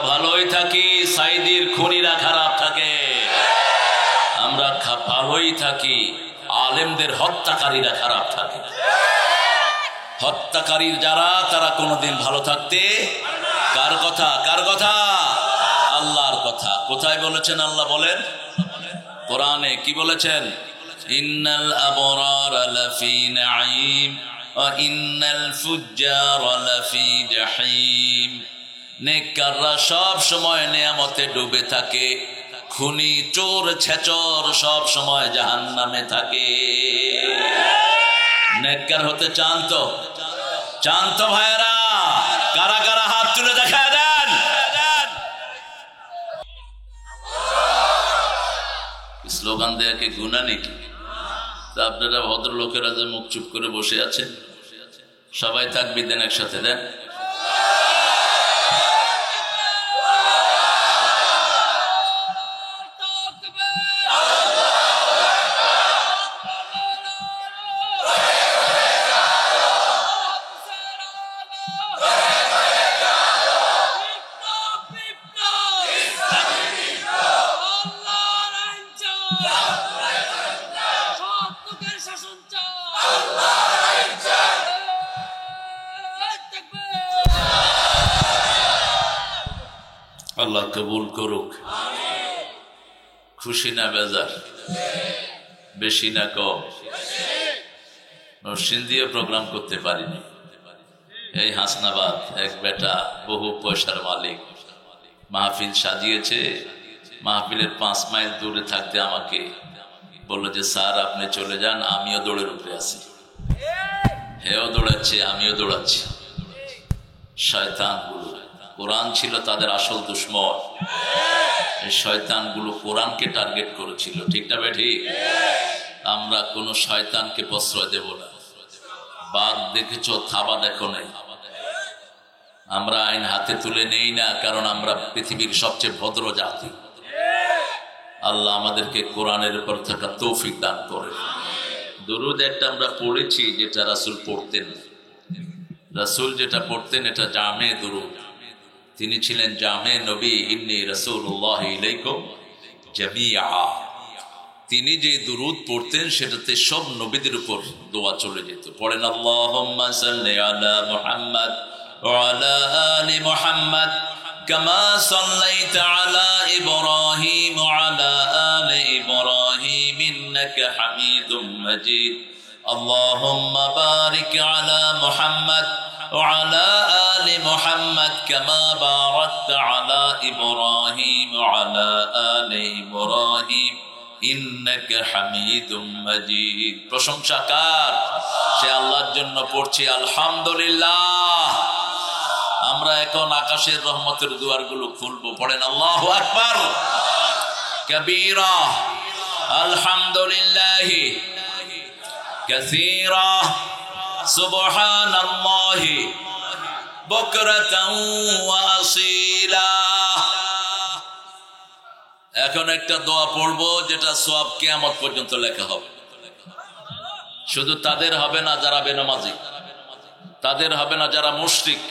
ভালোই থাকি, সাইদির খুনিরা খারাপ থাকে। আমরা ভালোই থাকি, আলেমদের হত্যাকারীরা খারাপ থাকে। হত্যাকারীর যারা, তারা কোনোদিন ভালো থাকতে, কার কথা? কার কথা? আল্লাহর কথা। কোথায় বলেছেন আল্লাহ? বলেন কোরআনে কি বলেছেন? ইন্নাল আবরারা লাফি নাঈম ওয়া ইন্নাল ফুজ্জারা লাফি জাহিম। নেককাররা সব সময় নিয়ামতে ডুবে থাকে, খুনি চোর ছেচর সব সময় জাহান্নামে থাকে। নেককার হতে চান তো? চান তো ভাইরা? কারা কারা হাত তুলে দেখায় দেন। স্লোগান দেয়া কি গুনাহ নাকি? তা আপনারা ভদ্রলোকেরা যে মুখ চুপ করে বসে আছেন, সবাই তাকবীর দেন একসাথে, দেন। আল্লাহ কবুল করুক। খুশি না বেজার? বেশি না কম? নরসিংদীও প্রোগ্রাম করতে পারিনি। এই হাসনাবাদ এক বেটা, বহু পয়সার মালিক, মাহফিল সাজিয়েছে। মাহফিলের 5 মাইল দূরে থাকতে আমাকে বললো যে স্যার আপনি চলে যান, আমিও দৌড়ের উপরে আছি। হেও দৌড়াচ্ছে, আমিও দৌড়াচ্ছি। শয়তানগুলো, কোরআন ছিল তাদের আসল দুশ্মন। এই শয়তানগুলো কোরআনকে টার্গেট করেছিল, ঠিক না বেঠি? আমরা কোন শয়তানকে প্রশ্রয় দেব না। বাঘ দেখেছ, থাবা দেখো নাই। আমরা আইন হাতে তুলে নেই না, কারণ আমরা পৃথিবীর সবচেয়ে ভদ্র জাতি। আল্লাহ আমাদেরকে কোরআনের উপর থাকা তৌফিক দান করে। দুরূদ একটা আমরা পড়েছি, যেটা রাসূল পড়তেন। রাসূল যেটা পড়তেন এটা জামে দুরূদ। তিনি ছিলেন জামে নবী। ইন্নী রাসূলুল্লাহ ইলাইকুম জামিআ। তিনি যে দুরূদ পড়তেন সেটাতে সব নবীদের উপর দোয়া চলে যেত। পড়েন আল্লাহুম্মা সাল্লি আলা মুহাম্মাদ ওয়া আলা আলি মুহাম্মাদ কামা সাল্লাইতা আলা ইব্রাহিম ওয়া আলা আলি ইব্রাহিম ইন্নাকা হামিদুম মাজিদ। আল্লাহুম্মা বারিক আলা মুহাম্মাদ وعلى آل محمد كما باركت على إبراهيم وعلى آل إبراهيم إنك حميد مجيد। প্রশংসা কার? সে আল্লাহর জন্য পড়ছি আলহামদুলিল্লাহ। আমরা এখন আকাশের রহমতের দুয়ারগুলো খুলবো। পড়েন আল্লাহু আকবার কবীরা, আলহামদুলিল্লাহ কাসীরা, সুবহানাল্লাহি বুকরাতাও ওয়া আসীলা। এখন একটা দোয়া পড়বো যেটা সওয়াব কিয়ামত পর্যন্ত লেখা হবে। শুধু তাদের হবে না যারা বেনামাজি, তাদের হবে না যারা মুশরিক,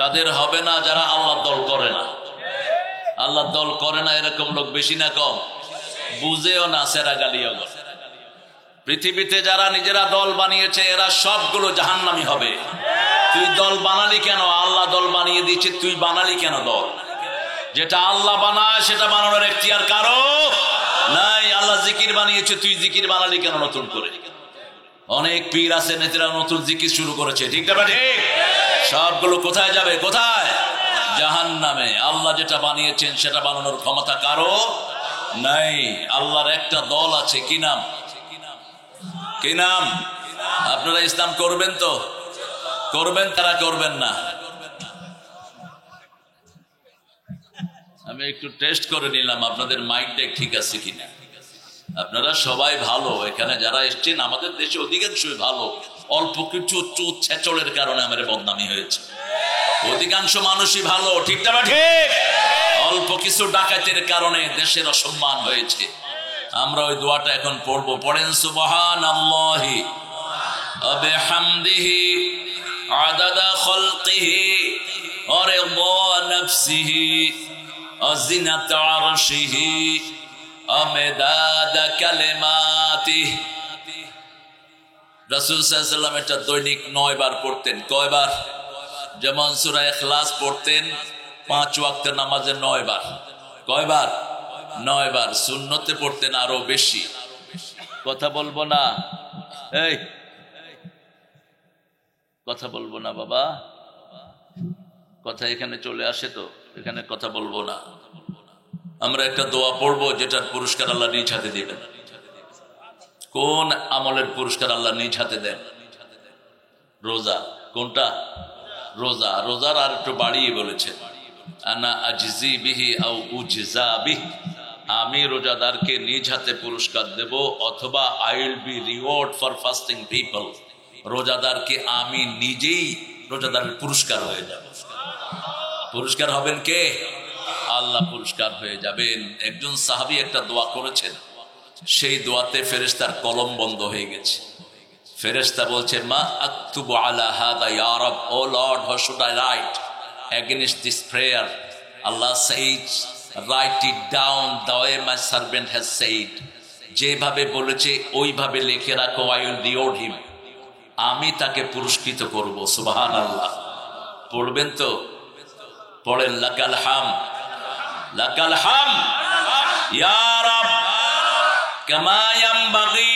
তাদের হবে না যারা আল্লাহর দল করে না। আল্লাহর দল করে না এরকম লোক বেশি না কম? বুঝেও না, সেরা গালিও। পৃথিবীতে যারা নিজেরা দল বানিয়েছে এরা সবগুলো জাহান্নামী হবে। তুই দল বানালি কেন? আল্লাহ দল বানিয়ে দিয়েছে, তুই বানালি কেন দল? যেটা আল্লাহ বানায় সেটা বানানোর এখতিয়ার কারো নাই। আল্লাহ জিকির বানিয়েছে, তুই জিকির বানালি কেন নতুন করে? অনেক পীর আছে, নেতারা নতুন জিকির শুরু করেছে, ঠিক না? ঠিক। সবগুলো কোথায় যাবে? কোথায়? জাহান্নামে। আল্লাহ যেটা বানিয়েছেন সেটা বানানোর ক্ষমতা কারো নাই। আল্লাহর একটা দল আছে, কি নাম? কি নাম? আপনারা ইসলাম করবেন তো? করবেন, তারা করবেন না। আমি একটু টেস্ট করে নিলাম আপনাদের মাইন্ডটা ঠিক আছে কিনা। আপনারা সবাই ভালো, এখানে যারা এসছেন আমাদের দেশে অধিকাংশই ভালো। অল্প কিছু চুত ছেচড়ের কারণে আমাদের বদনামি হয়েছে। অধিকাংশ মানুষই ভালো, ঠিক না? ঠিক। অল্প কিছু ডাকাতের কারণে দেশের অসম্মান হয়েছে। আমরা ওই দোয়াটা এখন পড়বো। পড়েন সুবহানাল্লাহি ওয়া বিহামদিহি আদাদা খালকিহি ورضا نفسه وزنة عرشه ومداد كلماته রাসূল সাল্লাল্লাহু আলাইহি ওয়াসাল্লাম এটা দৈনিক 9 বার পড়তেন। কয়বার? যেমন সূরা ইখলাস পড়তেন 5 ওয়াক্তের নামাজে 9 বার। কয়বার? 9 বার। সুন্নতে পড়তেন আরো বেশি। কথা বলবো না, এই কথা বলবো না বাবা, কথা এখানে চলে আসে তো, এখানে কথা বলবো না। আমরা একটা দোয়া পড়বো যেটার পুরস্কার আল্লাহ নিজ হাতে দিবেন। কোন আমলের পুরস্কার আল্লাহ নিজ হাতে দেন? রোজা। কোনটা? রোজা। রোজার আর একটু বাড়িয়ে বলেছেন, আনা আজজি বিহি আও উজজা বিহি, আমি রোজাদারকে নিজ হাতে পুরস্কার দেব, অথবা I will be reward for fasting people, রোজাদারকে আমি নিজেই রোজাদারের পুরস্কার হয়ে যাব। পুরস্কার হবেন কে? আল্লাহ পুরস্কার হয়ে যাবেন। একজন সাহাবী একটা দোয়া করেছেন, সেই দোয়াতে ফেরেশতার কলম বন্ধ হয়ে গেছে। ফেরেশতা বলছেন, মা আকতুবু আলা হাদা ইয়া রাব, ও Lord, how should I write against this prayer? Allah says, write it down the way my servant has said. যেভাবে বলেছে ওইভাবে লিখে রাখো, I will reward him, আমি তাকে পুরস্কৃত করব। সুবহানাল্লাহ। পড়বেন তো? পড়েন, লাকাল হাম, লাকাল হাম ইয়া রাব কামা ইয়ানবাগি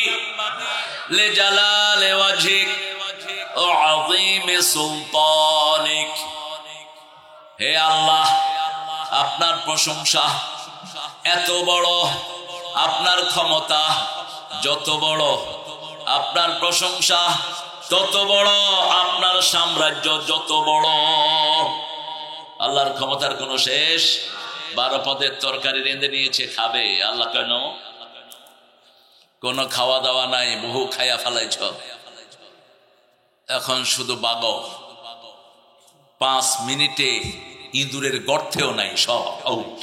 লিজালালি ওয়াজহিক ওয়া আযীমি সুলতানিক। হে আল্লাহ, আপনার প্রশংসা এত বড়, আপনার ক্ষমতা যত বড়, আপনার প্রশংসা তত বড়, আপনার সাম্রাজ্য যত বড়। আল্লাহর ক্ষমতার কোনো শেষ? 12 পদের তরকারি রেঁধে নিয়েছে, খাবে। আল্লাহ কেন? কোনো খাওয়া দাওয়া নাই, বহু খায়া ফেলাইছ, এখন শুধু বাগো। 5 মিনিটে ইঁদুরের গর্তেও নাই, সব আউট।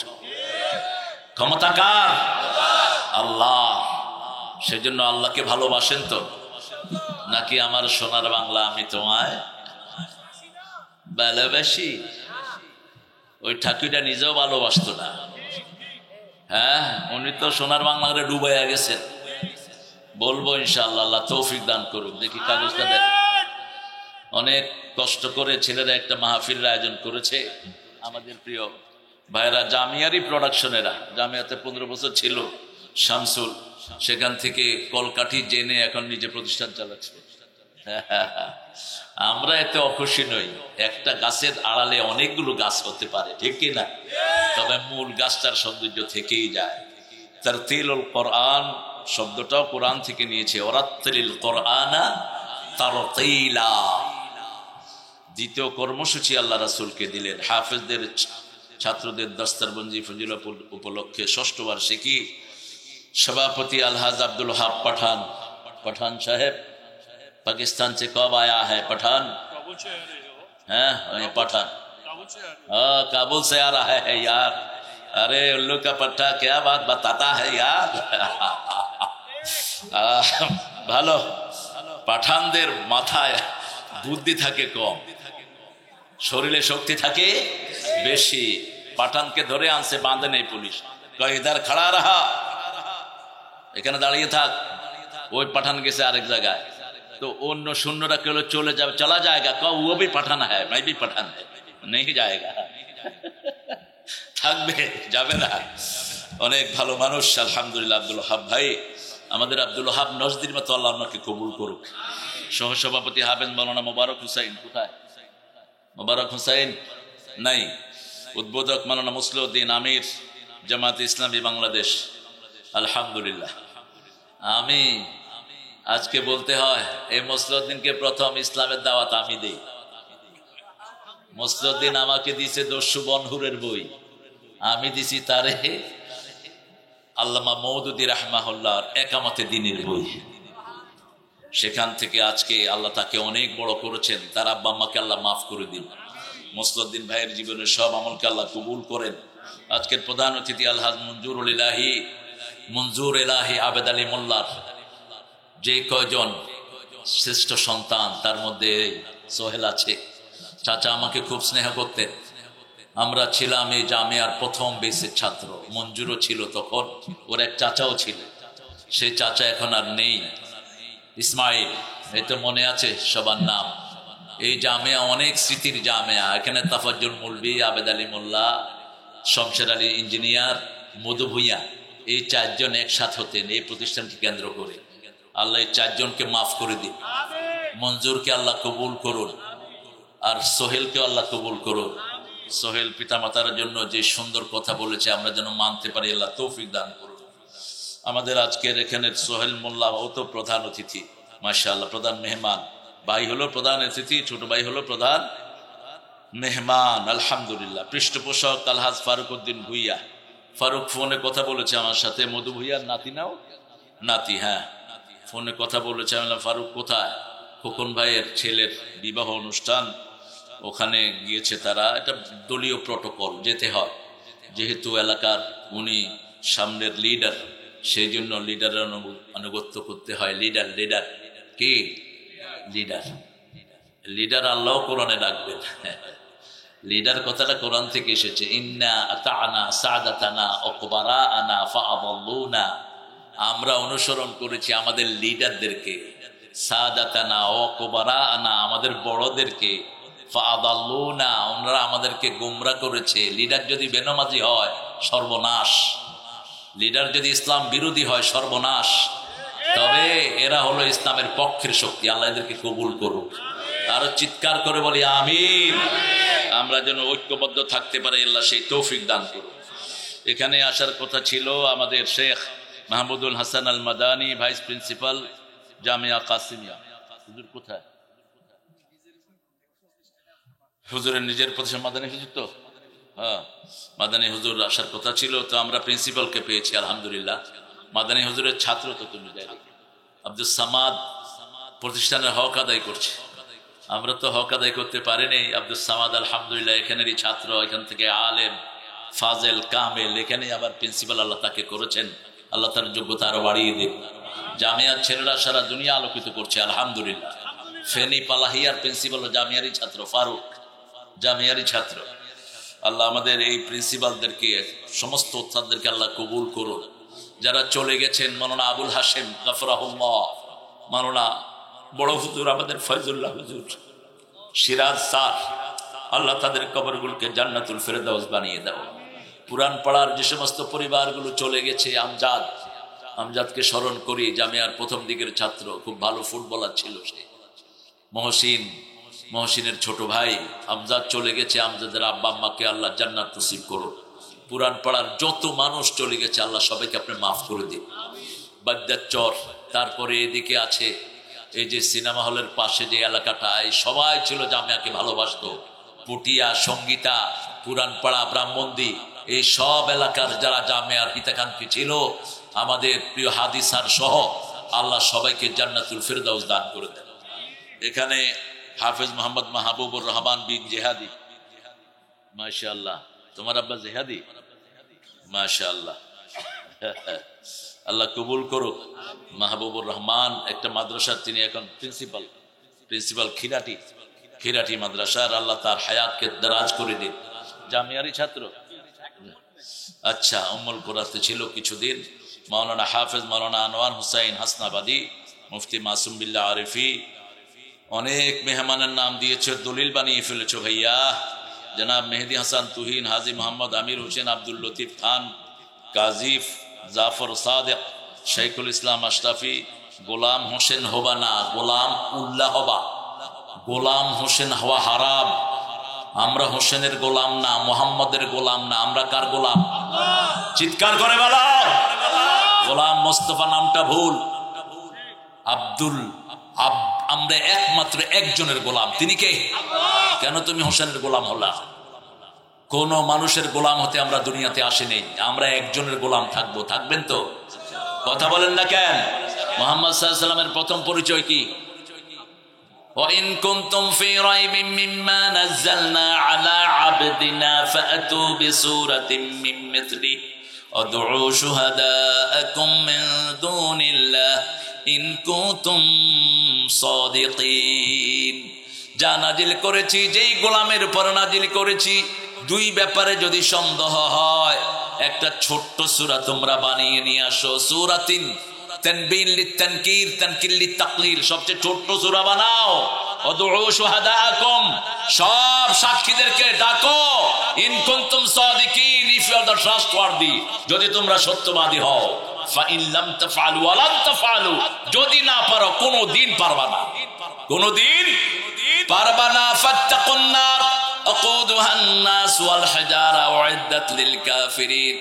ক্ষমতা কার? আল্লাহ। সেজন্য আল্লাহকে ভালোবাসেন তো? নাকি আমার সোনার বাংলা আমি তোমায় ভালোবাসি? ওই ঠাকুরটা নিজেও ভালোবাসতো না। হ্যাঁ, উনি তো সোনার বাংলাকে ডুবাইয়া গেছেন। বলবো ইনশাআল্লাহ, আল্লাহ তৌফিক দান করুক। দেখি কাগজটা দেন। অনেক কষ্ট করে ছেলেরা একটা মাহফিলের আয়োজন করেছে, আমাদের প্রিয় ভাইরা জামিয়ারি প্রোডাকশনেরা, জামিয়াতে 15 বছর ছিল শামসুল, সেখান থেকে কলকাঠি জেনে এখন নিজে প্রতিষ্ঠান চালাচ্ছে। আমরা এতে অখুশি নই। একটা গাছের আড়ালে অনেকগুলো গাছ হতে পারে, ঠিক কি না? তবে মূল গাছটার সৌন্দর্য থেকেই যায়। তারতিলুল কোরআন শব্দটাও কোরআন থেকে নিয়েছে, ওরাত্তিলিল কোরআনা তারতিলা। দ্বিতীয় কর্মসূচি আল্লাহ রাসূলকে দিলেন। হাফেজদের ছাত্রদের দস্তারবন্দি ফজিলত উপলক্ষে ষষ্ঠ বার্ষিকী सभापति अलहाज अब्दुल वहाब पठान, पठान साहब पाकिस्तान से कब आया है? पठान हैं? पठान हाँ, काबुल से आ रहा है यार। अरे उल्लू का पट्टा क्या बात बताता है यार। ভালো। পাঠানদের মাথায় বুদ্ধি থাকে কম, শরীরে শক্তি থাকে বেশি। পাঠানকে ধরে আনছে, বাঁধে নেই পুলিশ, কয় ইধার খাড়া রাহা, এখানে দাঁড়িয়ে থাক। ওই পাঠান গেছে আরেক জায়গায়, তো অন্য সৈন্যরা কেউ চলে যাবে, চলা জায়গা, কও ও ভি পাঠান হ্যায়, मैं भी पठान है, नहीं जाएगा। থাকবে, যাবে না। অনেক ভালো মানুষ আলহামদুলিল্লাহ। আব্দুল ওহাব ভাই, আমাদের আব্দুল ওহাব নজদির মতো আল্লাহ আপনাকে কবুল করুক। সহসভাপতি হাফেজ মাওলানা মোবারক হুসাইন, কোথায় মোবারক হুসাইন? নাই। উদ্বোধক মাওলানা মুসলিউদ্দিন আমির, জামাত ইসলামী বাংলাদেশ। আলহামদুলিল্লাহ। আমি আজকে বলতে হয়, এই মুসলিউদ্দিনকে প্রথম ইসলামের দাওয়াত আমি দেই। মুসলিউদ্দিন আমাকে দিয়েছে দস্যু বনহুরের বই, আমি দিছি তারে আল্লামা মওদুদী রাহমাহুল্লাহর একামতে দ্বীনের বই। সেখান থেকে আজকে আল্লাহ তাকে অনেক বড় করেছেন। তার আব্বা আম্মাকে আল্লাহ মাফ করে দিন। মুসলিউদ্দিন ভাইয়ের জীবনের সব আমলকে আল্লাহ কবুল করেন। আজকের প্রধান অতিথি আলহাজ মঞ্জুর এলাহি আবেদ আলী মোল্লার যে কয়জন শ্রেষ্ঠ সন্তান, তার মধ্যে সোহেল আছে। চাচা আমাকে খুব স্নেহ করতেন। আমরা ছিলাম এই জামিয়ার প্রথম বেসের ছাত্র। মঞ্জুরও ছিল তখন, ওর এক চাচাও ছিল। সেই চাচা এখন আর নেই, ইসমাইল, এই তো মনে আছে সবার নাম। এই জামিয়া অনেক স্মৃতির জামিয়া। এখানে তাফাজ্জুল মৌলভী, আবেদ আলী মোল্লা, শমশের আলী ইঞ্জিনিয়ার, মধু ভূঁইয়া, এই চারজন একসাথে হতেন এই প্রতিষ্ঠানকে কেন্দ্র করে। আল্লাহ এই চারজনকে মাফ করে দিন। মঞ্জুরকে আল্লাহ কবুল করুন, আর সোহেলকে আল্লাহ কবুল করুন। সোহেল পিতামাতার জন্য যে সুন্দর কথা বলেছে আমরা যেন মানতে পারি, আল্লাহ তৌফিক দান করুন। আমাদের আজকের এখানে সোহেল মোল্লা ও তো প্রধান অতিথি, মাশাআল্লাহ, প্রধান মেহমান। ভাই হলো প্রধান অতিথি, ছোট ভাই হলো প্রধান মেহমান। আলহামদুলিল্লাহ। পৃষ্ঠপোষক আলহাজ ফারুক উদ্দিন ভুইয়া। ফারুক ফোনে কথা বলেছে আমার সাথে, মধু ভুইয়ার নাতি নাও, নাতি, হ্যাঁ, ফোনে কথা বলেছে। আমি বললাম ফারুক কোথায়? খোকন ভাইয়ের ছেলের বিবাহ অনুষ্ঠান, ওখানে গিয়েছে তারা। এটা দলীয় প্রটোকল, যেতে হয়, যেহেতু এলাকার উনি সামনের লিডার, সেই জন্য লিডারের আনুগত্য করতে হয়। লিডার, লিডার কি? লিডার, লিডার আল্লাহ কোরআনে ডাকবেন। লিডার কথাটা কোরআন থেকে এসেছে। ইন্না আতানা সাদাতানা ওকবারানা ফাআদাল্লুনা, আমরা অনুসরণ করেছি আমাদের লিডারদেরকে, সাদাতানা ওকবারানা, আমাদের বড়দেরকে, ফাআদাল্লুনা, ওনারা আমাদেরকে গোমরা করেছে। লিডার যদি বেনামাজি হয় সর্বনাশ, লিডার যদি ইসলাম বিরোধী হয় সর্বনাশ। তবে এরা হলো ইসলামের পক্ষের শক্তি। আল্লাহ এদেরকে কবুল করুন। আরো চিৎকার করে বলি আমিন। আমরা যেন ঐক্যবদ্ধ থাকতে পারি, আল্লাহ সেই তৌফিক দান করুন। এখানে আসার কথা ছিল আমাদের শেখ মাহমুদুল হাসান আল মাদানী, ভাইস প্রিন্সিপাল জামিয়া কাসিমিয়া। হুজুর কোথায়? হুজুরের নিজের প্রতিষ্ঠান মাদানী হুজুর তো, হ্যাঁ, মাদানী হুজুর আসার কথা ছিল। তো আমরা প্রিন্সিপালকে পেয়েছি আলহামদুলিল্লাহ। মাদানী হুজুরের ছাত্র তো তুমি জানি, আব্দুল সামাদ প্রতিষ্ঠানের হক আদায় করছে। আমরা তো হক আদায় করতে পারিনি। আব্দুল সামাদ আলহামদুলিল্লাহ এখানেরই ছাত্র, এখান থেকে আলেম, ফাজেল, কামেল, এখানেই আবার প্রিন্সিপাল আল্লাহ তাকে করেছেন। আল্লাহ তার যোগ্যতা আরো বাড়িয়ে দিন। জামিয়ার ছেলেরা সারা দুনিয়া আলোকিত করছে আলহামদুলিল্লাহ। ফেনী পালাহিয়ার প্রিন্সিপাল জামিয়ারই ছাত্র, ফারুক জামিয়ারই ছাত্র। আল্লাহ আমাদের এই প্রিন্সিপালদেরকে, সমস্ত ওস্তাদদেরকে আল্লাহ কবুল করুন। যারা চলে গেছেন, মাওলানা আবুল হাশেম গফরাহুল্লাহ, মাওলানা বড় হুজুর আমাদের ফয়জুল্লাহ হুজুর, সিরাজ স্যার, আল্লাহ তাদের কবরগুলোকে জান্নাতুল ফেরদাউস বানিয়ে দাও। পুরান পাড়ার যে সমস্ত পরিবারগুলো চলে গেছে, আমজাদকে স্মরণ করি, জামিয়ার প্রথম দিকের ছাত্র, খুব ভালো ফুটবলার ছিল সে। মহসিনের ছোট ভাই আমজাদ চলে গেছে। আমজাদের আব্বা আম্মাকে আল্লাহ জান্নাত নসিব করুন। পুরান পাড়ার যত মানুষ চলে গেছে আল্লাহ সবাইকে আপনি মাফ করে দিন। বাগদাদ চর, তারপরে এদিকে আছে এই যে সিনেমা হলের পাশে যে এলাকাটা, এই সবাই ছিল জামিয়াকে ভালোবাসতো। পুটিয়া, সঙ্গীতা, পুরান পাড়া, ব্রাহ্মণদি, এই সব এলাকার যারা জামিয়ার হিতাকাঙ্ক্ষী ছিল, আমাদের প্রিয় হাদিসার সহ, আল্লাহ সবাইকে জান্নাতুল ফেরদাউস দান করে দেন। এখানে হাফেজ মোহাম্মদ মাহবুবুর রহমান বিন জেহাদি, মাশাআল্লাহ, তোমার আব্বা জেহাদি, মাশাআল্লাহ, আল্লাহ কবুল করুক। মাহবুবুর রহমান একটা মাদ্রাসার, তিনি এখন প্রিন্সিপাল খিরাটি মাদ্রাসার। আল্লাহ তার হায়াতকে দারাজ করে দিন। জামিয়ারি ছাত্র, আচ্ছা, উম্মুল কুরাতে ছিল কিছুদিন। মাওলানা হাফেজ মাওলানা আনোয়ার হুসাইন হাসনাবাদী, মুফতি মাসুম বিল্লাহ আরিফি, অনেক মেহমানের নাম দিয়েছে, দলিল বানিয়ে ফেলেছ ভাইয়া। জনাব মেহেদি হাসান তুহিন, হাজি মোহাম্মদ আমির হোসেন, আব্দুল লতিফ খান, কাজিফ, জাফর সাদেক, শৈখুল ইসলাম আশরাফি, গোলাম হোসেন হবা না, গোলাম উল্লাহ হবা। গোলাম হোসেন হওয়া হারাম। আমরা হোসেনের গোলাম না, মোহাম্মদের গোলাম না, আমরা কার গোলাম? চিৎকার করে বলো। গোলাম মোস্তফা নামটা ভুল। আমরা একমাত্র একজনের গোলাম, তিনি কে? কেন তুমি হোসেনের গোলাম হলা? কোন মানুষের গোলাম হতে আমরা দুনিয়াতে আসিনি। আমরা একজনের গোলাম থাকবো, থাকবেন তো? কথা বলেন না কেন? মুহাম্মদ সাল্লাল্লাহু আলাইহি ওয়াসাল্লামের প্রথম পরিচয় কি? وَإِن كُنتُمْ فِي رَيْبٍ مِّمَّا نَزَّلْنَا عَلَى عَبْدِنَا فَأْتُوا بِسُورَةٍ مِّن مِّثْلِهِ وَادْعُوا شُهَدَاءَكُم مِّن دُونِ اللَّهِ إِن كُنتُمْ صَادِقِينَ। যা নাজিল করেছি, যেই গোলামের উপর নাজিল করেছি, দুই ব্যাপারে যদি সন্দেহ হয়, একটা ছোট্ট সূরা তোমরা বানিয়ে নিয়ে আসো, সূরাতিন তানবিন লিতানকির তানকির লিতাকলিল, সবচেয়ে ছোট্ট সূরা বানাও। ওয়াদউ শুহাদাআকুম, সব সাক্ষীদেরকে ডাকো। ইন কুনতুম সাদিকিন, if you are the trustworthy, যদি তোমরা সত্যবাদী হও। ফাইন লাম তাফআলু ওয়া লান তাফআলু, যদি না পারো কোনদিন পারবা না, কোনদিন পারবা না। ফাত্তাকুন নার আকুদুহান নাস ওয়াল হিজারা উইদ্দাত লিল কাফিরিন,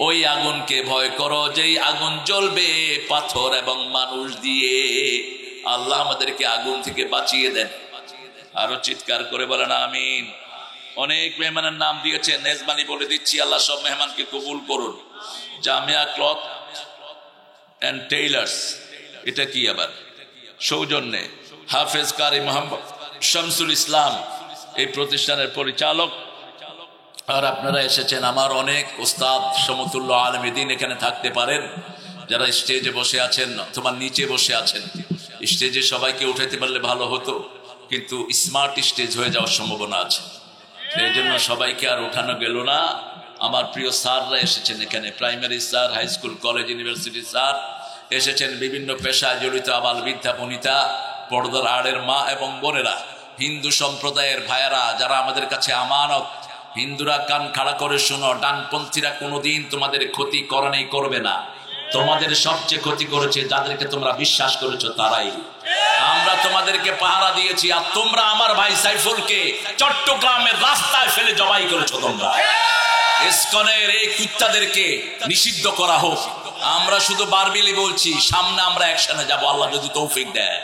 ওই আগুনকে ভয় করো যেই আগুন জ্বলবে পাথর এবং মানুষ দিয়ে। আল্লাহ আমাদেরকে আগুন থেকে বাঁচিয়ে দেন। আরো চিৎকার করে বলেন আমিন। অনেক মেহমানের নাম দিয়েছেন, মেজবানি বলে দিচ্ছি, আল্লাহ সব মেহমানকে কবুল করুন। জামিয়া ক্লথ এন্ড টেইলার্স, এটা কি আবার সৌজন্যে হাফেজ কারি মোহাম্মদ শামসুল ইসলাম এই প্রতিষ্ঠানের পরিচালক। আর আপনারা এসেছেন, আমার অনেক ওস্তাদ সমতুল্য আলেমে দ্বীন এখানে থাকতে পারেন, যারা স্টেজে বসে আছেন অথবা নিচে বসে আছেন। স্টেজে সবাইকে উঠাইতে পারলে ভালো হতো, কিন্তু স্মার্ট স্টেজ হয়ে যাওয়ার সম্ভাবনা আছে, সেই জন্য সবাইকে আর উঠানো গেল না। আমার প্রিয় স্যাররা এসেছেন এখানে, primary sir, high school, college, university sir এসেছেন, বিভিন্ন পেশায় জড়িত আবাল বৃদ্ধা বনিতা, পর্দার আড়ের মা এবং বোনেরা, হিন্দু সম্প্রদায়ের ভাইয়েরা যারা আমাদের কাছে আমানত। হিন্দুরা কান খাড়া করে শুনো, ডানপন্থীরা কোনোদিন তোমাদের ক্ষতি করেনি, করবে না। তোমাদের সবচেয়ে ক্ষতি করেছে যাদেরকে তোমরা বিশ্বাস করেছো তারাই। আমরা তোমাদেরকে পাহারা দিয়েছি, আর তোমরা আমার ভাই সাইফুলকে চট্টগ্রামের রাস্তায় ফেলে জবাই করেছো। তোমরা ইসকনের এই কুত্তাদেরকে নিষিদ্ধ করা হোক। আমরা শুধু বারবিলি বলছি, সামনে আমরা অ্যাকশনে যাব আল্লাহ যদি তৌফিক দেয়।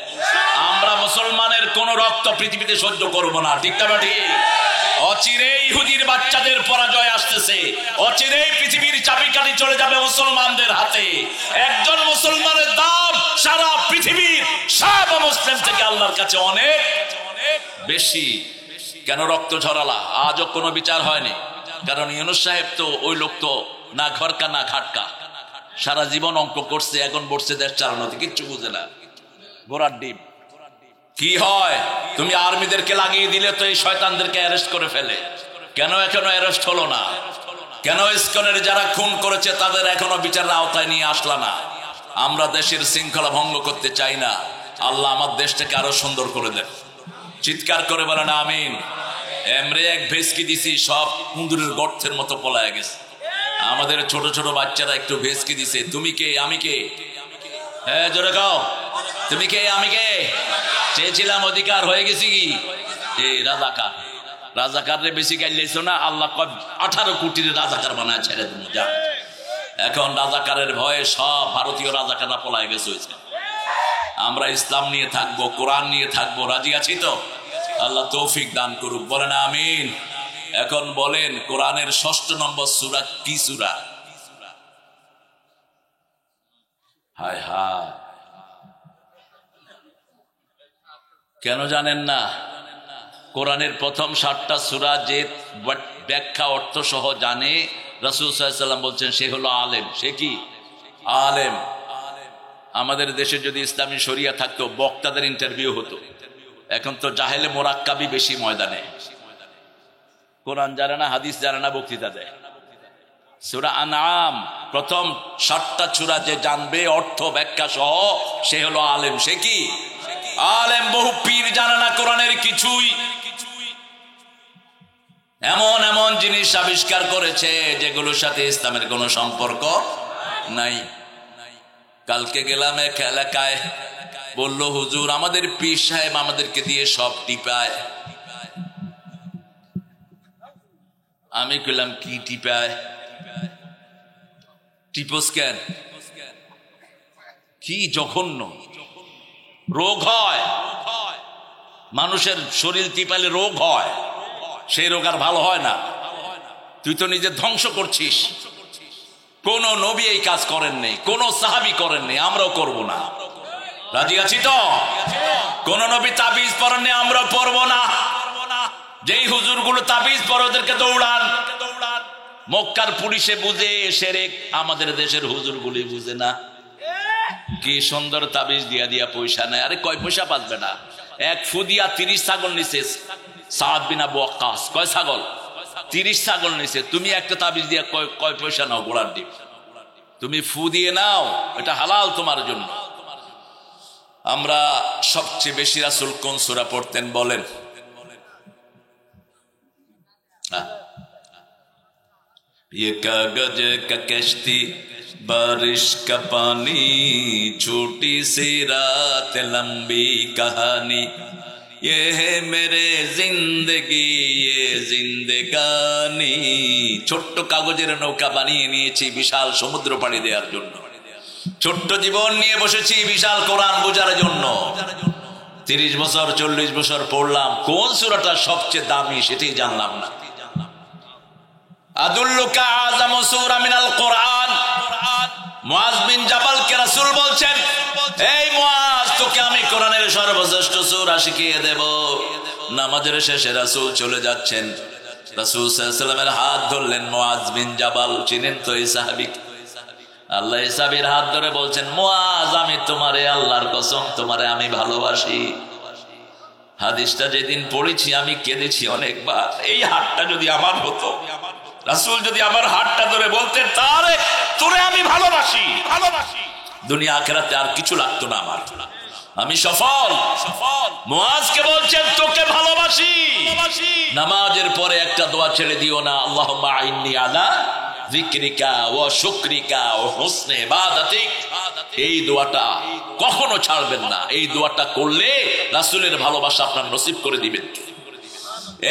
আমরা মুসলমানের কোন রক্ত পৃথিবীতে সহ্য করব না, ঠিক না ঠিক? অচিরেই ইহুদির বাচ্চাদের পরাজয় আসতেছে, অচিরেই পৃথিবীর চাবিকাঠি চলে যাবে মুসলমানদের হাতে। একজন মুসলমানের দাম সারা পৃথিবীর সব মুসলিম থেকে আল্লাহর কাছে অনেক বেশি। কেন রক্ত ঝরালা? আজও কোনো বিচার হয়নি, কারণ ইউনূস সাহেব তো ওই লোক তো না ঘরকা না খাটকা, সারা জীবন অঙ্ক করছে, এখন বসছে দেশ চালানোতে, কিচ্ছু বুঝে না, ঘোড়ার ডিম। কি হয়, তুমি আর্মিদেরকে লাগিয়ে দিলে তো এই শয়তানদেরকে অ্যারেস্ট করে ফেলে, কেন এখনো অ্যারেস্ট হলো না? কেন ইসকনের যারা খুন করেছে তাদের এখনো বিচারের আওতায় নিয়ে আসলা না? আমরা দেশের শৃঙ্খলা ভঙ্গ করতে চাই না। আল্লাহ আমার দেশটাকে আরো সুন্দর করে দেন। চিৎকার করে বলেন আমিন। এমরে এক ভেসকি দিছি, সব কুন্দুরের গর্তের মতো পলায় গেছে। আমাদের ছোট ছোট বাচ্চারা একটু ভেসকি দিছে, তুমি কে আমি কে? হ্যাঁ জোরে কাও, তুমি কে আমি কে? চেয়েছিলাম অধিকার, হয়ে গেছি কি? এই রাজাকার, রাজাকারে বেশি গাইলেছো না, আল্লাহ 18 কোটির রাজাকার বানায় ছেড়ে তুমি যা। এখন রাজাকারের ভয়ে সব ভারতীয় রাজাকাররা পলায় গেছে। আমরা ইসলাম নিয়ে থাকবো, কোরআন নিয়ে থাকবো, রাজি আছি তো? আল্লাহ তৌফিক দান করুক, বলেন আমিন। এখন বলেন, কোরআনের 6 নম্বর সূরা কি সূরা? হায় হায়, কেন জানেন না? কোরআনের প্রথম 7টা সূরা যে ব্যাখ্যা অর্থ সহ জানে, রাসূল সাল্লাল্লাহু আলাইহি ওয়াসাল্লাম বলছেন সে হলো আলেম। সে কি? আলেম। আমাদের দেশে যদি ইসলামী শরিয়া থাকতো, বক্তাদের ইন্টারভিউ হতো। এখন তো জাহেলে মোরাক্কাবি বেশি ময়দানে, কোরআন জানে না, হাদিস জানে না, বক্তৃতা দেয়। সূরা আনআম প্রথম 7টা সূরা যে জানবে অর্থ ব্যাখ্যা সহ, সে হলো আলেম। সে কি? আলেম। বহু পীর জানে না কোরআনের কিছুই, এমন এমন জিনিস আবিষ্কার করেছে যেগুলোর সাথে ইসলামের কোনো সম্পর্ক নাই। কালকে গেলাম এক এলাকায়, বলল হুজুর আমাদের পীর সাহেব আমাদেরকে দিয়ে সব টিপায়। আমি কইলাম কি টিপায়? টিপস কেন? কি জঘন্য রোগ হয়, মানুষের শরীর টিপালে রোগ হয়, সেই রোগ আর ভালো হয় না। তুই তো নিজে ধ্বংস করছিস। কোন নবী এই কাজ করেননি, কোন সাহাবী করেননি, আমরাও করব না। রাজি আছি তো? কোন নবী তাবিজ পড়েননি, আমরাও পড়বো না। যেই হুজুরগুলো তাবিজ পড়ে ওদেরকে দৌড়ান। মক্কার পুলিশে বুঝে, শিরক আমাদের দেশের হুজুরগুলি বুঝে না। কি সুন্দর তাবিজ দিয়া দিয়া পয়সা নেয়। আরে কয় পয়সা পাবে না? এক ফু দিয়া 30 ছাগল নিছে সাদ বিন আবু ওয়াক্কাস। কয় ছাগল? 30 ছাগল নিছে, তুমি একটা তাবিজ দিয়ে কয় পয়সা নাও গোড়ার ডিম? তুমি ফু দিয়ে নাও, এটা হালাল তোমার জন্য। আমরা সবচেয়ে বেশি রাসূল কোন সূরা পড়তেন বলেন? ये कागज का कश्ती बारिश का पानी छोटी सी रात लंबी कहानी ये है मेरे जिंदगी ये जिंदगानी। ছোট্ট কাগজের নৌকা বানিয়ে নিয়েছি বিশাল সমুদ্র পাড়ি দেওয়ার জন্য। ছোট্ট জীবন নিয়ে বসেছি বিশাল কোরআন বোঝার জন্য। 30 বছর 40 বছর পড়লাম, কোন সূরাটা সবচেয়ে দামি সেটাই জানলাম না। আদুল্লুকা আযামু সূরা মিনাল কোরআন। মুআজ বিন জাবালকে রাসূল বলছেন, এই মুআজ, তোকে আমি কোরআনের সর্বশ্রেষ্ঠ সূরা শিখিয়ে দেব। নামাজের শেষে রাসূল চলে যাচ্ছেন, রাসূল সাল্লাল্লাহু আলাইহি ওয়াসাল্লামের হাত ধরলেন মুআজ বিন জাবাল। চিনেন তো এই সাহাবী? আল্লাহ এই সাহাবীর হাত ধরে বলছেন, মুআজ, আমি তোমারে আল্লাহর কসম তোমারে আমি ভালোবাসি। হাদিসটা যেদিন পড়েছি আমি কেঁদেছি অনেকবার। এই হাতটা যদি আমার হতো, রাসূল যদি আমার হাতটা ধরে বলতেন, তারে তোরে আমি ভালোবাসি, দুনিয়া আখিরাতে আর কিছু লাগতো না আমার, আমি সফল। মুআজকে বলছেন, তোকে ভালোবাসি। নামাজের পরে একটা দোয়া ছেড়ে দিও না, আল্লাহুম্মা আইন্নি আলা যিকরিকা ওয়া শুকরিকা ওয়া হুসনি ইবাদাতিক। এই দোয়াটা কখনো ছাড়বেন না। এই দোয়াটা করলে রাসূলের ভালোবাসা আপনার নসিব করে দিবেন।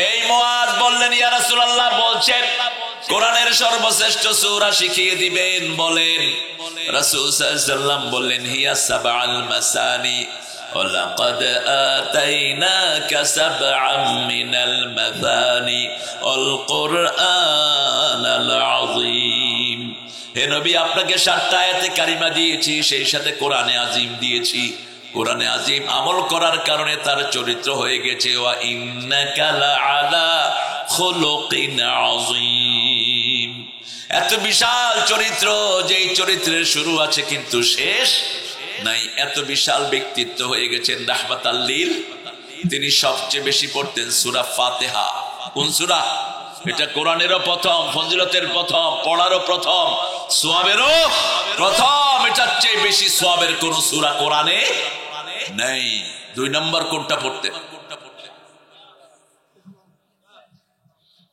এই মুআজ বললেন, ইয়া রাসূলুল্লাহ, বলছেন কোরআনের সর্বশ্রেষ্ঠ সূরা শিখিয়ে দিবেন, বলেন। রাসূল সাল্লাল্লাহু আলাইহি ওয়াসাল্লাম বললেন, হিয়া সাবআল মাসানি ওয়া লাকাদ আতাইনাকা সাবআম মিনাল মাসানি ওয়াল কুরআনাল আযীম। হে নবী, আপনাকে 7টা আয়াতে কারিমা দিয়েছি, সেই সাথে কোরআনে আযীম দিয়েছি। কোরআনে আযীম আমল করার কারণে তার চরিত্র হয়ে গেছে ওয়া ইন্নাকা লাআলা খুলুকিন আযীম। এত বিশাল চরিত্র, যেই চরিত্রের শুরু আছে কিন্তু শেষ নাই, এত বিশাল ব্যক্তিত্ব হয়ে গেছেন রাহমাতাল লিল। তিনি সবচেয়ে বেশি পড়তেন সূরা ফাতিহা। কোন সূরা? এটা কোরআনেরও প্রথম, ফজিলতের প্রথম, পড়ারও প্রথম, সওয়াবেরও প্রথম। এটার চেয়ে বেশি সওয়াবের কোন সূরা কোরআনে নেই। 2 নম্বর কোনটা পড়তেন?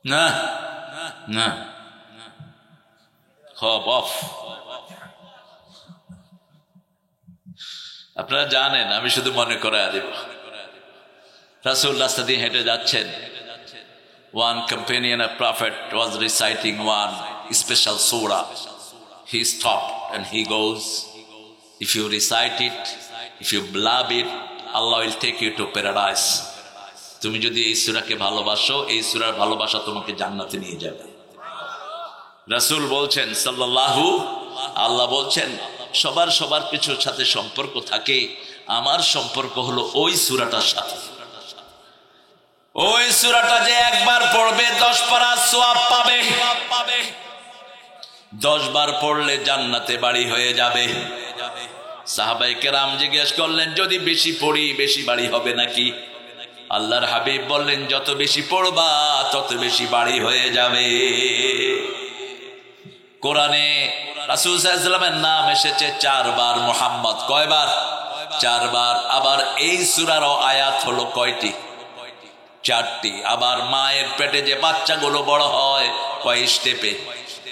না না, খব অফ। আপনারা জানেন, আমি শুধু মনে করায় দেব। রাসূল রাস্তা দিয়ে হেঁটে যাচ্ছেন, one companion of Prophet was reciting one special surah. He stopped and he goes, if you recite it, if you love it, Allah will take you to paradise. তুমি যদি এই সূরাকে ভালোবাসো, এই সূরার ভালোবাসা তোমাকে জান্নাতে নিয়ে যাবে। রাসূল বলছেন সাল্লাল্লাহু, আল্লাহ বলছেন, সবার কিছুর সাথে সম্পর্ক থাকে, আমার সম্পর্ক হলো ওই সূরাটার সাথে। ওই সূরাটা যে একবার পড়বে 10 পারা সওয়াব পাবে, 10 বার পড়লে জান্নাতে বাড়ি হয়ে যাবে। সাহাবায়ে কেরাম জিজ্ঞেস করলেন, যদি বেশি পড়ি বেশি বাড়ি হবে নাকি? আল্লাহর হাবিব বললেন, যত বেশি পড়বা তত বেশি বাড়ি হয়ে যাবে। কোরআনে রাসূল সাল্লাল্লাহু আলাইহি ওয়াসাল্লামের নাম এসেছে 4 বার, মুহাম্মদ কয়বার? 4 বার। আবার এই সূরারও আয়াত হলো কয়টি? 4টি। আবার মায়ের পেটে যে বাচ্চাগুলো বড় হয় কয় স্টেপে?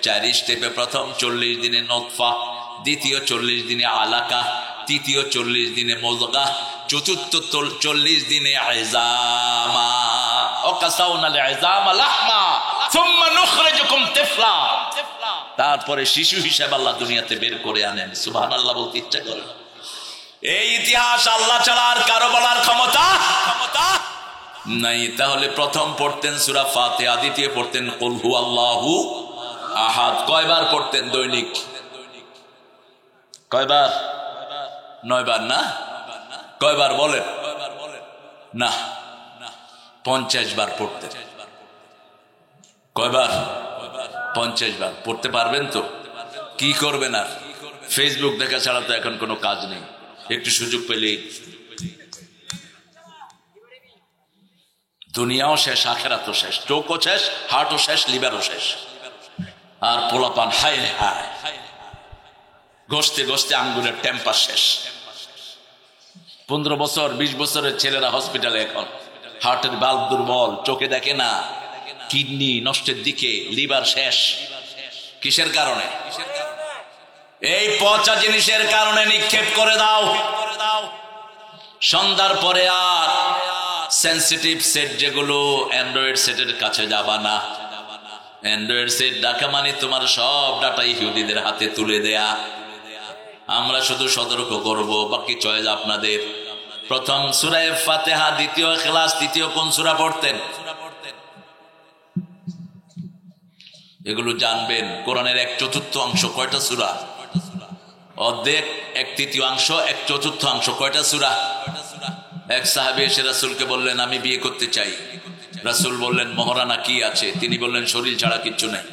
4 স্টেপে। প্রথম 40 দিনে নতফা, দ্বিতীয় 40 দিনে আলাকা, তৃতীয় 40 দিনে মুযগা, চতুর্থ 40 দিনে ইজামা। ওয়াকাসাউনাল ইজামা লাহমা সুম্মা নুখরিজুকুম তিফলা। তারপরে শিশু হিসেবে আল্লাহ দুনিয়াতে বের করে আনেন। সুবহানাল্লাহ বলতে ইচ্ছা করে। এই ইতিহাস আল্লাহ ছাড়া আর কারো বলার ক্ষমতা নাই। তাহলে প্রথম পড়তেন সূরা ফাতিহা, দ্বিতীয় পড়তেন কুল হুয়াল্লাহু আহাদ। কয়বার পড়তেন দৈনিক? কয়বার? 9 বার না? কয়বার বলেন? না, 50 বার পড়তেন। কয়বার? 50 বার। পড়তে পারবেন তো? কি করবেন আর? ফেসবুক দেখা ছাড়া তো এখন কোনো কাজ নেই। একটু সুযোগ পেলে দুনিয়াও শেষ, আখেরাতও শেষ, চোখও শেষ, হার্টও শেষ, লিভারও শেষ। আর পোলাপান হায় হায় ঘষতে ঘষতে আঙ্গুলের টেম্পার শেষ। 15 বছর 20 বছরের ছেলেরা হসপিটালে এখন, হার্টের বাল্ব দুর্বল, চোখে দেখে না, কিডনি নষ্টের দিকে, লিভার শেষ। কিসের কারণে? এই পচা জিনিসের কারণে। নিক্ষেপ করে দাও। সন্ধ্যার পরে আর সেন্সিটিভ সেট যেগুলো, অ্যান্ড্রয়েড সেটের কাছে যাবা না। অ্যান্ড্রয়েড সেট ডাকা মানে তোমার সব ডাটা ইহুদিদের হাতে তুলে দেয়া। আমরা শুধু সতর্ক করব, বাকি চয়েস আপনাদের। প্রথম সূরা ফাতিহা, দ্বিতীয় ইখলাস, তৃতীয় কোন সূরা পড়তেন? এগুলো জানবেন। কোরআনের 1/4 কয়টা সূরা? অর্ধেক, 1/3 1/4 কয়টা সূরা? এক সাহাবী এসে রাসূলকে বললেন, আমি বিয়ে করতে চাই। রাসূল বললেন, মহরানা কি আছে? তিনি বললেন, শরীর ছাড়া কিচ্ছু নেই।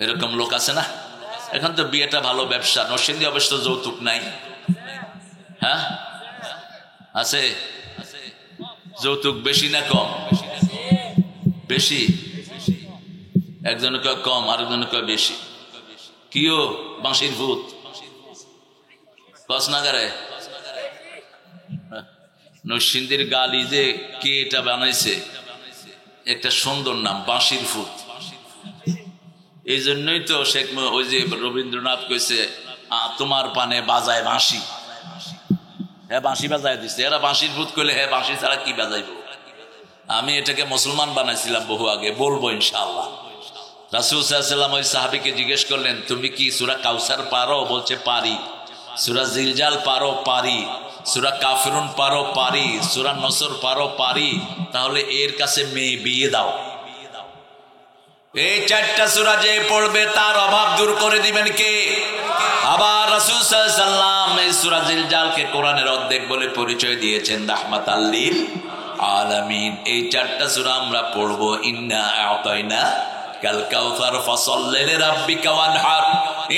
এরকম লোক আছে না? এখন তো বিয়েটা ভালো ব্যবসা। নরসিংদী অবশ্য যৌতুক নাই। হ্যাঁ আছে? যৌতুক বেশি না কম? বেশি। একজন কয় কম, আরেকজন কয় বেশি। কিও বাঁশির ভূত কসনাগারে নরসিংদীর গালি যে কে এটা বানাইছে, একটা সুন্দর নাম, বাঁশির ভূত। এই জন্যই তো শেখ ওই যে রবীন্দ্রনাথ কইছে, তোমার পানে বাজায় বাঁশি। হ্যাঁ বাঁশি বাজায় দিচ্ছে। এরা বাঁশির ভূত কইলে হ্যাঁ বাঁশি ছাড়া কি বাজাইব? আমি এটাকে মুসলমান বানাইছিলাম বহু আগে, বলবো ইনশাআল্লাহ। রাসূল সাল্লাল্লাহু আলাইহি ওয়াসাল্লাম ওই সাহাবীকে জিজ্ঞেস করলেন, তুমি কি সূরা কাউসার পারো? বলছে পারি। সূরা জিলজাল পারো? পারি। সূরা কাফিরুন পারো? পারি। সূরা নসর পারো? পারি। তাহলে এর কাছে মেয়ে বিয়ে দাও। এই 4টা সূরা যে পড়বে তার অভাব দূর করে দিবেন কে? আবার রাসূল সাল্লাল্লাহু আলাইহি ওয়াসাল্লাম এই সূরা জিলজালকে কোরআনের অর্ধেক বলে পরিচয় দিয়েছেন রাহমাতাল লিল আলামিন। এই 4টা সূরা আমরা পড়বো। ইন্না আ'তাইনা কাল কাউসার ফাসাল্লি লিরাব্বিকা ওয়ানহার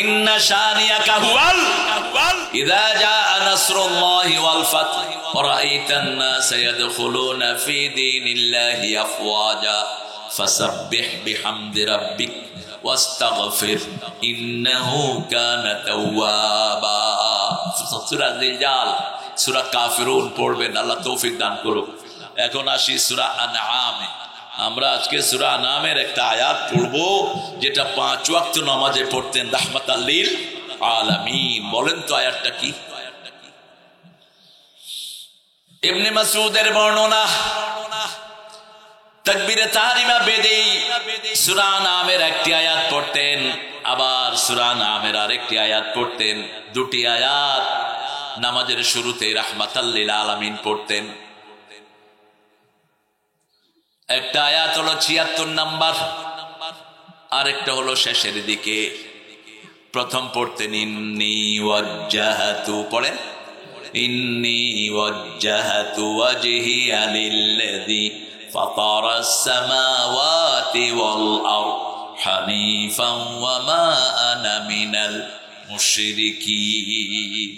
ইন্না শানিয়াকা হুয়াল ইযা জাআ নাসরুল্লাহি ওয়াল ফাত ওয়া রাআইতান নাসা ইয়াদখুলুনা ফি দীনিল্লাহি আফওয়াজা ফাসাব্বিহ বিহামদি রাব্বিক ওয়াস্তাগফির ইন্নাহু কানা তাওয়াবা। সূরা জিলজাল, সূরা কাফিরুন পড়বেন, আল্লাহ তৌফিক দান করুক। এখন আসি সূরা আনআমে। আমরা আজকে সূরা আনআমের একটা আয়াত পড়বো, যেটা 5 ওয়াক্ত নামাজে পড়তেন রাহমাতাল লিল আলামিন। বলেন তো আয়াতটা কি? ইবনে মাসউদের বর্ণনা, তাকবীরে তাহরিমা বেদেই সূরা আনআমের একটি আয়াত পড়তেন, আবার সূরা আনআমের আরেকটি আয়াত পড়তেন। দুটি আয়াত নামাজের শুরুতে রাহমাতাল লিল আলামিন পড়তেন। একটা আয়াত হলো 76 নাম্বার, আরেকটা হলো শেষের দিকে। প্রথম পড়তেন ইন্নী ওয়াজ্জাহাতু, পড়েন ইন্নী ওয়াজ্জাহাতু ওয়াজহিয়া লিল্লাযী ফাতারাস সামাওয়াতি ওয়াল আরদ হানিফান ওয়া মা আনা মিনাল মুশরিকিন।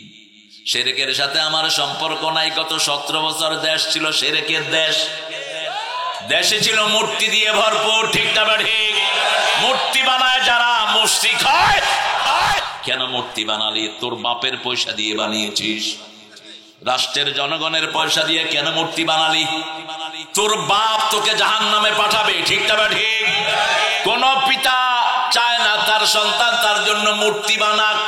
শিরকের সাথে আমার সম্পর্ক নাই। গত 17 বছর দেশ ছিল শিরকের দেশ। দেশে ছিল মূর্তি দিয়ে ভরপুর, ঠিক না ঠিক? মূর্তি বানায় যারা, মুশরিক হয়। কেন মূর্তি বানালি? তোর বাপের পয়সা দিয়ে বানিয়েছিস, রাষ্ট্রের জনগণের পয়সা দিয়ে কেন মূর্তি বানালি? তোর বাপ তোকে জাহান্নামে পাঠাবে, ঠিক না ঠিক? কোন পিতা চায় না তার সন্তান তার জন্য মূর্তি বানাক।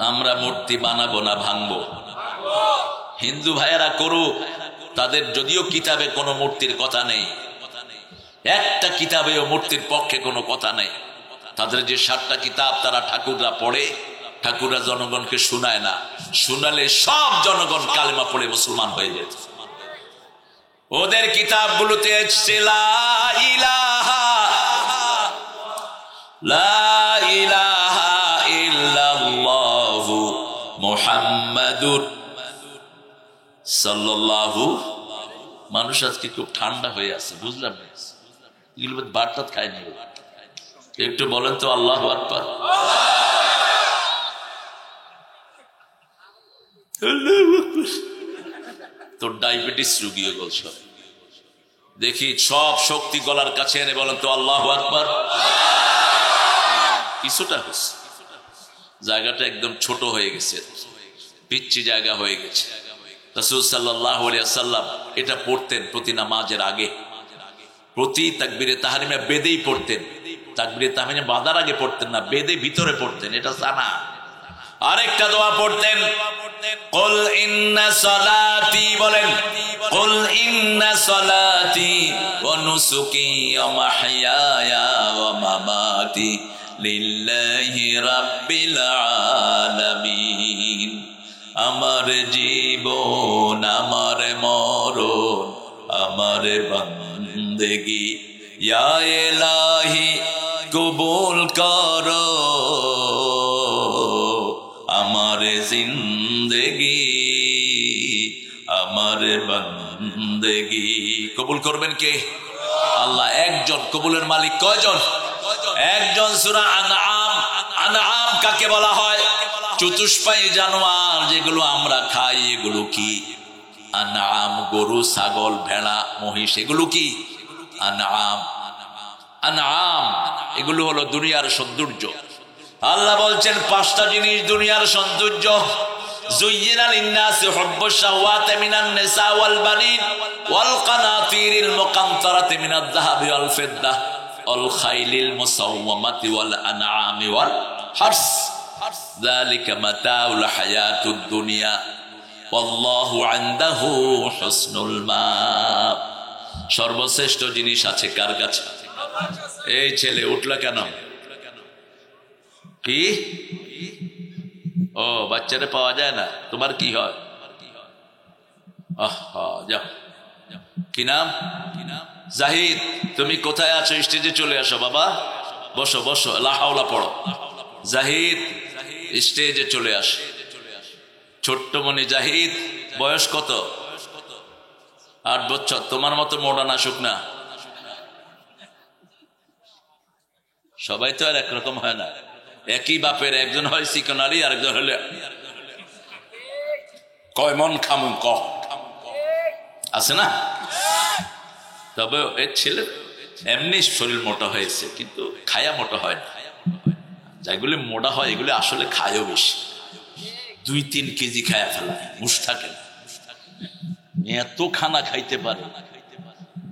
আমরা মূর্তি বানাবো না, ভাঙবো। হিন্দু ভাইয়েরা করুক, তাদের যদিও কিতাবে কোনো মূর্তির কথা নেই, একটা কিতাবেও মূর্তির পক্ষে কোনো কথা নেই। তাদের যে 7টা কিতাব তারা ঠাকুররা পড়ে, ঠাকুররা জনগণকে শোনায় না। শোনালে সব জনগণ কালেমা পড়ে মুসলমান হয়ে যেত। ওদের কিতাবগুলোতে লা ইলাহা ইল্লাল্লাহু মুহাম্মাদুর সাল্লাল্লাহু। মানুষ আজকে খুব ঠান্ডা হয়ে আছে, বুঝলাম না, এগুলো বার্তাত খায়নি। একটু বলেন তো আল্লাহু আকবার। তোর ডায়াবেটিস রুগীও বলছ। দেখি সব শক্তি গলার কাছে এনে বলেন তো আল্লাহু আকবার। কিছুটা হচ্ছে, জায়গাটা একদম ছোট হয়ে গেছে, পিচ্ছি জায়গা হয়ে গেছে। রাসূল সাল্লাল্লাহু আলাইহি ওয়াসাল্লাম এটা পড়তেন প্রতি নামাজের আগে, প্রতি তাকবীরে তাহরিমে বেদেই পড়তেন। তাকবীরে তাহরিমে বাঁধার আগে পড়তেন না, বেদে ভিতরে পড়তেন, এটা জানা। আরেকটা দোয়া পড়তেন, কুল ইন্না সালাতি, বলেন কুল ইন্না সালাতি ওয়া নুসুকি ওয়া মাহইয়ায়া ওয়া মামাতি লিল্লাহি রাব্বিল আলামিন। আমার জীবন, আমার মরণ, আমার বন্দেগী ইয়া ইলাহি কবুল করো, আমার জিন্দেগি, আমার বন্দেগী কবুল করবেন কে? আল্লাহ একজন। কবুলের মালিক কয়জন? একজন। সূরা আনআম, আনআম কাকে বলা হয়? চতুষ্পায়ী জানোয়ার যেগুলো আমরা খাই, এগুলো কি? আনআম, গরু, ছাগল, ভেড়া, মহিষ, এগুলো কি? আনআম। আনআম এগুলো হলো দুনিয়ার সৌন্দর্য। আল্লাহ বলছেন 5টা জিনিস দুনিয়ার সৌন্দর্য। যুয়্যিনা লিন-নাসি হুব্বুশ শাহওয়াতি মিনান নিসা ওয়াল বানিন ওয়াল কানাতিরিল মুকানতারাতি মিনাদ যাহাবি ওয়াল ফিদ্দা ওয়াল খাইলিল মুসাওওয়ামাতি ওয়াল আনআমি ওয়াল হারস যালিকা মাতাউল হায়াতুদ দুনিয়া ওয়াল্লাহু ইনদাহু হুসনুল মাআব। সর্বশ্রেষ্ঠ জিনিস আছে কার কাছে? এই ছেলে উঠলা কেন? কি? ও, বাচ্চারে পাওয়া যায় না? তোমার কি হয়? যাও। কি নাম? জাহিদ। তুমি কোথায় আছো? স্টেজে চলে আসো বাবা, বসো বসো, লা হাওলা পড়ো। জাহিদ স্টেজে চলে আসো। ছোট্ট মনি জাহিদ, বয়স কত? 8 বছর। তোমার মতো মোড়ানা শুকনা? সবাই তো আর একরকম হয় না। একই বাপের, একজন হয় চিকন আলী, আরেকজন হলে কয় মন খামু ক আছে না? তবে এর ছেলে এমনি শরীর মোটা হয়েছে, কিন্তু খায়া মোটা হয় না। যেগুলি মোটা হয় এগুলি আসলে খায়ও বেশি, 2-3 কেজি খায়া ফেলায়, মুষ থাকে না। এত খানা খাইতে পারে,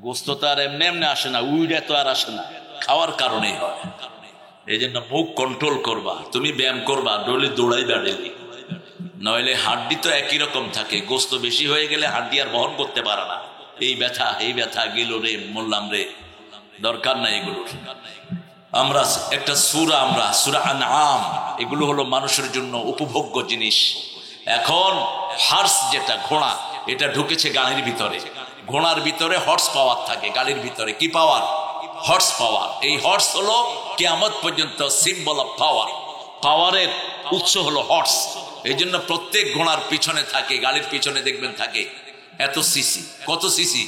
গোস্ত তো আর এমনি এমনি আসে না, উইডা তো আর আসে না, খাওয়ার কারণেই হয়। এই জন্য মুখ কন্ট্রোল করবা, তুমি ব্যায়াম করবা, ডলে দৌড়াই দাঁড়িয়ে, নইলে হাড্ডি তো একই রকম থাকে, গোস্ত বেশি হয়ে গেলে হাড্ডি আর বহন করতে পারে না। এই ব্যথা গেল রে, মরলাম রে, দরকার নাই এগুলোর। আমরা একটা সূরা, আমরা সূরা আনআম, এগুলো হলো মানুষের জন্য উপভোগ্য জিনিস। এখন হার্স যেটা ঘোড়া, এটা ঢুকেছে গাড়ির ভিতরে। ঘোড়ার ভিতরে হর্স পাওয়ার থাকে, গাড়ির ভিতরে কি পাওয়ার? Horse power. এই হর্স হলো কিয়ামত পর্যন্ত সিম্বল অফ পাওয়ার। পাওয়ারের উৎস হলো হর্স। এই জন্য প্রত্যেক ঘোড়ার পিছনে থাকে, গাড়ির পিছনে দেখবেন থাকে এত সিসি। কত সিসি?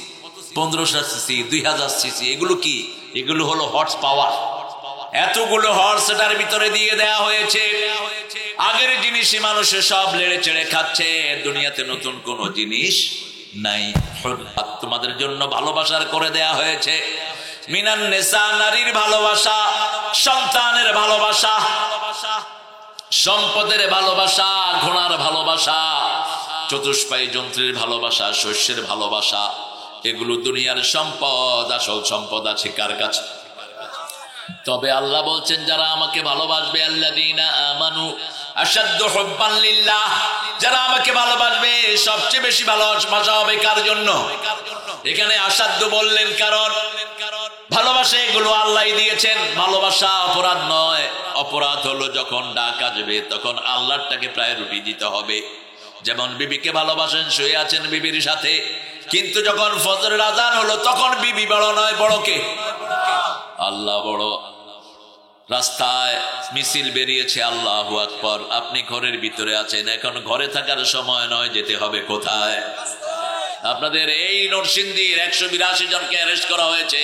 1500 CC, 2000 CC. এগুলো কি? এগুলো হলো হর্স পাওয়ার। এতগুলো হর্স এটার ভিতরে দিয়ে দেয়া হয়েছে। আগের জিনিসই মানুষের সব লেড়ে চেড়ে খাচ্ছে, দুনিয়াতে নতুন কোন জিনিস নাই। তোমাদের জন্য ভালোবাসার করে দেয়া হয়েছে মিনান নিসা, নারীর ভালোবাসা, সন্তানের ভালোবাসা, সম্পদের ভালোবাসা, ঘোড়ার ভালোবাসা, চতুষ্পায়ী যন্ত্রের ভালোবাসা, শস্যের ভালোবাসা। এগুলো দুনিয়ার সম্পদ। আসল সম্পদ আছে কার কাছে? তবে আল্লাহ বলছেন যারা আমাকে ভালোবাসবে, আল্লাযীনা আমানু আশাদ্দু হুব্বান লিল্লাহ, যারা আমাকে ভালোবাসবে সবচেয়ে বেশি ভালোবাসা হবে কার জন্য? এখানে আশাদ্দু বললেন কারণ ভালোবাসা এগুলো আল্লাহই দিয়েছেন। ভালোবাসা অপরাধ নয়। অপরাধ হলো যখন ডাক আসবে তখন আল্লাহটাকে প্রায়োরিটি দিতে হবে। যেমন বিবিকে ভালোবাসেন, শুয়ে আছেন বিবির সাথে, কিন্তু যখন ফজরের আযান হলো তখন বিবি বড় নয়, বড় কে? আল্লাহ বড়। রাস্তায় মিছিল বেরিয়েছে, আল্লাহু আকবার। আপনি ঘরের ভিতরে আছেন, এখন ঘরে থাকার সময় নয়, যেতে হবে কোথায়? আপনাদের এই নরসিংদীর 182 জনকে অ্যারেস্ট করা হয়েছে।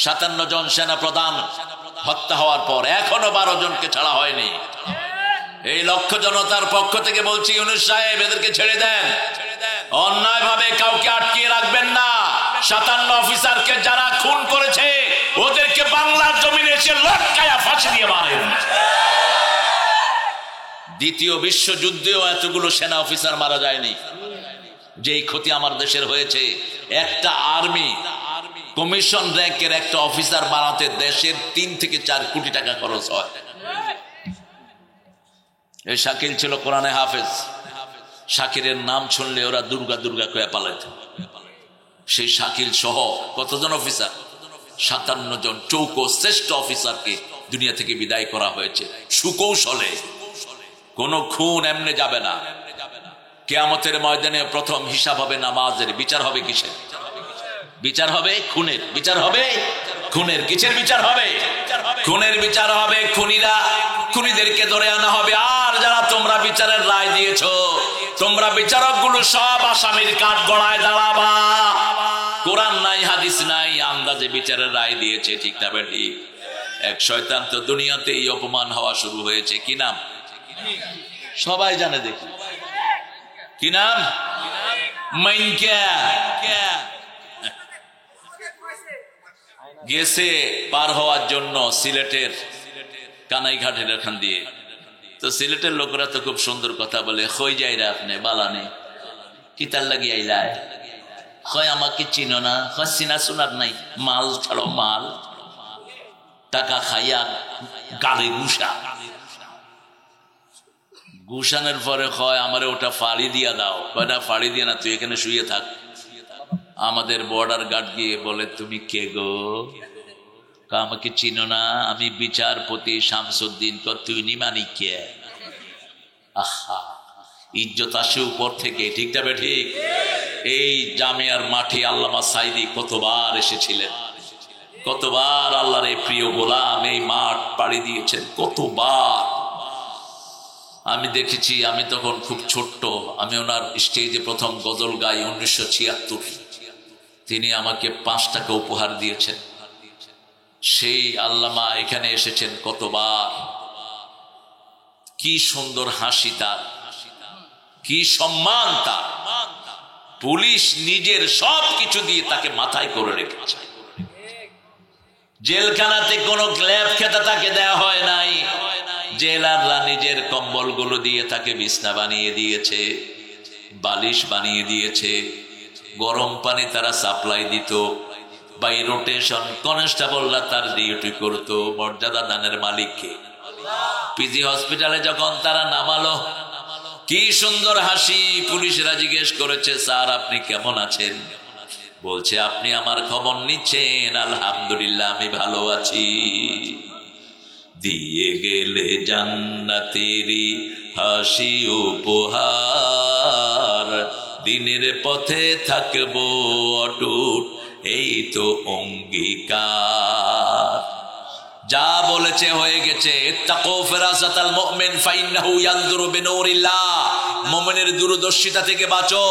57 জন সেনা প্রধান হত্যা হওয়ার পর এখনো 12 জনকে ছাড়া হয়নি। এই লক্ষ জনতার পক্ষ থেকে বলছি, ইউনূস সাহেব এদেরকে ছেড়ে দেন। অন্যায় ভাবে কাউকে আটকিয়ে রাখবেন না। 57 অফিসারকে যারা খুন করেছে ওদেরকে বাংলার জমিনে এসে লটকায়া ফাঁসি দিয়ে মারেন। দ্বিতীয় বিশ্বযুদ্ধেও এতগুলো সেনা অফিসার মারা যায়নি যেই ক্ষতি আমার দেশের হয়েছে। একটা আর্মি কমিশন র্যাঙ্কের একটা অফিসার বানাতে দেশের 3 থেকে 4 কোটি টাকা খরচ হয়। এই শাকিল ছিল কোরআনে হাফেজ, শাকিরের নাম শুনলে ওরা দুর্গা দুর্গা কয়ে পালাইত। সেই শাকিল সহ কতজন অফিসার? 57 জন চৌকো শ্রেষ্ঠ অফিসারকে দুনিয়া থেকে বিদায় করা হয়েছে সুকৌশলে। কোন খুন এমনি যাবে না। কিয়ামতের ময়দানে প্রথম হিসাব হবে নামাজের, বিচার হবে কিসের? বিচার হবে খুনের। বিচার হবে খুনের। কিসের বিচার হবে? খুনের বিচার হবে। খুনিদেরকে ধরে আনা হবে। আর যারা তোমরা বিচারের রায় দিয়েছো, তোমরা বিচারক গুলো সব আসামির কাঠ গড়ায় দাঁড়াবা। কোরআন নাই, হাদিস নাই, আন্দাজে বিচারের রায় দিয়েছে। ঠিক না বেঠি? এক শয়তান তো দুনিয়াতেই অপমান হওয়া শুরু হয়েছে। কি নাম? সবাই জানে। দেখি কি নাম? মাইনকা। গেছে পার হওয়ার জন্য সিলেটের কানাইঘাটের এখান দিয়ে। তো সিলেটের লোকেরা তো খুব সুন্দর কথা বলে। কই যাইরা আপনি? বালানে। কি তার লাগি আইলায়? কয় আমাকে চিনো না? কয় চিনা শোনার নাই। মাল ছাড়ো মাল। টাকা খাইয়া গালে গুসা। গুসানের পরে কয় আমারে ওটা ফাড়ি দিয়া দাও। কয় না, ফাড়ি দিয়া না, তুই এখানে শুয়ে থাক। আমাদের বর্ডার গার্ড গিয়ে বলে তুমি কে গো? আমাকে চিনো না? আমি বিচারপতি শামসুদ্দিন। তুই নিমানি কে? আহা, ইজ্জত আসে উপর থেকে। ঠিক যাবে? ঠিক। এই জামিয়ার মাঠে আল্লামা সাইদি কতবার এসেছিলেন, কতবার আল্লাহর এই প্রিয় গোলাম এই মাঠ পাড়ি দিয়েছেন, কতবার আমি দেখেছি। আমি তখন খুব ছোট্ট। আমি ওনার স্টেজে প্রথম গজল গাই 1976। তিনি আমাকে 5 টাকা উপহার দিয়েছেন। সেই আল্লামা এখানে এসেছেন কতবার। কি সুন্দর হাসি তার, কি সম্মান তার। পুলিশ নিজের সব কিছু দিয়ে তাকে মাথায় করে রেখেছে। জেলখানাতে কোনো ল্যাব খেতে তাকে দেওয়া হয় নাই। জেলাররা নিজের কম্বল গুলো দিয়ে তাকে বিছনা বানিয়ে দিয়েছে, বালিশ বানিয়ে দিয়েছে। গরম পানি তারা সাপ্লাই দিত। বাই রোটেশন কনস্টেবলরা তার ডিউটি করতো। মর্যাদা দানের মালিককে। পিজি হসপিটালে যখন তারা নামালো, কি সুন্দর হাসি। পুলিশরা জিজ্ঞেস করেছে, স্যার আপনি কেমন আছেন? বলছে আপনি আমার খবর নিচ্ছেন? আলহামদুলিল্লাহ আমি ভালো আছি। দিয়ে গেলে জান্নাতেরি হাসি উপহার, দিনের পথে থাকবো অটুট, এই তো অঙ্গীকার। যা বলেছে হয়ে গেছে। ইত্তাকু ফিরাসাতাল মুমিন ফাইন্নাহু ইয়ানজুরু বিনূরিল্লাহ। মুমিনের দূরদর্শিতা থেকে বাঁচো।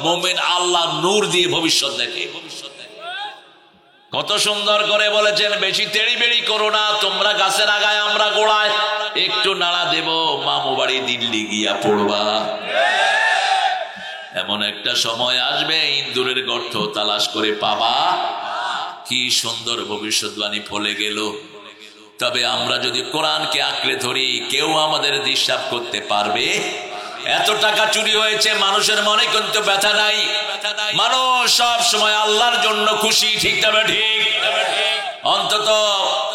মুমিন আল্লাহর নূর দিয়ে ভবিষ্যৎ দেখে। কত সুন্দর করে বলেছেন, বেশি তেড়ি বেড়ি করো না। তোমরা গাছের আগায়, আমরা গোড়ায়। একটু নাড়া দেব, মামু বাড়ি দিল্লি গিয়া পড়বা। এমন একটা সময় আসবে ইন্দুরের গর্ত তালাশ করে পাবা। কি সুন্দর ভবিষ্যৎবাণী ফলে গেল। তবে আমরা যদি কোরআনকে আঁকড়ে ধরি, কেউ আমাদের ডিস্টার্ব করতে পারবে? এত টাকা চুরি হয়েছে, মানুষের মনে কিন্তু ব্যথা নাই। মানুষ সব সময় আল্লাহর জন্য খুশি। ঠিক না ঠিক? অন্তত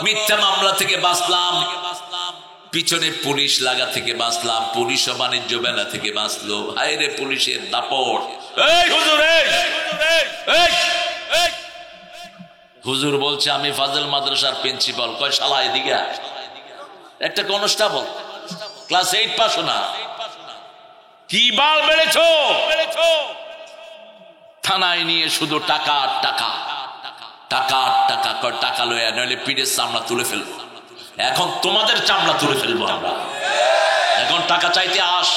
মিথ্যা মামলা থেকে বাঁচলাম, পিছনে পুলিশ লাগা থেকে বাঁচলাম, পুলিশ ও বাণিজ্য মেলা থেকে বাঁচলো। হায়রে পুলিশের দাপট। হুজুর বলছে আমি ফাজল মাদ্রাসার প্রিন্সিপাল। কয় শালা এদিকে। একটা কনস্টেবল ক্লাস 8 পাস না। কি বাল বেড়েছো? থানায় নিয়ে শুধু টাকা টাকা টাকা টাকা। টাকা লয়া নইলে পিঠের চামড়া তুলে ফেলবো। এখন তোমাদের চামড়া তুলে ফেলবো আমরা। এখন টাকা চাইতে আস।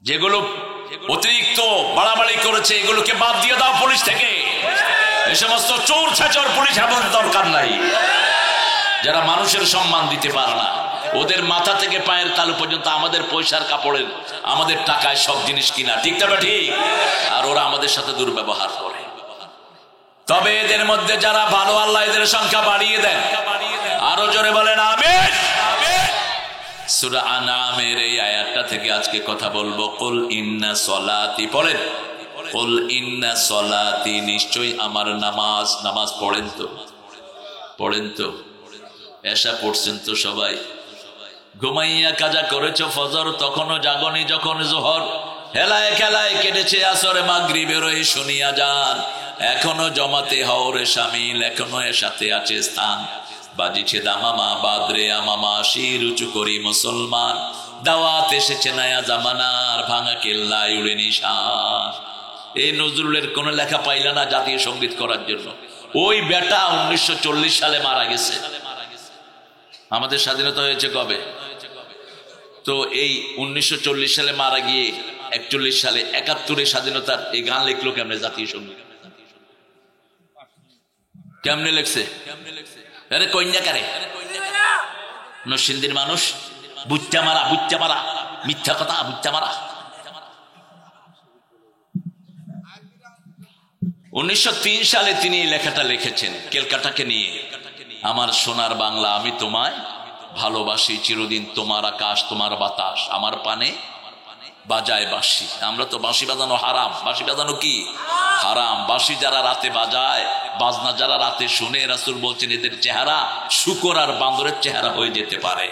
যেগুলো অতিরিক্ত বাড়াবাড়ি করেছে এগুলোকে বাদ দিয়ে দাও পুলিশ থেকে। এই সমস্ত চোর ছাচর পুলিশ আমাদের দরকার নাই, যারা মানুষের সম্মান দিতে পারে না। ওদের মাথা থেকে পায়ের তালু পর্যন্ত আমাদের পয়সার কাপড়ের, আমাদের টাকায় সব জিনিস কিনা, ঠিক না ঠিক? আর ওরা আমাদের সাথে দুর্ব্যবহার করে। তবে এদের মধ্যে যারা ভালো, আল্লাহ এদের সংখ্যা বাড়িয়ে দেন। আরো জোরে বলেন আমিন। সূরা আনআমের এই আয়াতটা থেকে আজকে কথা বলবো। কুল ইন্না সলাতি, পড়েন, কুল ইন্না সলাতি, নিশ্চয়ই আমার নামাজ। নামাজ পড়েন তো? পড়েন তো? এশা পড়ছেন তো সবাই? ঘুমাইয়া কাজা করেছো ফজর, তখনও জাগনি যখন জোহর, হেলায় খেলায় কেটেছে আসরে মাগরিবের ওই শুনিয়া যান, এখনো জমাতে হওরে শামিল, এখনো এর সাথে আছে স্থান, বাজিছে দামামা বাদরে আমামা, শির উঁচু করি মুসলমান, দাওয়াত এসেছে নয়া জামানার, ভাঙা কেল্লায় উড়ে নিশান। এই নজরুলের কোন লেখা পাইলা না জাতীয় সঙ্গীত করার জন্য? ওই বেটা 1940 সালে মারা গেছে। আমাদের স্বাধীনতা হয়েছে কবে? তো এই 1940 সালে মারা গিয়ে 41 সালে 71-এ স্বাধীনতার এই গান লিখলো কেমনে জাতীয় সঙ্গীত? কেমনে লেখছে? আরে কইনা কারে নরসিংদীর মানুষ, বুচ্চা মারা, বুচ্চা মারা, মিথ্যা কথা, বুচ্চা মারা। 1903 সালে তিনি এই লেখাটা লিখেছেন ক্যালকাটাকে নিয়ে। আমার সোনার বাংলা, আমি তোমায় ভালোবাসি চিরদিন, তোমার আকাশ তোমার বাতাস, আমার পানে বাজায় বাঁশি। আমরা তো বাঁশি বাজানো হারাম। বাঁশি বাজানো কি হারাম? বাঁশি যারা রাতে বাজায়, বাজনা যারা রাতে শুনে, রাসূল বলছেন এদের চেহারা শূকর আর বান্দরের চেহারা হয়ে যেতে পারে।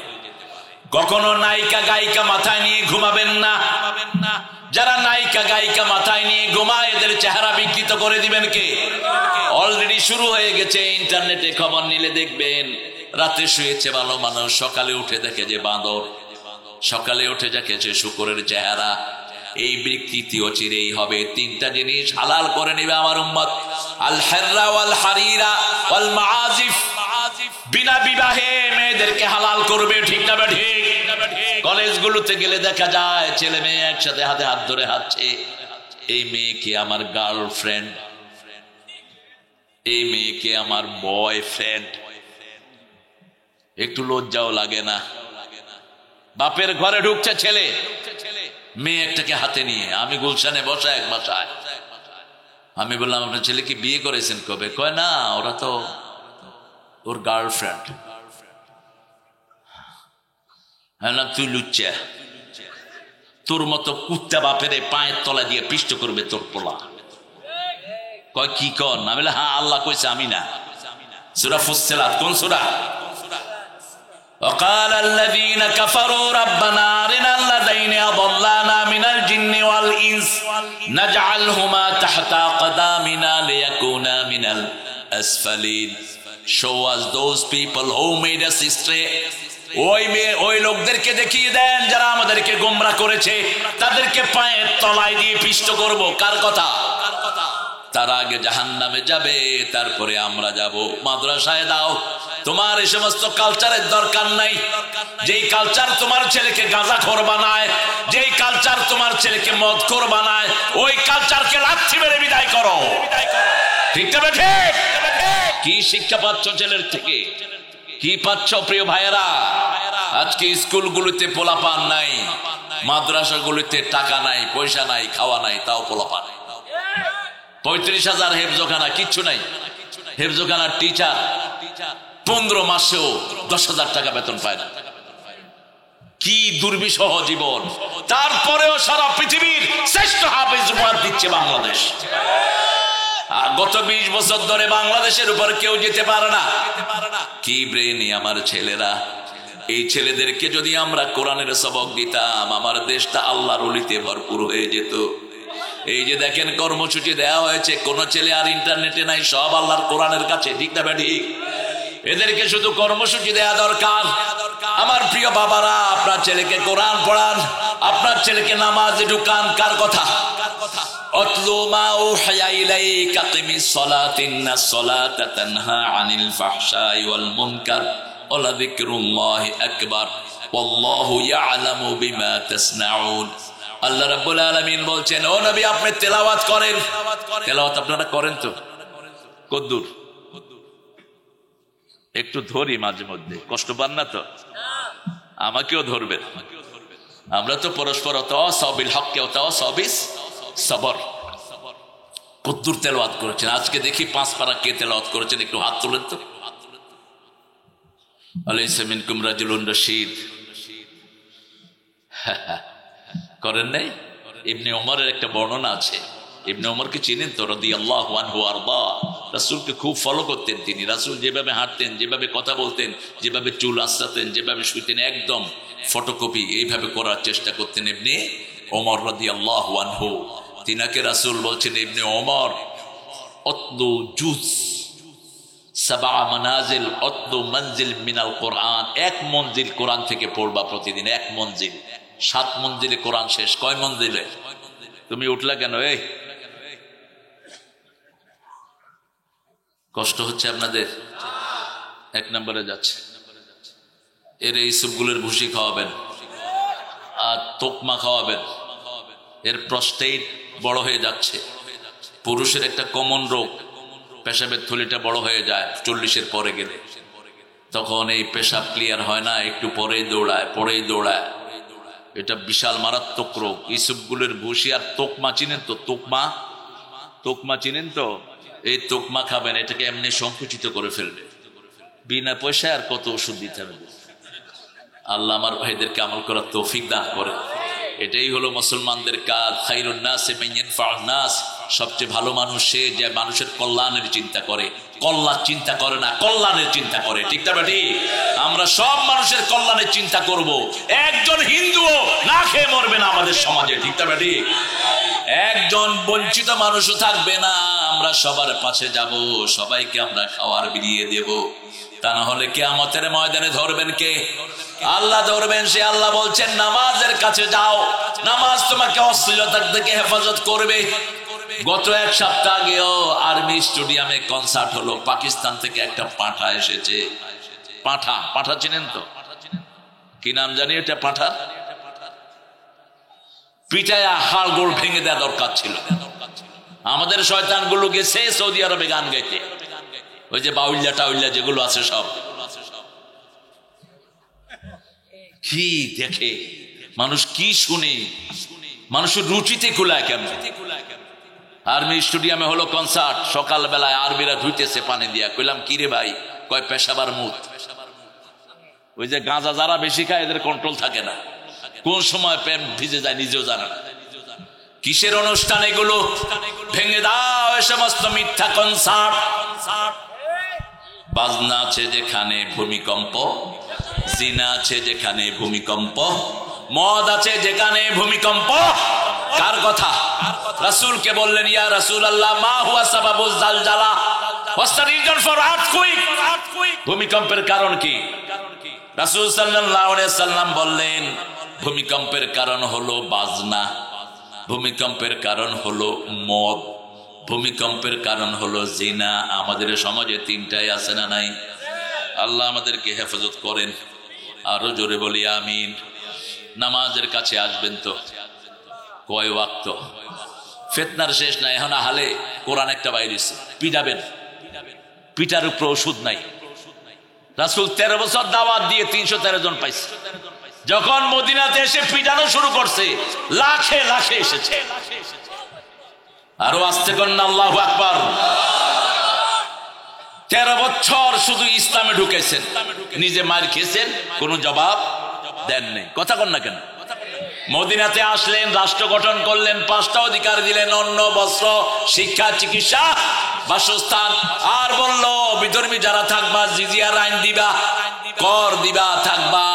কখনো নায়িকা গায়িকা মাথায় নিয়ে ঘুমাবেন না। যারা নায়িকা গায়িকা মাথায় নিয়ে ঘুমায়, এদের চেহারা বিকৃত করে দিবেন কে? অলরেডি শুরু হয়ে গেছে। ইন্টারনেটে খবর নিলে দেখবেন, রাতে শুয়েছে ভালো মানুষ, সকালে উঠে দেখে যে বাঁদর, সকালে উঠে দেখেছে শূকরের চেহারা। এই বিকৃতি অচিরেই হবে। তিনটা জিনিস হালাল করে নিবে আমার উম্মত: আল হাররা ওয়াল হারিরা ওয়াল মাআজিফ। বিনা বিবাহে মেয়েদেরকে হালাল করবে, ঠিক না ঠিক? কলেজগুলোতে গেলে দেখা যায় ছেলে মেয়ে একসাথে হাতে হাত ধরে হাঁটছে। এই মেয়েকে আমার গার্লফ্রেন্ড, এই মেয়েকে আমার বয়ফ্রেন্ড। একটু লজ্জাও লাগে না? বাপের ঘরে ঢুকছে ছেলে, মেয়ে একটাকে হাতে নিয়ে। আমি গুলশানে বসা এক বাসায়, আমি বললাম আপনার ছেলে কি বিয়ে করেছেন কবে? কয় না, ওরা তো ওর গার্লফ্রেন্ড। তুই লুচ্চা, তোর মতো কুত্তা বাপের পায়ের তলা দিয়ে পিষ্ট করবে তোর পোলা। কয় কি কন? আমি বললাম হ্যাঁ, আল্লাহ কইছে, আমি না। সূরা ফুসসিলাত, কোন সূরা? وقال الذين كفروا ربنا أرنا الذين أضلانا من الجن والإنس نجعلهما تحت أقدامنا ليكونا من الأسفلين. Show us those people who made us stray. ওই লোকদেরকে দেখিয়ে দেন যারা আমাদেরকে গোমরা করেছে, তাদেরকে পায়ের তলায় দিয়ে পিষ্ট করব। কার কথা? তারা আগে জাহান্নামে যাবে, তারপরে আমরা যাব। মাদ্রাসায় দাও। তোমার এই সমস্ত কালচারের দরকার নাই। যেই কালচার তোমার ছেলেকে গাঁজাখোর বানায়, যেই কালচার তোমার ছেলেকে মদখোর বানায়, ওই কালচারকে লাথি মেরে বিদায় করো। ঠিক না ঠিক? কি শিক্ষা পাচ্ছ ছেলের থেকে? কি পাচ্ছ প্রিয় ভাইয়েরা? আজকে স্কুলগুলোতে পোলাপান নাই, মাদ্রাসাগুলোতে টাকা নাই, পয়সা নাই, খাওয়া নাই, তাও পোলাপান। 35,000 হেফজখানা, কিচ্ছু নাই। হেফজখানার টিচার 15 মাসেও 10,000 টাকা বেতন পায় না। কি দুর্বিষহ জীবন! তারপরেও সারা পৃথিবীর শ্রেষ্ঠ হাফেজ উপহার দিচ্ছে বাংলাদেশ। গত 20 বছর ধরে বাংলাদেশের উপর কেউ যেতে পারে না। কি ব্রেনি আমার ছেলেরা! এই ছেলেদেরকে যদি আমরা কোরআনের সবক দিতাম, আমার দেশটা আল্লাহর ওলিতে ভরপুর হয়ে যেত। এই যে দেখেন কর্মসূচি দেওয়া হয়েছে, কোন ছেলে আর ইন্টারনেটে নাই, সব আল্লাহর কোরআনের কাছে, ঠিক না ঠিক? এদেরকে শুধু কর্মসূচি দেওয়া দরকার। আমার প্রিয় বাবারা, আপনার ছেলেকে কোরআন পড়ান, আপনার ছেলেকে নামাজে ঢুকান। কার কথা? অতলু মা উহিয়া ইলাইকা আকিমিস সালাত ইন্নাস সালাতা তানহা আনিল ফাহশাই ওয়াল মুনকার ওয়া লাযিকরুল্লাহি আকবার ওয়াল্লাহু ইয়ালামু বিমা তাসনাউন। আল্লাহ রাব্বুল আলামিন বলছেন, ও নবী আপনি তেলাওয়াত করেন। তেলাওয়াত আপনারা করেন তো? কদ্দুর? একটু ধরি মাঝে মধ্যে, কষ্ট পান না তো? আমাকেও ধরবেন। আমরা তো পরস্পর তাওয়াসাবিল হক ওয়া তাওয়াসাবিস সবর। কদ্দুর তেলাওয়াত করেছেন আজকে? দেখি 5 পারা কে তেলাওয়াত করেছেন, একটু হাত তোলেন তো। আলাইসা মিনকুম রাজুলুন রাশীদ করেন নাই? ইবনে ওমরের একটা বর্ণনা আছে, ইবনে ওমরকে চিনেন তো রাদিয়াল্লাহু আনহু আরদা। রাসূলকে খুব ফলো করতেন তিনি। রাসূল যেভাবে হাঁটতেন, যেভাবে কথা বলতেন, যেভাবে চুল আঁচড়াতেন, যেভাবে শুইতেন, একদম ফটোকপি এইভাবে করার চেষ্টা করতেন ইবনে ওমর রাদিয়াল্লাহু আনহু। তিনাকে রাসূল বলছেন, ইবনে ওমর অতলু জুজ সাবা মানাজিল অতলু মঞ্জিল মিনাল কোরআন, 1 মঞ্জিল কোরআন থেকে পড়বা প্রতিদিন, 1 মঞ্জিল। 7 মঞ্জিলে কোরআন শেষ। কয় মঞ্জিলে? তুমি উঠলা কেন? এই কষ্ট হচ্ছে আপনাদের? 1 নম্বরে যাচ্ছে। এর এই সবগুলোর ভুসি খাওয়াবেন আর তোকমা খাওয়াবেন। এর প্রস্টেট বড় হয়ে যাচ্ছে। পুরুষের একটা কমন রোগ, পেশাবের থলিটা বড় হয়ে যায় 40-এর পরে গেলে। তখন এই পেশাব ক্লিয়ার হয় না, একটু পরেই দৌড়ায়। এটা বিশাল মারাত্মক রোগ। এই সবগুলোর ভুসি আর তোকমা চিনেন তো? তোকমা চিনেন তো? এই তোকমা খাবেন, এটাকে এমনি সংকুচিত করে ফেলবে। বিনা পয়সায় আর কত ওষুধ দিতে হবে। আল্লাহ আমার ভাইদেরকে আমল করার তৌফিক দান করে। এটাই হলো মুসলমানদের কাজ। খায়রুন নাসি মান ইয়ানফাউন নাস, সবচেয়ে ভালো মানুষ সে যে মানুষের কল্যাণের চিন্তা করে, কল্যাণ চিন্তা করে না, কল্যাণের চিন্তা করে। ঠিক না বেটি? আমরা সব মানুষের কল্যাণের চিন্তা করব। একজন হিন্দুও না খেয়ে মরবে না আমাদের সমাজে। ঠিক না বেটি? একজন বঞ্চিত মানুষও থাকবে না। আমরা সবার পাশে যাব, সবাইকে আমরা খাওয়ার বিলিয়ে দেব। তা না হলে কিয়ামতের ময়দানে ধরবেন কে? আল্লাহ ধরবেন। সে আল্লাহ বলছেন, নামাজের কাছে যাও, নামাজ তোমাকে অশ্লীলতা থেকে হেফাজত করবে। গত 1 সপ্তাহ আগেও আর্মি স্টেডিয়ামে কনসার্ট হলো। পাকিস্তান থেকে একটা পাঁঠা এসেছে। পাঁঠা চিনেন তো? কি নাম জানি এটা পাঁঠার? পিটায়া হাড় গোড় ভেঙে দেওয়া দরকার ছিল। আমাদের শয়তানগুলো গেছে সৌদি আরবে গান গাইতে। ওই যে বাউল্যা টাউল্যা যেগুলো আছে সব। কি দেখে মানুষ, কি শুনে, মানুষের রুচিতে কুলায় কেমন। আর্মি স্টেডিয়ামে হলো কনসার্ট, সকালবেলায় আর্মিরা ধুইতেছে পানি দিয়া। কইলাম কি রে ভাই? কয় পেশাবার মুখ। ওই যে গাঁজা যারা বেশি খায় এদের কন্ট্রোল থাকে না, কোন সময় প্যান্ট ভিজে যায় নিজেও জানে না। কিসের অনুষ্ঠান এগুলো? ভেঙে দাও এ সমস্ত মিথ্যা কনসার্ট। বাজনা আছে যেখানে ভূমিকম্প, জিনা আছে যেখানে ভূমিকম্প, মদ আছে যেখানে ভূমিকম্প। কার কথা? রাসূলকে বললেন, ইয়া রাসূলুল্লাহ মা হুয়া সাবাবুজ জালজালা? What's the reason for earthquake? ভূমিকম্পের কারণ কি? রাসূল সাল্লাল্লাহু আলাইহি সাল্লাম বললেন, ভূমিকম্পের কারণ হলো বাজনা, ভূমিকম্পের কারণ হলো মদ, ভূমিকম্পের কারণ হলো জিনা। আমাদের সমাজে 3টাই আছে না নাই? আল্লাহ আমাদেরকে হেফাজত করেন। আরো জোরে বলি আমিন। নামাজের কাছে আসবেন তো? কয় ওয়াক্ত? ফিতনার শেষ নাই। এখন হালে কোরআন একটা বাইরেছে, পিটাবেন। পিটার উপর ওষুধ নাই। রাসূল 13 বছর দাওয়াত দিয়ে 313 জন পাইছে। যখন মদিনাতে এসে পিটানো শুরু করছে, লাখে লাখে এসেছে। আরো আসতে করেন আল্লাহু আকবার। 13 বছর শুধু ইসলামে ঢুকেছেন, নিজে মার খেয়েছেন, কোনো জবাব দেন নাই। কথা কন না কেন? মদিনাতে আসলেন, রাষ্ট্র গঠন করলেন, 5টা অধিকার দিলেন, অন্ন, বস্ত্র, শিক্ষা, চিকিৎসা, বাসস্থান। আর বলল, বিধর্মী যারা থাকবা জিজিয়ার আইন দিবা, কর দিবা, থাকবা,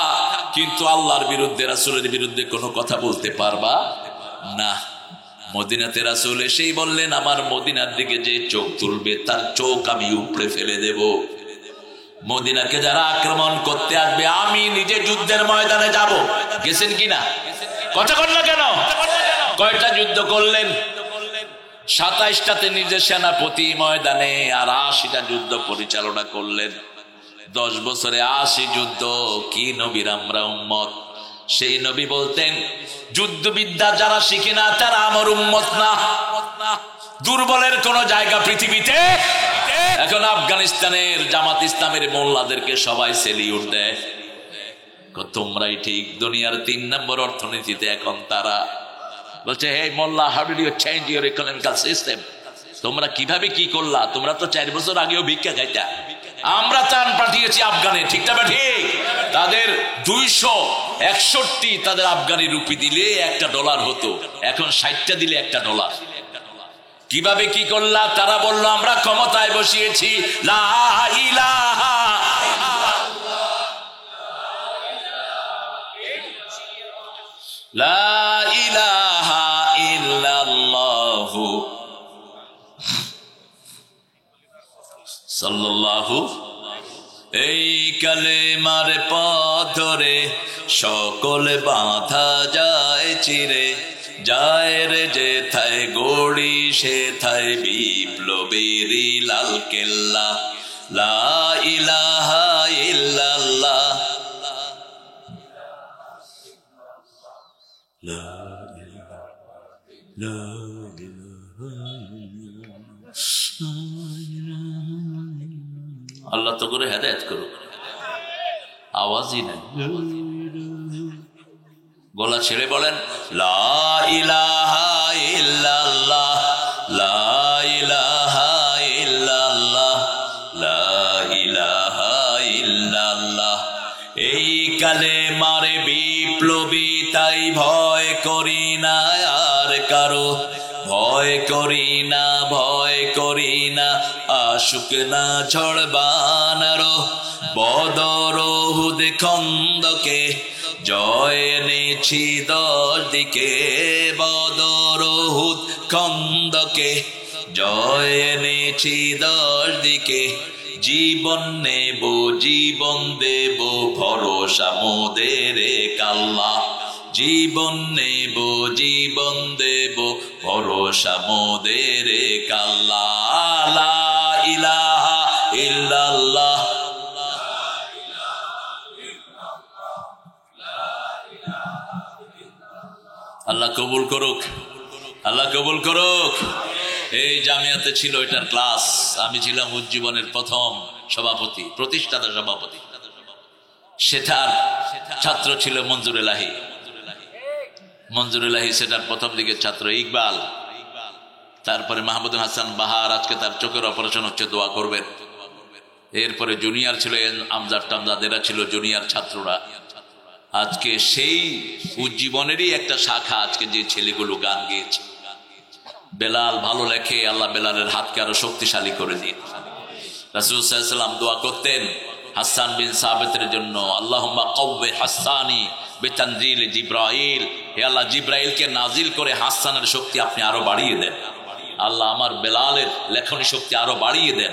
কিন্তু আল্লাহর বিরুদ্ধে, রাসূলের বিরুদ্ধে কোনো কথা বলতে পারবা না। মদিনাতে রাসূল এসেই বললেন, আমার মদিনার দিকে যে চোখ তুলবে তার চোখ আমি উপড়ে ফেলে দেব। মদিনাকে যারা আক্রমণ করতে আসবে আমি নিজে যুদ্ধের ময়দানে যাব। গেছেন কিনা? কথা বল না কেন? কয়টা যুদ্ধ করলেন? 27টাতে নিজে সেনাপতি ময়দানে, আর 80টা যুদ্ধ পরিচালনা করলেন। 10 বছরে 80 যুদ্ধ। কি নবীর আমরা উম্মত। সেই নবী বলতেন, যুদ্ধবিদ্যা যারা শিখে না তারা আমার উম্মত না। দুর্বলের কোন জায়গা পৃথিবীতে। এখন আফগানিস্তানের জামাত ইসলামের মোল্লাদেরকে সবাই সেলিউট দেয়। তোমরাই ঠিক দুনিয়ার 3 নম্বর অর্থনীতিতে এখন তারা বলছে, হে মোল্লা, how did you change your economical system? তোমরা কিভাবে কি করলা? তোমরা তো 4 বছর আগেও ভিক্ষা খাইতা। আমরা ত্রাণ পাঠিয়েছি আফগানে, ঠিক না ঠিক? তাদের 261 তাদের আফগানি রুপি দিলে $1 হতো, এখন 60টা দিলে $1। কিভাবে কি করলা? তারা বলল আমরা ক্ষমতায় বসিয়েছি লা ইলাহা লা ইলাহা ইল্লাল্লাহু সাল্লাল্লাহু। এই কালেমার পথ ধরে সকল বাধা যায় চিরে, যায় রে যেথায় গড়ি সেথায় বিপ্লবেরই লাল কেল্লা। লা ইলাহা ইল্লাল্লাহ আল্লাহ তো করে হেদায়েত করুক। আওয়াজই নাই, গলা ছেড়ে বলেন লা ইলাহা ইল্লাল্লাহ, লা ইলাহা ইল্লাল্লাহ, লা ইলাহা ইল্লাল্লাহ। এই কালেমার বিপ্লবী তাই ভয় করি না আর কারো, ভয় করি না, ভয় করি না, আসুক না ঝড় বানারো। বদর উহুদ খন্দকে জয় এনেছি 10 দিকে, বদর উহুদ খন্দকে জয় এনেছি 10 দিকে। জীবন নেব, জীবন দেব, ভরসা মোদের আল্লাহ। জীবন নেব, জীবন দেব, ভরসা মোদের আল্লাহ। লা ইলাহা ইল্লাল্লাহ। আল্লাহ কবুল করুক, আল্লাহ কবুল করুক। এই জামিয়াতে ছিল এটার ক্লাস, আমি ছিলাম উজ্জীবনের প্রথম সভাপতি, প্রতিষ্ঠাতা সভাপতি। সেটার ছাত্র ছিল মঞ্জুর এলাহি, মঞ্জুর এলাহি সেটার প্রথম দিকের ছাত্র ইকবাল, তারপরে মাহমুদুল হাসান বাহার, আজকে তার চোখের অপারেশন হচ্ছে, দোয়া করবেন। এরপরে জুনিয়র ছিল আমজাদ টামজাদ, এরা ছিল জুনিয়র ছাত্ররা। আজকে সেই উজ্জীবনেরই একটা শাখা, আজকে যে ছেলেগুলো গান গেয়েছে। বেলাল ভালো লেখে, আল্লাহ বেলালের হাতকে আরো শক্তিশালী করে দিন। রাসূল সাল্লাল্লাহু আলাইহি ওয়াসাল্লাম দোয়া করতেন হাসান বিন সাবিতের জন্য, আল্লাহুম্মা কওয়ি হাসানি বিতানজিল জিব্রাইল, হে আল্লাহ জিব্রাইলকে নাজিল করে হাসানের শক্তি আপনি আরো বাড়িয়ে দেন। আল্লাহ আমার বেলালের লেখনী শক্তি আরো বাড়িয়ে দেন।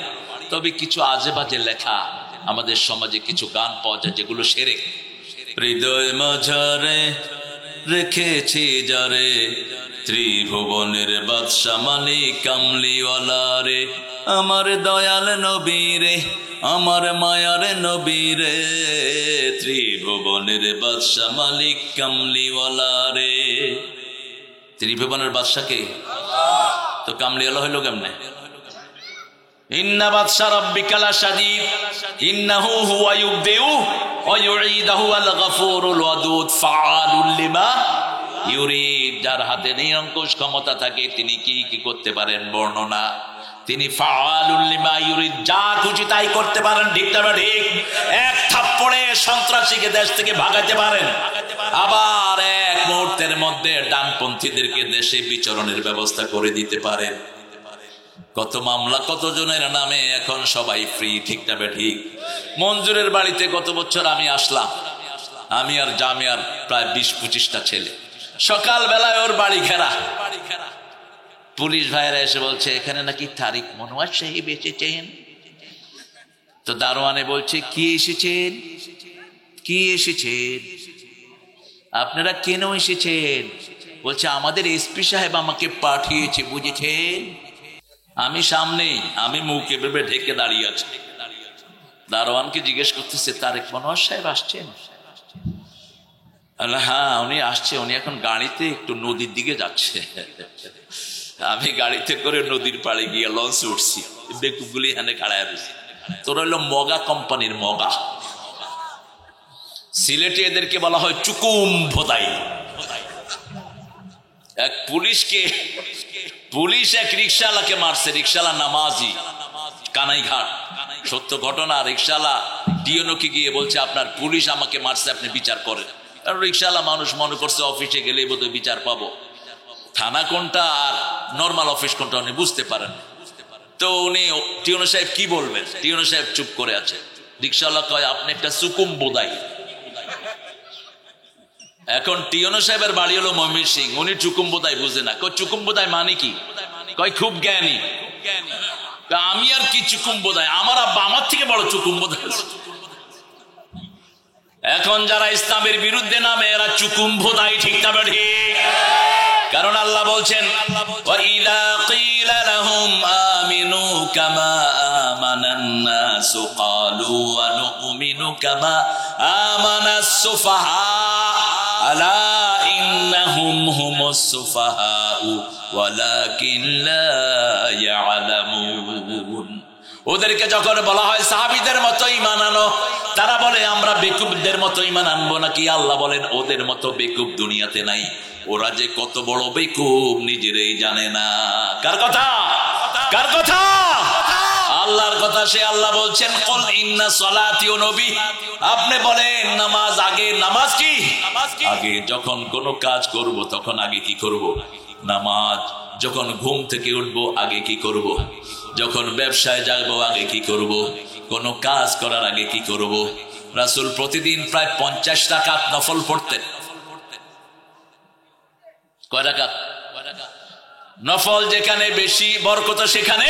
তবে কিছু আজে বাজে লেখা আমাদের সমাজে কিছু গান পাওয়া যায় যেগুলো শিরক। হৃদয় মাঝারে রেখেছি যারে, ত্রিভুবনের বাদশা মালিক কামলিওয়ালা রে, আমার দয়াল নবী রে, আমার মায়ার নবী রে, ত্রিভুবনের বাদশা মালিক কামলিওয়ালা রে। ত্রিভুবনের বাদশাকে তো কামলিওয়ালা হইল কেমনে? ইন্না বাদশা রাব্বিকা লাশাদীদ ইন্নাহু হুয়া ইউবদিউ ওয়া ইউঈদুহু আল গফুরুল ওয়াদুদ ফাআলুল লিমা ইউরিদ। যার হাতে নিরঙ্কুশ ক্ষমতা থাকে তিনি কি কি করতে পারেন বর্ণনা। তিনি ফাআলুল লিমা ইউরিদ, যা খুশি তাই করতে পারেন, ঠিক না ঠিক? এক থাপ্পড়ে সন্ত্রাসীকে দেশ থেকে ভাগাতে পারেন, আবার এক মুহূর্তের মধ্যে ডানপন্থীদেরকে দেশে বিচরণের ব্যবস্থা করে দিতে পারেন। কত মামলা কত জনের নামে, এখন সবাই ফ্রি, ঠিক না ঠিক? মঞ্জুরের বাড়িতে গত বছর আমি আসলাম, আমি আর জামিয়ার প্রায় 20-25টা ছেলে, সকাল বেলায় ওর বাড়ি ঘেরা। পুলিশ ভাইরা এসে বলছে এখানে নাকি তারিক মনোয়ার সাহেব এসেছেন। তো দারোয়ানে বলছে কি এসেছেন, কি এসেছেন, আপনারা কেন এসেছেন? বলছে আমাদের এসপি সাহেব আমাকে পাঠিয়েছে, বুঝেছেন? আমি সামনেই, আমি মুখ এভাবে ঢেকে দাঁড়িয়ে আছি। দারোয়ানকে জিজ্ঞেস করতেছে তারেক মনোয়ার সাহেব আসছেন? হ্যাঁ উনি আসছে, উনি এখন গাড়িতে একটু নদীর দিকে যাচ্ছে। আমি গাড়িতে করে নদীর পাড়ে গিয়ে লঞ্চে উঠছি, বেকুগুলি এখানে খাড়ায় রয়েছি। তোর হইলো মগা কোম্পানির মগা সিলেটে এদেরকে বলা হয় চুকুম ভোদাই। এক পুলিশ এক রিক্সাওয়ালাকে মারছে, রিক্সাওয়ালা নামাজি, কানাইঘাট, সত্য ঘটনা। রিক্সাওয়ালা ডিওনোকে গিয়ে বলছে আপনার পুলিশ আমাকে মারছে, আপনি বিচার করেন। কারণ রিক্সাওয়ালা মানুষ মনে করছে অফিসে গেলেই বোধহয় বিচার পাবো, থানা কোনটা আর নর্মাল অফিস কোনটা উনি বুঝতে পারেন। তো উনি টিওনো সাহেব কি বলবেন, টিওনো সাহেব চুপ করে আছে। রিক্সাওয়ালা কয় আপনি একটা চুকুম বোদাই। এখন টিওনো সাহেবের বাড়ি হলো ময়মনসিং, উনি চুকুম বোদাই বুঝে না। কয় চুকুম বোদাই মানে কি? কয় খুব জ্ঞানী। আমি আর কি চুকুম বোদাই, আমার আব্বা আমার থেকে বড় চুকুম বোদাই। এখন যারা ইসলামের বিরুদ্ধে নামে এরা চুকুম বোদাই, ঠিক না ঠিক? কারণ আল্লাহ বলছেন ওয়াইদা কিলা লাহুম আমিনু কামা আমানান নাসু ক্বালু ওয়া নুমিনু কামা আমানাস সুফাহা আলা ইন্নাহুম হুমুস সুফাহাউ ওয়ালাকিন লা ইয়ালামুন। ওদেরকে যখন বলা হয় সাহাবীদের মতো ঈমান আনো, তারা বলে আমরা বেকুবদের মতো ঈমান আনবো নাকি? আল্লাহ বলেন ওদের মতো বেকুব দুনিয়াতে নাই, ওরা যে কত বড় বেকুব নিজেরাই জানে না। কার কথা? কার কথা? আল্লাহর কথা। সে আল্লাহ বলছেন কুল ইন্না সলাতি, ও নবী আপনি বলেন নামাজ আগে। নামাজ কি? আগে যখন কোনো কাজ করব তখন আগে কি করব? নামাজ। যখন ঘুম থেকে উঠবো আগে কি করব? যখন ব্যবসায় যাবো আগে কি করব? কোন কাজ করার আগে কি করব? রাসূল প্রতিদিন প্রায় 50 রাকাত নফল পড়তেন। কয় রাকাত? নফল যেখানে বেশি বরকত সেখানে।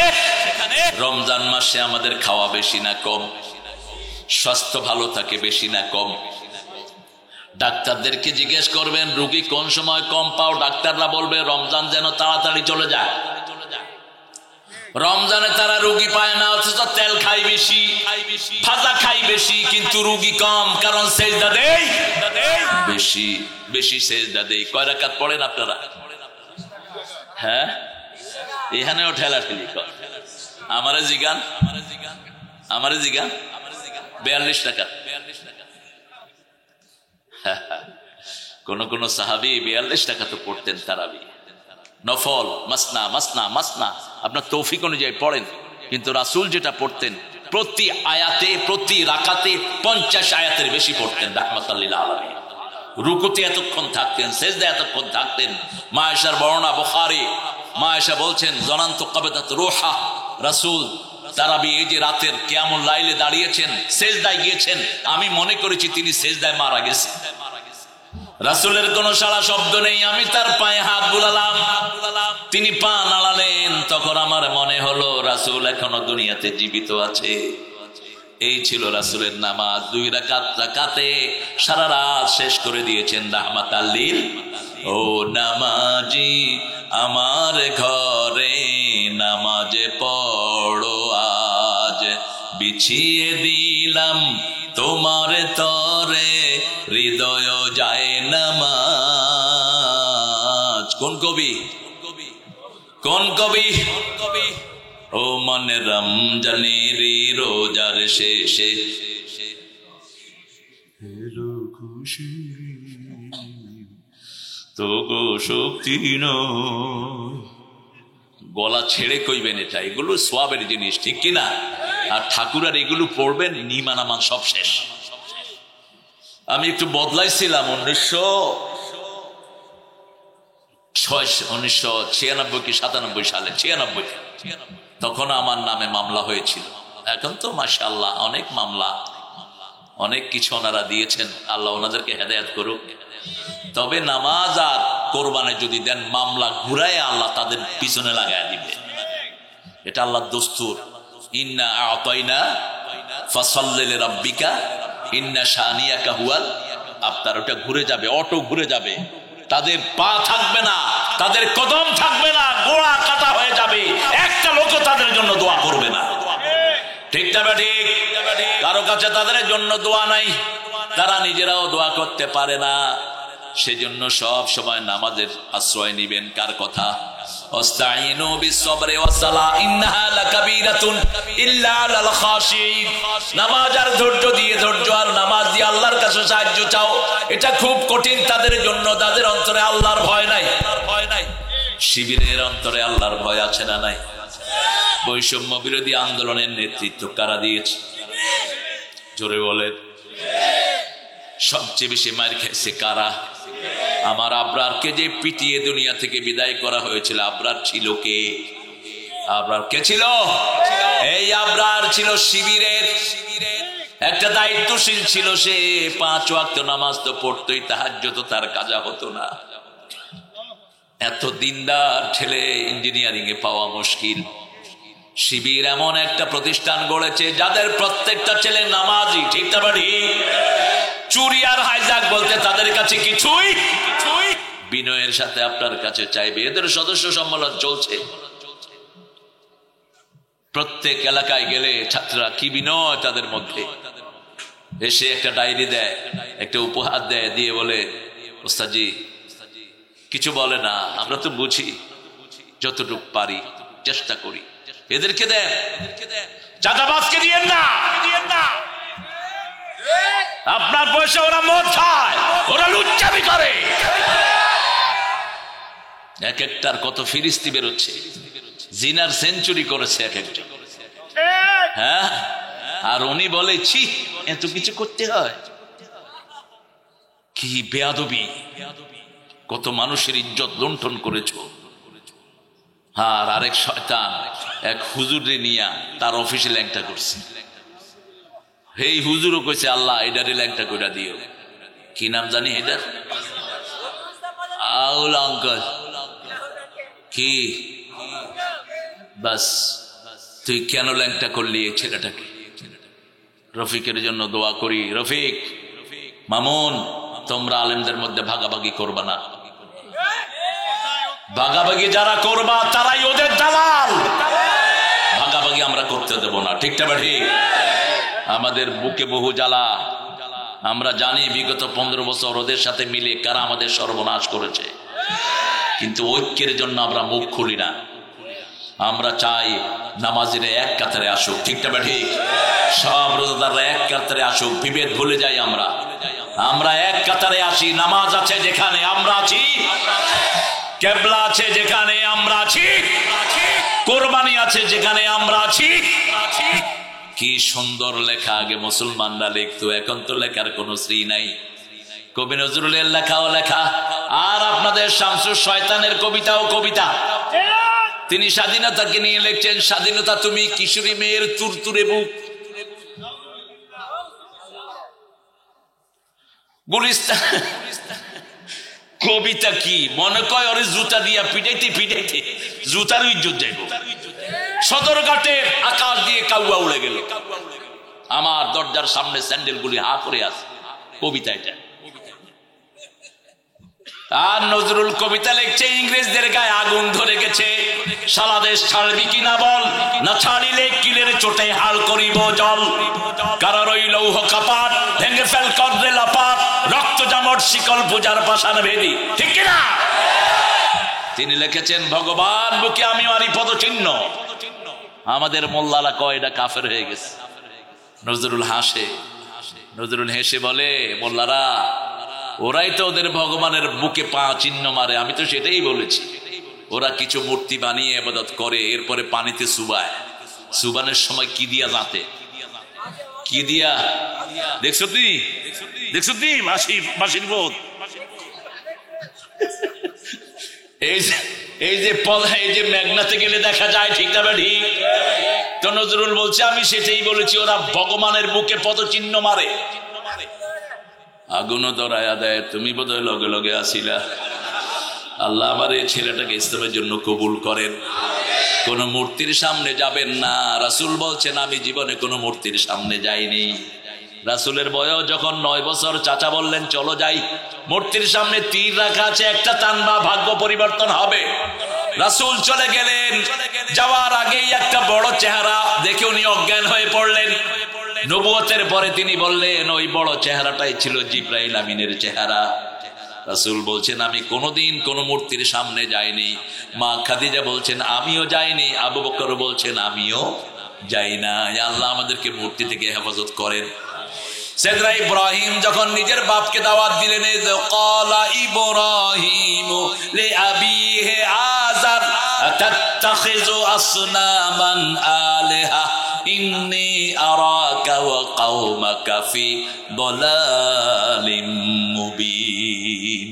রমজান মাসে আমাদের খাওয়া বেশি না কম? স্বাস্থ্য ভালো থাকে বেশি না কম? ডাক্তারদেরকে জিজ্ঞেস করবেন রোগী কোন সময় কম পাও, ডাক্তাররা বলবে রমজান যেন তাড়াতাড়ি চলে যায়। রমজানে তারা রোগী পায় না, অথচ তেল খাই বেশি, ভাজা খাই বেশি, কিন্তু রোগী কম। কারণ সেজদা দেই বেশি, বেশি সেজদা দেই। কয় রাকাত পড়েন আপনারা? হ্যাঁ, এখানেও ঠেলা ঠেলি কর। আমারে জিগান 42 টাকা। কোন কোন সাহাবী 42 টাকা তো পড়তেন তারাবি নফল, মাসনা মাসনা মাসনা, আপনার তৌফিক অনুযায়ী পড়েন। কিন্তু রাসূল যেটা পড়তেন প্রতি আয়াতে প্রতি রাকাতে 50 আয়াতের বেশি পড়তেন রাহমাতাল লিল আলামিন। রুকুতে এতক্ষণ থাকতেন, সেজদায় এতক্ষণ থাকতেন। মা আয়েশার বর্ণনা বুখারী, মা আয়েশা বলছেন জনান্তু কাবাদাত রূহা, রাসূল তারাবি এই যে রাতের কিয়ামুল লাইলে দাঁড়িয়েছেন, সেজদায় গিয়েছেন, আমি মনে করেছি তিনি সেজদায় মারা গেছেন। রাসূলের কোনো সারা শব্দ নেই, আমি তার পায়ে হাত বুলালাম, তিনি পা নাড়ালেন, তখন আমার মনে হলো রাসূল এখনো দুনিয়াতে জীবিত আছে। এই ছিল রাসূলের নামাজ। 2 রাকাতে সারা রাত শেষ করে দিয়েছেন রাহমাতাল লিল। ও নামাজি আমার ঘরে নামাজে পড়ো আজ, বিছিয়ে দিলাম তোমার তরে হৃদয় যায় নামাজ। কোন কবি? কোন কবি? ও মনে রমজানের রোজার শেষে হেলো খুশি তো গো শক্তি গলা ছেড়ে কইবেন এটা, এগুলো সোয়াবের জিনিস, ঠিক কিনা? আর ঠাকুরার এগুলো পড়বেন, নিমানামান সব শেষ। আমি একটু বদলাইছিলাম 1996 কি 97 সালে, 96, তখন আমার নামে মামলা হয়েছিল। এখন তো মাশাআল্লাহ অনেক মামলা, অনেক কিছু ওনারা দিয়েছেন, আল্লাহ ওনাদেরকে হেদায়েত করুক। তবে নামাজ আর কোরবানে যদি দেন, মামলা ঘুরায় আল্লাহ তাদের পিছনে লাগায় দিবে। এটা আল্লাহর দস্তুর। ইন্না আ'তাইনা ফাসাল্লি লিরাব্বিকা ইন্না শানিয়াকা হুয়াল আবতার। ওটা ঘুরে যাবে, অটো ঘুরে যাবে, তাদের পা থাকবে না, তাদের কদম থাকবে না, গোড়া কাটা হয়ে যাবে, একটা লোকও তাদের জন্য দোয়া করবে না। ঠিক না ঠিক? কারো কাছে তাদের জন্য দোয়া নাই, তারা নিজেরাও দোয়া করতে পারে না। সেজন্য সব সময় নামাজের আশ্রয় নিবেন। কার কথা? ওয়াস্তাইনু বিস-সাবরি ওয়াস-সালাহ ইন্নাহা লাকাবীরাতুন ইল্লা আলাল খাশিঈন। নামাজ আর ধৈর্য দিয়ে, ধৈর্য আর নামাজ দিয়ে আল্লাহর কাছে সাহায্য চাও, এটা খুব কঠিন তাদের জন্য যাদের অন্তরে আল্লাহর ভয় নাই। শিবিরের অন্তরে আল্লাহর ভয় আছে না নাই? বৈষম্য বিরোধী আন্দোলনের নেতৃত্ব কারা দিয়েছে? জোরে বলেন। সবচেয়ে বেশি মার খেয়েছে কারা? আমার আবরারকে যে পিটিয়ে দুনিয়া থেকে বিদায় করা হয়েছিল, আবরার ছিল কে? আবরার কে ছিল? এই আবরার ছিল শিবিরের একটা দায়িত্বশীল ছিল। সে 5 ওয়াক্ত নামাজ তো পড়তোই, তাহাজ্জুদ তো তার কাজা হতো না। এত দিনদার ছেলে ইঞ্জিনিয়ারিং এ পাওয়া মুশকিল। শিবির এমন একটা প্রতিষ্ঠান গড়েছে যাদের প্রত্যেকটা ছেলে নামাজি। ঠিক না বাড়ি? চুরি আর হাইজাক বলতে তাদের কাছে কিছুই। বিনয়ের সাথে আপনার কাছে চাইবে। এদের সদস্য সম্মেলন চলছে, প্রত্যেক এলাকায় গেলে ছাত্ররা কি বিনয় তাদের মধ্যে। এসে একটা ডায়েরি দেয়, একটা উপহার দেয়, দিয়ে বলে ওস্তাদজি কিছু বলে না, আমরা তো বুঝি, যতটুকু পারি চেষ্টা করি। এদেরকে দেন, চাঁদাবাজকে দিয়েন না। আপনার পয়সা ওরা মদ খায়, ওরা লুচ্চামি করে। এক একটার কত ফিরিস্তি বেরোচ্ছে, জিনার সেঞ্চুরি করেছে এক একটা। হ্যাঁ, আর উনি বলে ছি এত কিছু করতে হয়, কি বেয়াদবি, কত মানুষের ইজ্জত লুণ্ঠন করেছ। আর আরেক শয়তান এক হুজুরে নিয়া তার অফিসে ল্যাংটা করছে। এই হুজুরও কইছে আল্লাহ এটারে ল্যাংটা কইরা দিও। কি নাম জানি এটার? আউল আঙ্কল। কি বাস তুই কেন ল্যাংটা করলি এই ছেলেটাকে? রফিকের জন্য দোয়া করি। রফিক, মামুন, তোমরা আলেমদের মধ্যে ভাগাভাগি করবা না। ভাগাভাগি যারা করবা তারাই ওদের দালাল। ভাগাভাগি আমরা করতে দেব না। ঠিকটা বাড়ি? আমাদের বুকে বহু জ্বালা। আমরা জানি বিগত 15 বছর ওদের সাথে মিলে কারা আমাদের সর্বনাশ করেছে, কিন্তু ঐক্যের জন্য আমরা মুখ খুলি না। আমরা চাই নামাজিরা এক কাতারে আসুক। ঠিকটা বাড়ি? সব রোজাদাররা এক কাতারে আসুক, বিভেদ ভুলে যাই। আমরা এক কাতারে আসি। নামাজ আছে যেখানে আমরা আছি, কেবলা আছে যেখানে আমরা আছি, কোরবানি আছে যেখানে আমরা আছি। কি সুন্দর লেখা আগে মুসলমানরা লিখতো, এখন তো লেখার কোনো শ্রী নাই। কবি নজরুলের লেখাও লেখা, আর আপনাদের শামসুর শয়তানের কবিতাও কবিতা। তিনি স্বাধীনতাকে নিয়ে লিখছেন, স্বাধীনতা তুমি কিশোরী মেয়ের তুরতুরে বুক। গুলিস্তান কবিতা কি মনে কয় ওরে জুতা দিয়া পিটাইতে পিটাইতে জুতার ইজ্জত যাইব। সদরঘাটে আকাশ দিয়ে কাউয়া উড়ে গেল, আমার দরজার সামনে স্যান্ডেল গুলি হা করে আছে। কবিতা এটা। আর নজরুল কবিতা লিখছে, ইংরেজদের গায়ে আগুন ধরে গেছে, সারা দেশ ছাড়বি কিনা বল, না ছাড়িলে কিলের চোটে হাল করিব জল। কারো ওই লৌহ কাপাট ভেঙে ফেল কর্রে লাপাট, রক্ত জামট শিকল পূজার পাশান ভেদি। ঠিক কিনা? তিনি লিখেছেন, ভগবান বুকে আমি মারি পদচিহ্ন। আমাদের মোল্লারা কয় এটা কাফের হয়ে গেছে। নজরুল হাসে, নজরুল হেসে বলে, মোল্লারা ওরাই তো ওদের ভগবানের বুকে পা চিহ্ন মারে। আমি তো সেটাই বলেছি। ওরা কিছু মূর্তি বানিয়ে ইবাদত করে, এরপরে পানিতে চুবায়। চুবানের সময় কি দিয়া জানতে? কি দিয়া? দেখছো তুই? দেখছো তুই মাসির বোধ? এই যে মেঘনাতে গেলে দেখা যায়। ঠিক না ঠিক? তো নজরুল বলছে, আমি সেটাই বলেছি, ওরা ভগবানের বুকে পদচিহ্ন মারে। আগুনও ধরায়া দেয়। তুমি বোধহয় লগে লগে আসিলা। আল্লাহ আমার এই ছেলেটাকে ইসলামের জন্য কবুল করেন। কোন মূর্তির সামনে যাবেন না। রাসূল বলছেন, আমি জীবনে কোনো মূর্তির সামনে যাইনি। রাসূলের বয়স যখন 9 বছর, চাচা বললেন চলো যাই। মূর্তির সামনে তীর রাখা আছে, একটা টানবা ভাগ্য পরিবর্তন হবে। রাসূল চলে গেলেন। যাওয়ার আগেই একটা বড় চেহারা দেখে উনি অজ্ঞান হয়ে পড়লেন। নবুয়তের পরে তিনি বললেন, ওই বড় চেহারাটাই ছিল জিবরাইল আমিনের চেহারা। রাসূল বলছেন আমি কোনোদিন কোনো মূর্তির সামনে যাইনি। মা খাদিজা বলছেন আমিও যাইনি। আবু বকর বলছেন আমিও যাই না। আল্লাহ আমাদেরকে মূর্তি থেকে হেফাজত করেন। সাইয়েদনা ইব্রাহিম যখন নিজের বাপকে দাওয়াত দিলেন, ক্বালা ইব্রাহিমু লিআবিহি আযার আতাত্তাখিযু আসনামান আলিহা ইন্নী আরাকা ওয়া কওমাকা ফি দালালিম মুবিন।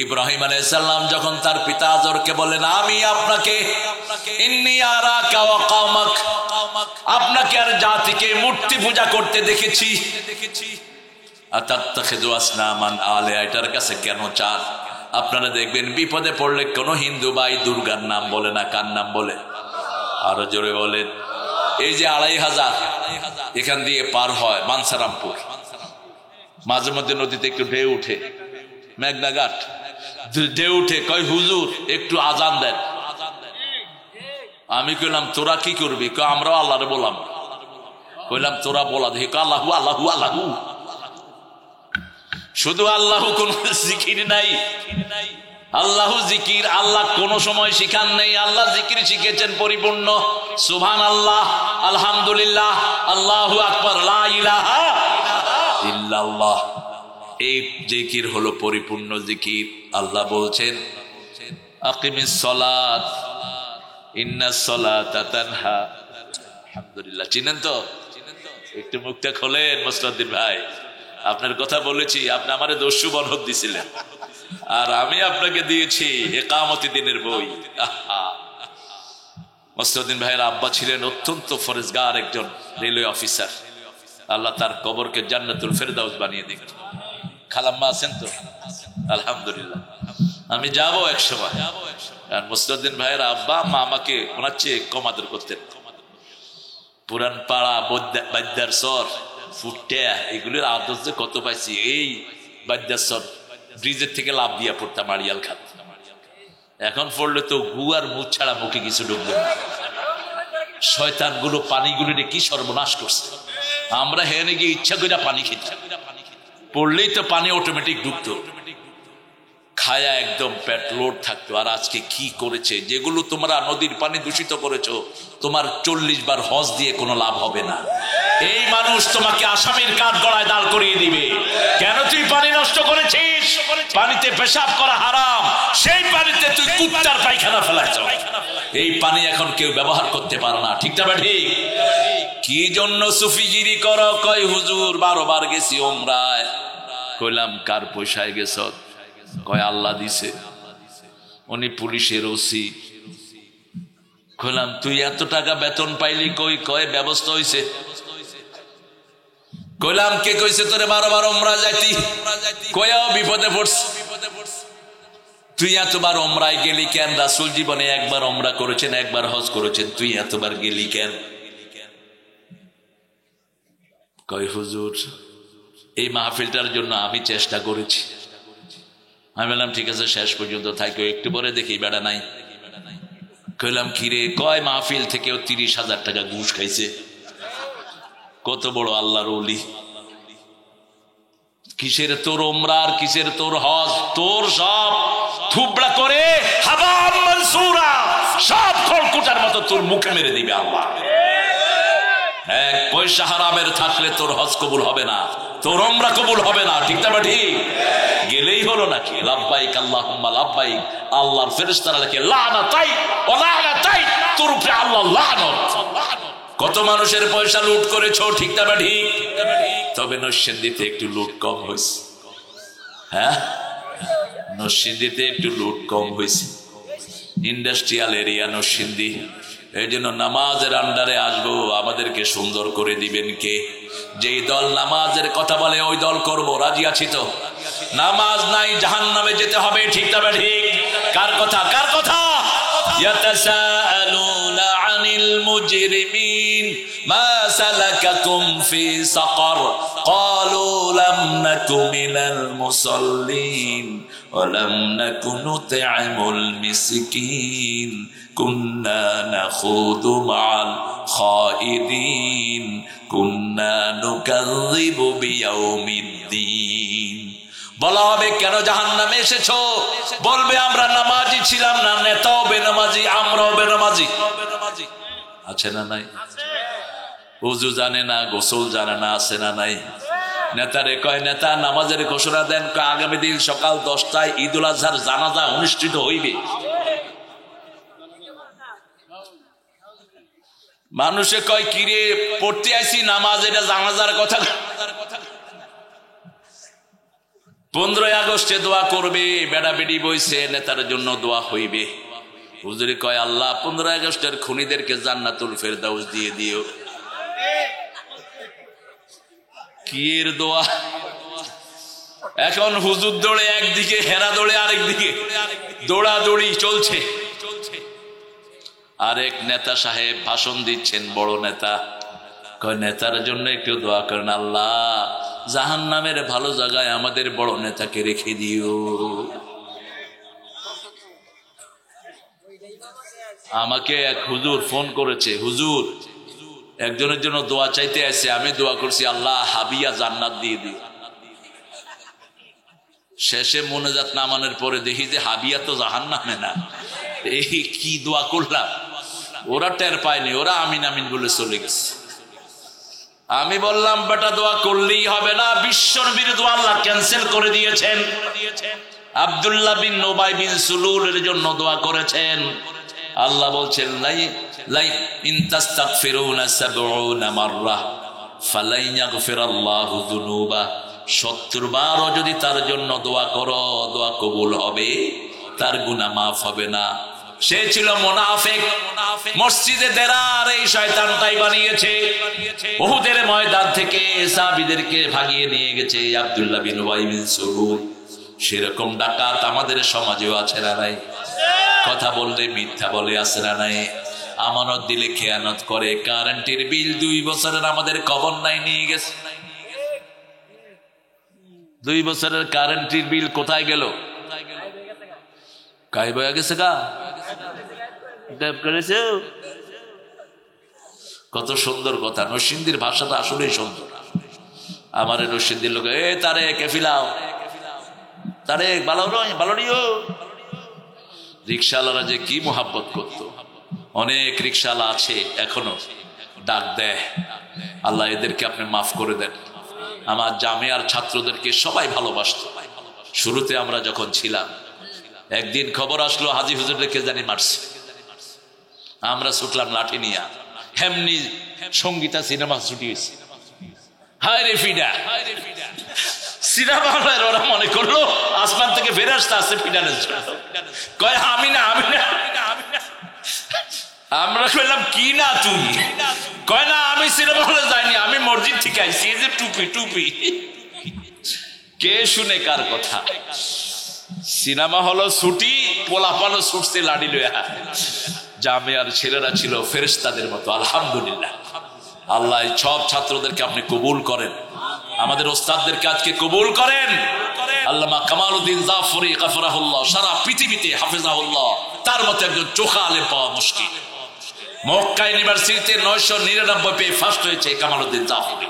ইব্রাহিম আলাইহিস সালাম যখন তার পিতা আজরকে বলেন আমি আপনাকে ইন্নী আরাকা ওয়া কওমাক, আপনাকে আর জাতিকে মূর্তি পূজা করতে দেখেছি। আতাত্তাখিযু আসনামান আলিহা, এটার কাছে কেন চান? আপনারা দেখবেন বিপদে পড়লে কোন হিন্দু ভাই দুর্গার নাম বলে না, কার নাম বলে? আরো জোরে বলেন। এই যে ২৫০০ এখান দিয়ে পার হয় বানসারামপুর, মাঝে মধ্যে নদীতে একটু ঢেউ উঠে, মেঘনা ঘাট ঢেউ উঠে, কয় হুজুর একটু আজান দেন। আমি কইলাম তোরা কি করবি? আমরাও আল্লাহরে বললাম। কইলাম তোরা বলা দেখি, আল্লাহু আল্লাহু আল্লাহু, শুধু আল্লাহু, কোন জিকির নাই। আল্লাহু জিকির আল্লাহ কোন সময় শিখান নেই। আল্লাহ জিকির শিখেছেন পরিপূর্ণ, সুবহানাল্লাহ, আলহামদুলিল্লাহ, আল্লাহু আকবার, লা ইলাহা ইল্লাল্লাহ। এই জিকির হলো পরিপূর্ণ জিকির। আল্লাহ বলছেন আকিমিস সালাত ইন্নাস সালাতা তানহা। আলহামদুলিল্লাহ, চিনেন তো? একটু মুখটা খোলেন মুসলিউদ্দিন ভাই। আপনার কথা বলেছি, আপনি আমারে দস্যু বনহদ দিছিলেন, আর আমি আপনাকে দিয়েছি ইকামতি দিনের বই। মুসলিউদ্দিন ভাইয়ের আব্বা ছিলেন অত্যন্ত ফরেজগার একজন রেলওয়ে অফিসার। আল্লাহ তার কবরকে জান্নাতুল ফেরদাউস বানিয়ে দিন। খালাম্মা আছেন তো? আলহামদুলিল্লাহ। আমি যাবো এক সময়। আর মুসলিউদ্দিন ভাইয়ের আব্বা মা আমাকে ওনার চেয়ে কম আদর করতেন। পুরান পাড়া, বাদ্যার সর, ফুটিয়া, এগুলোর আদর যে কত পাইছি। এই বাদ্যার সর ব্রিজের থেকে লাভ দিয়া পড়তাম আড়িয়াল খাত। এখন পড়লে তো গু আর মুখ ছাড়া মুখে কিছু ঢুকবে না। শয়তান গুলো পানিগুলো কি সর্বনাশ করছে। আমরা হেনে গিয়ে ইচ্ছা করে পানি খেতাম, পড়লেই তো পানি অটোমেটিক ঢুকতো, খায়া একদম পেট লোড থাকতো। আর আজকে কি করেছে, যেগুলো তোমরা নদীর পানি দূষিত করেছো, তোমার 40 বার হজ দিয়ে কোনো লাভ হবে না। এই মানুষ তোমাকে আসামির কাঠ গড়ায় দাঁড় করিয়ে দিবে। কেন? তুই পানি নষ্ট করেছিস। পানিতে পেশাব করা হারাম, সেই পানিতে তুই কুত্তার পায়খানা ফেলাচ্ছ। এই পানি এখন কেউ ব্যবহার করতে পারে না, ঠিক না ঠিক? কি জন্য সুফিগিরি করো? কয় হুজুর 12 বার গেছি ওমরায়। কইলাম কার পয়সায় গেছ? কয় আল্লাহ দিছে। উনি পুলিশের ওসি। কইলাম তুই এত টাকা বেতন পাইলি কই? কয় ব্যবস্থা হইছে। কইলাম কে কইছে তোরে 12 বার ওমরা যাইতি? কয়াও বিপদে পড়ছে। তুই এতবার ওমরায় গেলি কেন? রাসূল জীবনে একবার ওমরা করেছেন, একবার হজ করেছেন, তুই এতবার গেলি কেন? কয় হুজুর এই মাহফিলটার জন্য আমি চেষ্টা করেছি। আমি বললাম ঠিক আছে, শেষ পর্যন্ত থাকো, একটু পরে দেখি বেড়া নাই। কইলাম কিরে? কয় মাহফিল থেকেও 30,000 টাকা ঘুষ খাইছে। কত বড় আল্লাহর ওলি। কিসের তোর ওমরা আর কিসের তোর হজ? তোর সব থুবড়া করে হাবাম মানসুরা, সব খড়কুটার মতো তোর মুখে মেরে দিবে আল্লাহ। এক পয়সা হারামের থাকলে তোর হজ কবুল হবে না, তোর ওমরা কবুল হবে না, ঠিক না ঠিক? গেলেই হলো নাকি লাব্বাইক আল্লাহুম্মা লাব্বাইক, আল্লাহর ফেরেশতারা লেখে লানাতাই ওয়া লানাতাই, তোর উপরে আল্লাহ লানত। কত মানুষের পয়সা লুট করেছো, ঠিক না ঠিক? তবে নরসিংদীতে একটু লুট কম হয়েছে। হ্যাঁ, নরসিংদীতে একটু লুট কম হয়েছে। Industrial area Narsingdi. এই জন্য নামাজের আন্ডারে আসবো, আমাদেরকে সুন্দর করে দিবেন কে? যেই দল নামাজের কথা বলে ওই দল করব, রাজি আছি তো? নামাজ নাই জাহান্নামে যেতে হবে, ঠিক না ঠিক? কার কথা? কার কথা? ইয়াতাসাআলুনা আনিল মুজরিমিন মা সালাকাকুম ফি সাকার ক্বালু লাম নাকু মিনাল মুসাল্লিন ওয়া লাম নাকু নুত'ইমুল মিসকিন কুন্না নাখুদু মা'আল খাইদিন কুন্না নুকাযযিবু বিয়াউমিদ্দিন। বলা হবে কেন জাহান্নামে এসেছো? বলবে আমরা নামাজি ছিলাম না, নেতাও বেনামাজি, আমরাও বেনামাজি। আছে না নাই? ওযু জানে না, গোসল জানে না, আছে না নাই? নেতারে কয়, নেতা নামাজের ঘোষণা দেন, আগামী দিন সকাল 10টায় ঈদুল আজহার জানাজা অনুষ্ঠিত হইবে। মানুষে কয় কিরে পড়তে আইছি নামাজ, এটা জানাজার কথা। 15 আগস্টে দোয়া করবে, বেড়া বেড়ি বইছে, নেতার জন্য দোয়া হইবে। হুজুরে কয় আল্লাহ 15 আগস্টের খুনিদেরকে জান্নাতুল ফেরদাউস দিয়ে দিও। কি এর দোয়া? এখন হুজুর দৌড়ে একদিকে, হেরা দৌড়ে আরেকদিকে, দৌড়াদৌড়ি চলছে। আরেক নেতা সাহেব ভাষণ দিচ্ছেন, বড় নেতা, কয় নেতার জন্য একটু দোয়া করেন, আল্লাহ জাহান্নামের ভালো জায়গায় আমাদের বড় নেতাকে রেখে দিও। আমাকে এক হুজুর ফোন করেছে, হুজুর একজনের জন্য দোয়া চাইতে আসছে, আমি দোয়া করছি আল্লাহ হাবিয়া জান্নাত দিয়ে দিও। শেষে মোনাজাত নামানোর পরে দেখি যে হাবিয়া তো জাহান্নামে না। এই কি দোয়া করলাম? ওরা টের পায়নি, ওরা আমিন আমিন বলে চলে গেছে। আমি বললাম বেটা দোয়া করলেই হবে না, বিশ্বনবীর দোয়া আল্লাহ ক্যান্সেল করে দিয়েছেন। আব্দুল্লাহ বিন উবাই বিন সুলুলের জন্য দোয়া করেছেন। আল্লাহ বলছেন লাই ইন তাস্তাগফিরুনা ৭০ মাররা ফালাই ইয়াগফিরাল্লাহু যুনুবা। ৭০ বারও যদি তার জন্য দোয়া করো, দোয়া কবুল হবে, তার গুনাহ মাফ হবে না। সে ছিল মুনাফিক। মসজিদে দেরার এই শয়তানটাই বানিয়েছে। উহুদের ময়দান থেকে সাহাবীদেরকে ভাগিয়ে নিয়ে গেছে আব্দুল্লাহ বিন উবাই বিন সুলুল। সেরকম ডাকাত আমাদের সমাজেও আছে না নাই? কথা বললে মিথ্যা বলে, আছে না নাই? আমানত দিলে খেয়ানত করে। কারেন্টের বিল 2 বছরের আমাদের খবর নাই, নিয়ে গেছে। 2 বছরের কারেন্টের বিল কোথায় গেল? কাই বয়া গেছে গা? কত সুন্দর কথা। নরসিংদীর ভাষাটা আসলেই সুন্দর। আমার নরসিংদীর লোক, এ তারে কেফিলাও, তারে ভালো নয়, ভালো নিও। রিক্সাওয়ালারা যে কি মোহাব্বত করত। অনেক রিক্সাওয়ালা আছে এখনো, ডাক দেয়। আল্লাহ এদেরকে আপনি মাফ করে দেন। আমার জামিয়ার ছাত্রদেরকে সবাই ভালোবাসত। শুরুতে আমরা যখন ছিলাম, একদিন খবর আসলো হাজি হুজুরদেরকে জানি মারছে। আমরা ছুটলাম লাঠি নিয়া, হেমনি সঙ্গীতা সিনেমা ছুটিয়েছি। হায় রে ফিডা, সিনেমা হলের ওরা মনে করলো আসমান থেকে ফিরে আসতে আসছে ফিডানের জন্য। কয় আমি না, আমি না। আমরা কইলাম কি না তুই? কয় না আমি সিনেমা হলে যাইনি, আমি মসজিদ থেকে আইছি। এই যে টুপি টুপি, কে শুনে কার কথা? সিনেমা হলো ছুটি, পোলাপানো ছুটছে লাড়ি লইয়া। জামিয়ার ছেলেরা ছিল ফেরেশতাদের মতো। আলহামদুলিল্লাহ, আল্লাহ সব ছাত্রদেরকে আপনি কবুল করেন। আমাদের ওস্তাদদেরকে আজকে কবুল করেন। আল্লামা কামালউদ্দিন জাফরি গাফরাহুল্লাহ, সারা পৃথিবীতে হাফেজাহুল্লাহ, তার মতো একজন চোখা আলেম পাওয়া মুশকিল। মক্কা ইউনিভার্সিটিতে 999 পেয়ে ফার্স্ট হয়েছে কামালউদ্দিন জাফরি।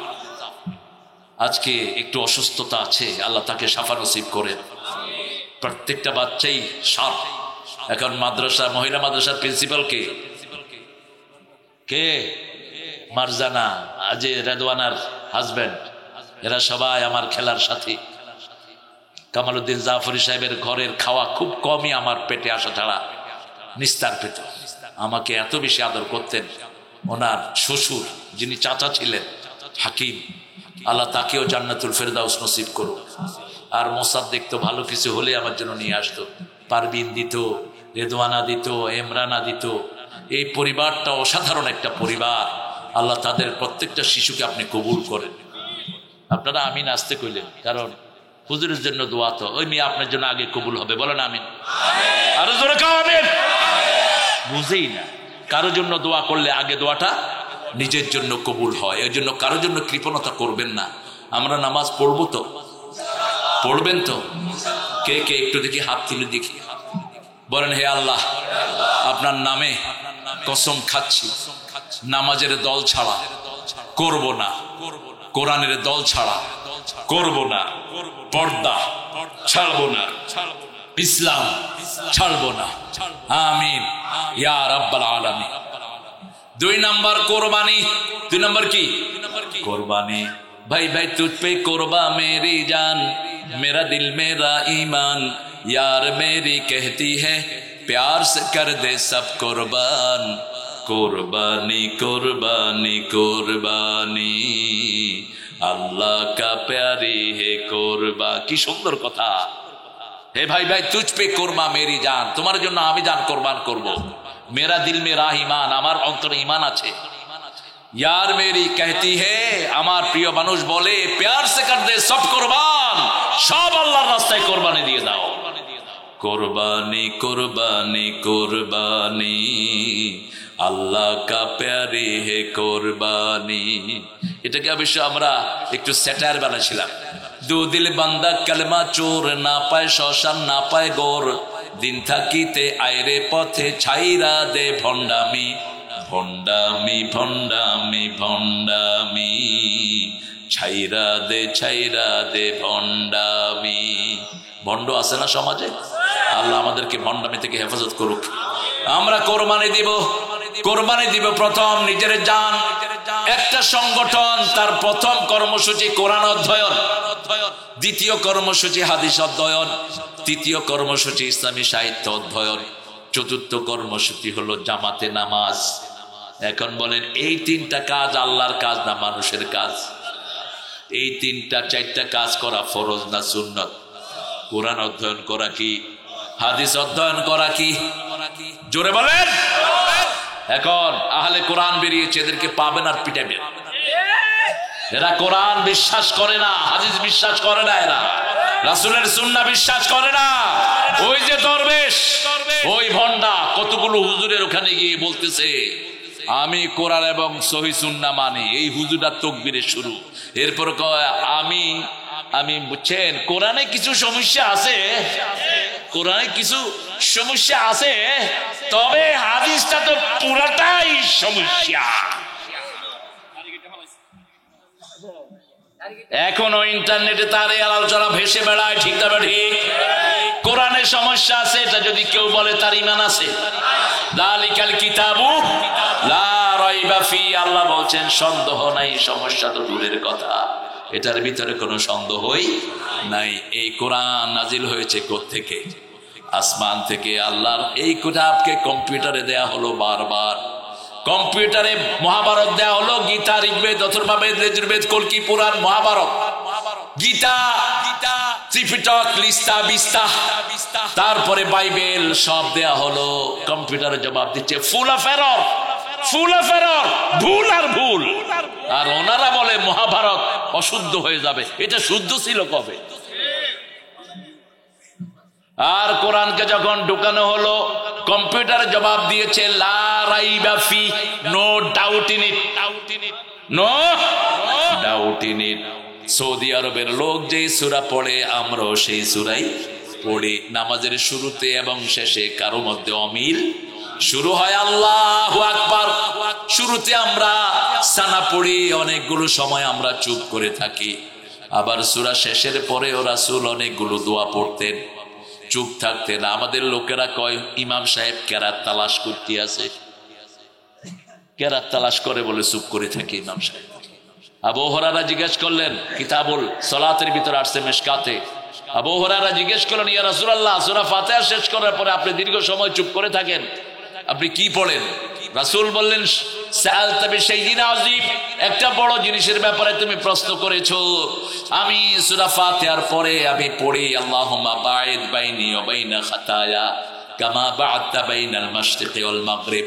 আজকে একটু অসুস্থতা আছে, আল্লাহ তাকে শাফা নসিব করেন। প্রত্যেকটা বাচ্চাই শার্প। এখন মাদ্রাসা, মহিলা মাদ্রাসার প্রিন্সিপাল কে? কে? মারজানা, আজে রেদওয়ানার হাজবেন্ড, এরা সবাই আমার খেলার সাথী। কামালউদ্দিন জাফরি সাহেবের ঘরের খাওয়া খুব কমই আমার পেটে আসা ছাড়া নিস্তার পেত। আমাকে এত বেশি আদর করতেন। ওনার শ্বশুর যিনি চাচা ছিলেন হাকিম, আল্লাহ তাকেও জান্নাতুল ফেরদাউস নসিব করুক। আর মোসাদ্দেক তো ভালো কিছু হলে আমার জন্য নিয়ে আসতো। পারবিন দিত, রেদওয়ানা দিত, এমরানা দিত। এই পরিবারটা অসাধারণ একটা পরিবার। আল্লাহ তাদের প্রত্যেকটা শিশুকে আপনি কবুল করেন। আপনারা আমিন আসতে কইলেন, কারণ হুজুরের জন্য দোয়া তো ওই মেয়ে আপনার জন্য আগে কবুল হবে। বলেন আমিন। আরো জোরে কাও আমিন। বুঝেই না, কারো জন্য দোয়া করলে আগে দোয়াটা নিজের জন্য কবুল হয়। এর জন্য কারো জন্য কৃপণতা করবেন না। আমরা নামাজ পড়বো তো, পড়বেন তো? কে কে একটু দেখি হাত তুলে দেখি। বলেন হে আল্লাহ, আপনার নামে কসম খাচ্ছি, নামাজের দল ছাড়া করব না, কোরআনের দল ছাড়া করব না, পর্দা ছাড়বো না, ইসলাম ছাড়বো না। আমিন ইয়া রাব্বাল আলামিন। 2 নাম্বার কোরবানি। 2 নাম্বার কি? কোরবানি। भाई भाई तुझ पे कुर्बा मेरी जान, मेरा दिल मेरा ईमान, यार मेरी कहती है प्यार से कर दे सब कुर्बान, कुर्बानी कुर्बानी कुर्बानी, अल्लाह का प्यारी है कुर्बा। की सुंदर कथा। हे भाई भाई तुझ पे कुर्बा मेरी जान, तुम्हारे জন্য আমি জান কুরবান করব। मेरा दिल मेरा ईमान, আমার অন্তরে ঈমান আছে। यार मेरी कहती है, আমার প্রিয় মানুষ বলে, प्यार से कर दे सब कुर्बान, সব আল্লাহর রাস্তায় কুরবানি দিয়ে দাও। कुर्बानी कुर्बानी कुर्बानी, আল্লাহ का प्यारी है कुर्बानी। এটাকে অবশ্য আমরা একটু স্যাটায়ার বানাইছিলাম। দু দিল বান্দা কালেমা চোর, না পায় শ্মশান না পায় গোর, দিন থাকিতে আইরে পথে ছাইরা দে ভণ্ডামি, ভণ্ডামি ভণ্ডামি ভণ্ডামি, ছাইরা দে ভণ্ডামি। ভণ্ড আছে না সমাজে? আল্লাহ আমাদেরকে ভণ্ডামি থেকে হেফাজত করুক। আমরা কোরবানি দিব, কোরবানি দিব প্রথম নিজের জান। একটা সংগঠন তার প্রথম কর্মসূচি কোরআন অধ্যয়ন, দ্বিতীয় কর্মসূচি হাদিস অধ্যয়ন, তৃতীয় কর্মসূচি ইসলামী সাহিত্য অধ্যয়ন, চতুর্থ কর্মসূচি হলো জামাতে নামাজ। এখন বলেন এই 3টা কাজ আল্লাহর কাজ না মানুষের কাজ? এই 3টা 4টা কাজ করা ফরজ না সুন্নত? কোরআন অধ্যয়ন করা কি, হাদিস অধ্যয়ন করা কি? জোরে বলেন। এখন আহলে কোরআন বেরিয়েছে, এদেরকে পাবেন আর পিটাবেন। এরা কোরআন বিশ্বাস করে না, হাদিস বিশ্বাস করে না, এরা রাসূলের সুন্নাহ বিশ্বাস করে না। ওই যে দরবেশ, ওই ভন্ডা কতগুলো হুজুরের ওখানে গিয়ে বলতেছে আমি কোরআন এবং সহিহ সুন্নাহ মানি। এই হুজুরটা তাকবীরের শুরু। এরপর কয় আমি বুঝছেন কোরআনে কিছু সমস্যা আছে, কোরআনে কিছু সমস্যা আছে, তবে হাদিসটা তো পুরাটাই সমস্যা। এখনো ইন্টারনেটে তার এই আলোচনা ভেসে বেড়ায়, ঠিক না ঠিক? কোরআনে সমস্যা আছে, এটা যদি কেউ বলে তার ঈমান আছে। যালিকাল কিতাবু লা রাইবা ফি, আল্লাহ বলছেন সন্দেহ নাই, সমস্যা তো দূরের কথা, এটার ভিতরে কোনো সন্দেহই নাই। এই কোরআন নাজিল হয়েছে কোত্থেকে? আসমান থেকে। আল্লাহর এই কিতাবকে কম্পিউটারে দেয়া হলো বারবার। কম্পিউটারে মহাভারত দেয়া হলো, গীতা, ঋগ্বেদ, অথর্ববেদ, যজুর্বেদ, কল্কি পুরাণ, মহাভারত, গীতা, ত্রিপিটক, লিস্তা বিস্তা, তারপরে বাইবেল, সব দেয়া হলো। কম্পিউটারে জবাব দিচ্ছে full of error, full of error, ভুল আর ভুল। আর ওনারা বলে মহাভারত অশুদ্ধ হয়ে যাবে। এটা শুদ্ধ ছিল কবে? আর কোরআনকে যখন ঢুকানো হলো, কম্পিউটারে জবাব দিয়েছে লা রাইবা ফি, no doubt in it, no doubt in it. Saudi আরবের লোক যে সূরা পড়ে, আমরাও সেই সূরাই পড়ি। নামাজের শুরুতে এবং শেষে কারো মধ্যে অমিল। শুরু হয় আল্লাহু আকবার, শুরুতে আমরা সানা পড়ি, অনেকগুলো সময় আমরা চুপ করে থাকি। আবার সূরা শেষের পরেও রাসূল অনেকগুলো দোয়া পড়তেন, চুপ থাকতেন। আমাদের লোকেরা কয় ইমাম সাহেব কেরাত তালাশ করতে আছে, কেরাত তালাশ করে বলে চুপ করে থাকে ইমাম সাহেব। আবু হুরায়রা জিজ্ঞেস করলেন, কিতাবুল সালাতের ভিতরে আসছে মিশকাতে, আবু হুরায়রা জিজ্ঞেস করলেন ইয়া রাসূলুল্লাহ, সূরা ফাতিহা শেষ করার পরে আপনি দীর্ঘ সময় চুপ করে থাকেন, আপনি কি পড়েন? রাসূল বললেন সাআলতা বিশাইইন আযীম, একটা বড় জিনিসের ব্যাপারে তুমি প্রশ্ন করেছো। আমি সূরা ফাতিহার পরে আমি পড়ি আল্লাহুম্মা বাঈদ বাইনি ওয়া বাইনা খাতায়া কামা বা'আদতা বাইনাল মাশরিকি ওয়াল মাগরিব,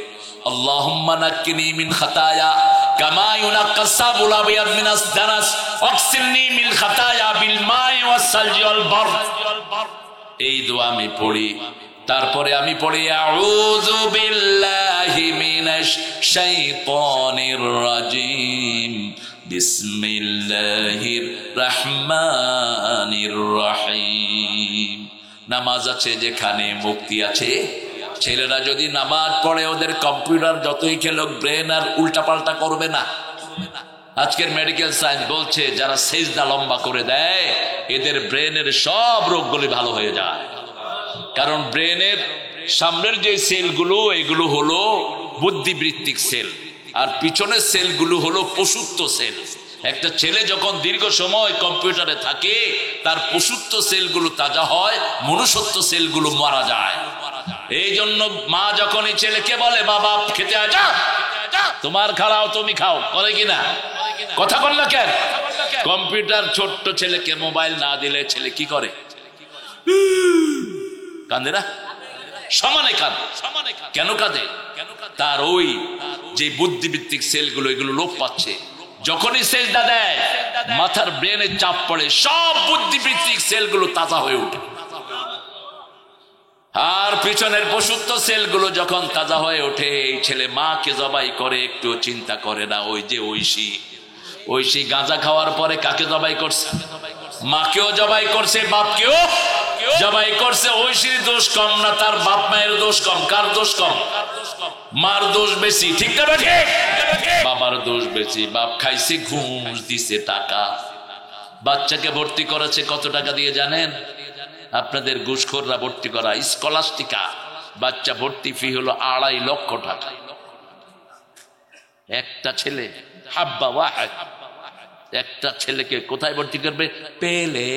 আল্লাহুম্মা নাক্কিনি মিন খাতায়া কামা ইউনাক্কাস সাবুল আবিয়াদ মিনাস দানাস ওয়াগসিলনি মিন খাতায়া বিল মাই ওয়াস সালজি ওয়াল বারদ। এই দোয়া আমি পড়ি। তারপরে আমি পড়ি আউযু বিল্লাহি মিনাশ শাইতানির রাজিম, বিসমিল্লাহির রহমানির রহিম। নামাজ আছে যেখানে মুক্তি আছে। ছেলেরা যদি নামাজ পড়ে, ওদের কম্পিউটার যতই খেলুক ব্রেন আর উল্টাপাল্টা করবে না। আজকের মেডিকেল সায়েন্স বলছে যারা সেজদা লম্বা করে দেয় এদের ব্রেনের সব রোগগুলি ভালো হয়ে যায়। কারণ ব্রেনের সামনের যে সেলগুলো এগুলো হলো বুদ্ধিবৃত্তিক সেল, আর পিছনের সেলগুলো হলো পশুত্ব সেল। একটা ছেলে যখন দীর্ঘ সময় কম্পিউটারে থাকে তার পশুত্ব সেলগুলো তাজা হয়, মনুষ্যত্ব সেলগুলো মারা যায়। এই জন্য মা যখন এই ছেলেকে বলে বাবা খেতে আয়, যা তোমার খাওয়াও তুমি খাও, বলে কিনা? কথা বল না কেন? কম্পিউটার ছোট্ট ছেলেকে মোবাইল না দিলে ছেলে কি করে? কাঁদে না? সমানে কাঁদে। কেন কাঁদে? তার ওই যে বুদ্ধিবৃত্তিক সেলগুলো এগুলো লোপ পাচ্ছে। যখনই সেজদা দেয় মাথার ব্রেনের চাপ পড়ে, সব বুদ্ধিবৃত্তিক সেলগুলো তাজা হয়ে ওঠে। আর পিছনের পশুত্ব সেলগুলো যখন তাজা হয়ে ওঠে, এই ছেলে মাকে জবাই করে একটু চিন্তা করে না। ওই যে ঐশী গাঁজা খাওয়ার পরে কাকে জবাই করছে? মাকেও জবাই করছে, বাপকেও জবাই করছে। ঐশীর দোষ কম না, তার বাপ মায়ের দোষ কম। কার দোষ কম? মার দোষ বেশি, ঠিক না? ঠিক। বাবার দোষ বেশি। বাপ খাইছে ঘুষ, দিছে টাকা, বাচ্চাকে ভর্তি করেছে কত টাকা দিয়ে জানেন? আপনাদের ঘুষখোররা ভর্তি করা স্কলাস্টিকা বাচ্চা ভর্তি ফি হলো 2.5 লক্ষ টাকা। একটা ছেলে হাব্বা ওয়াহিদ, একটা ছেলেকে কোথায় ভর্তি করবে? পেলে।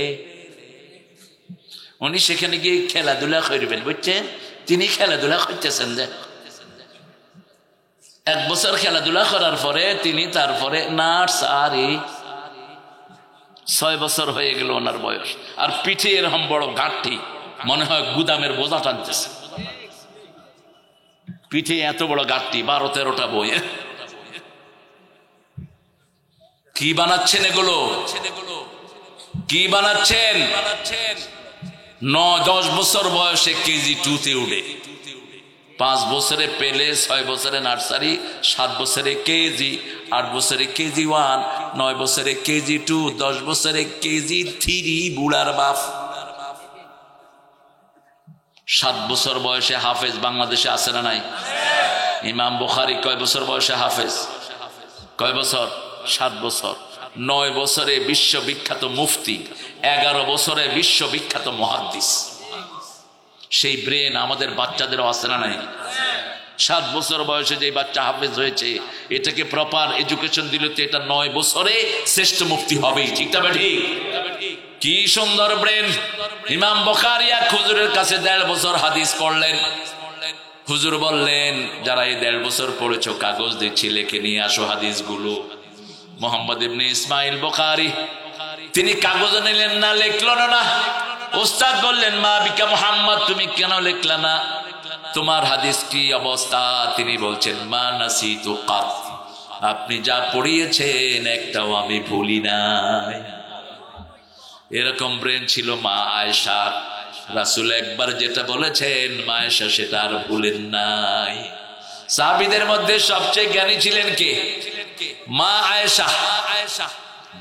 উনি সেখানে গিয়ে খেলাধুলা করবেন, বুঝছেন? তিনি খেলাধুলা করতেছেন যে 1 বছর খেলাধুলা করার পরে তিনি তারপরে নার্সারি, 6 বছর হয়ে গেল ওনার বয়স, আর পিঠে এরকম বড় গাঁঠি, মনে হয় গুদামের বোঝা টানতেছে। পিঠে এত বড় গাঁঠি, 12-13টা বই। কি বানাচ্ছেন এগুলো? কি বানাচ্ছেন? 9-10 বছর বয়সে কেজি 2-তে উঠে, 5 বছরে পেলে, 6 বছরে নার্সারি, 7 বছরে কেজি, 8 বছরে কেজি 1, 9 বছরে কেজি 2, 10 বছরে কেজি 3, বুড়ার বাপ। 7 বছর বয়সে হাফেজ বাংলাদেশে আছে না নাই? ইমাম বুখারী কয় বছর বয়সে হাফেজ? কয় বছর? 7 বছর। 9 বছরে বিশ্ববিখ্যাত মুফতি, 11 বছরে বিশ্ববিখ্যাত মুহাদ্দিস। সেই ব্রেন আমাদের বাচ্চাদেরও আছে না নাই? 7 বছর বয়সে যে বাচ্চা হাফেজ হয়েছে, এটাকে প্রপার এডুকেশন দিলে তো এটা 9 বছরে শ্রেষ্ঠ মুফতি হবেই, ঠিক না? ঠিক। কি সুন্দর ব্রেন! ইমাম বুখারী এক হুজুরের কাছে 1.5 বছর হাদিস পড়লেন। হুজুর বললেন, যারা এই 1.5 বছর পড়েছো কাগজ দিচ্ছি, লিখে নিয়ে আসো হাদিসগুলো। মোহাম্মদ ইবনে ইসমাইল বুখারী তিনি কাগজ নিলেন না, লিখলো না। ওস্তাদ বললেন, মা বিকা মুহাম্মদ, তুমি কেন লিখলা না? তোমার হাদিস কি অবস্থা? তিনি বলছেন, মা নাসিতু কাত, আপনি যা পড়িয়েছেন একটাও আমি ভুলি নাই। এরকম ব্রেন ছিল মা আয়েশা। রাসূল একবার যেটা বলেছেন মা আয়েশা সেটা আর ভুলেন নাই। সাহাবীদের মধ্যে সবচেয়ে জ্ঞানী ছিলেন কে? মা আয়েশা।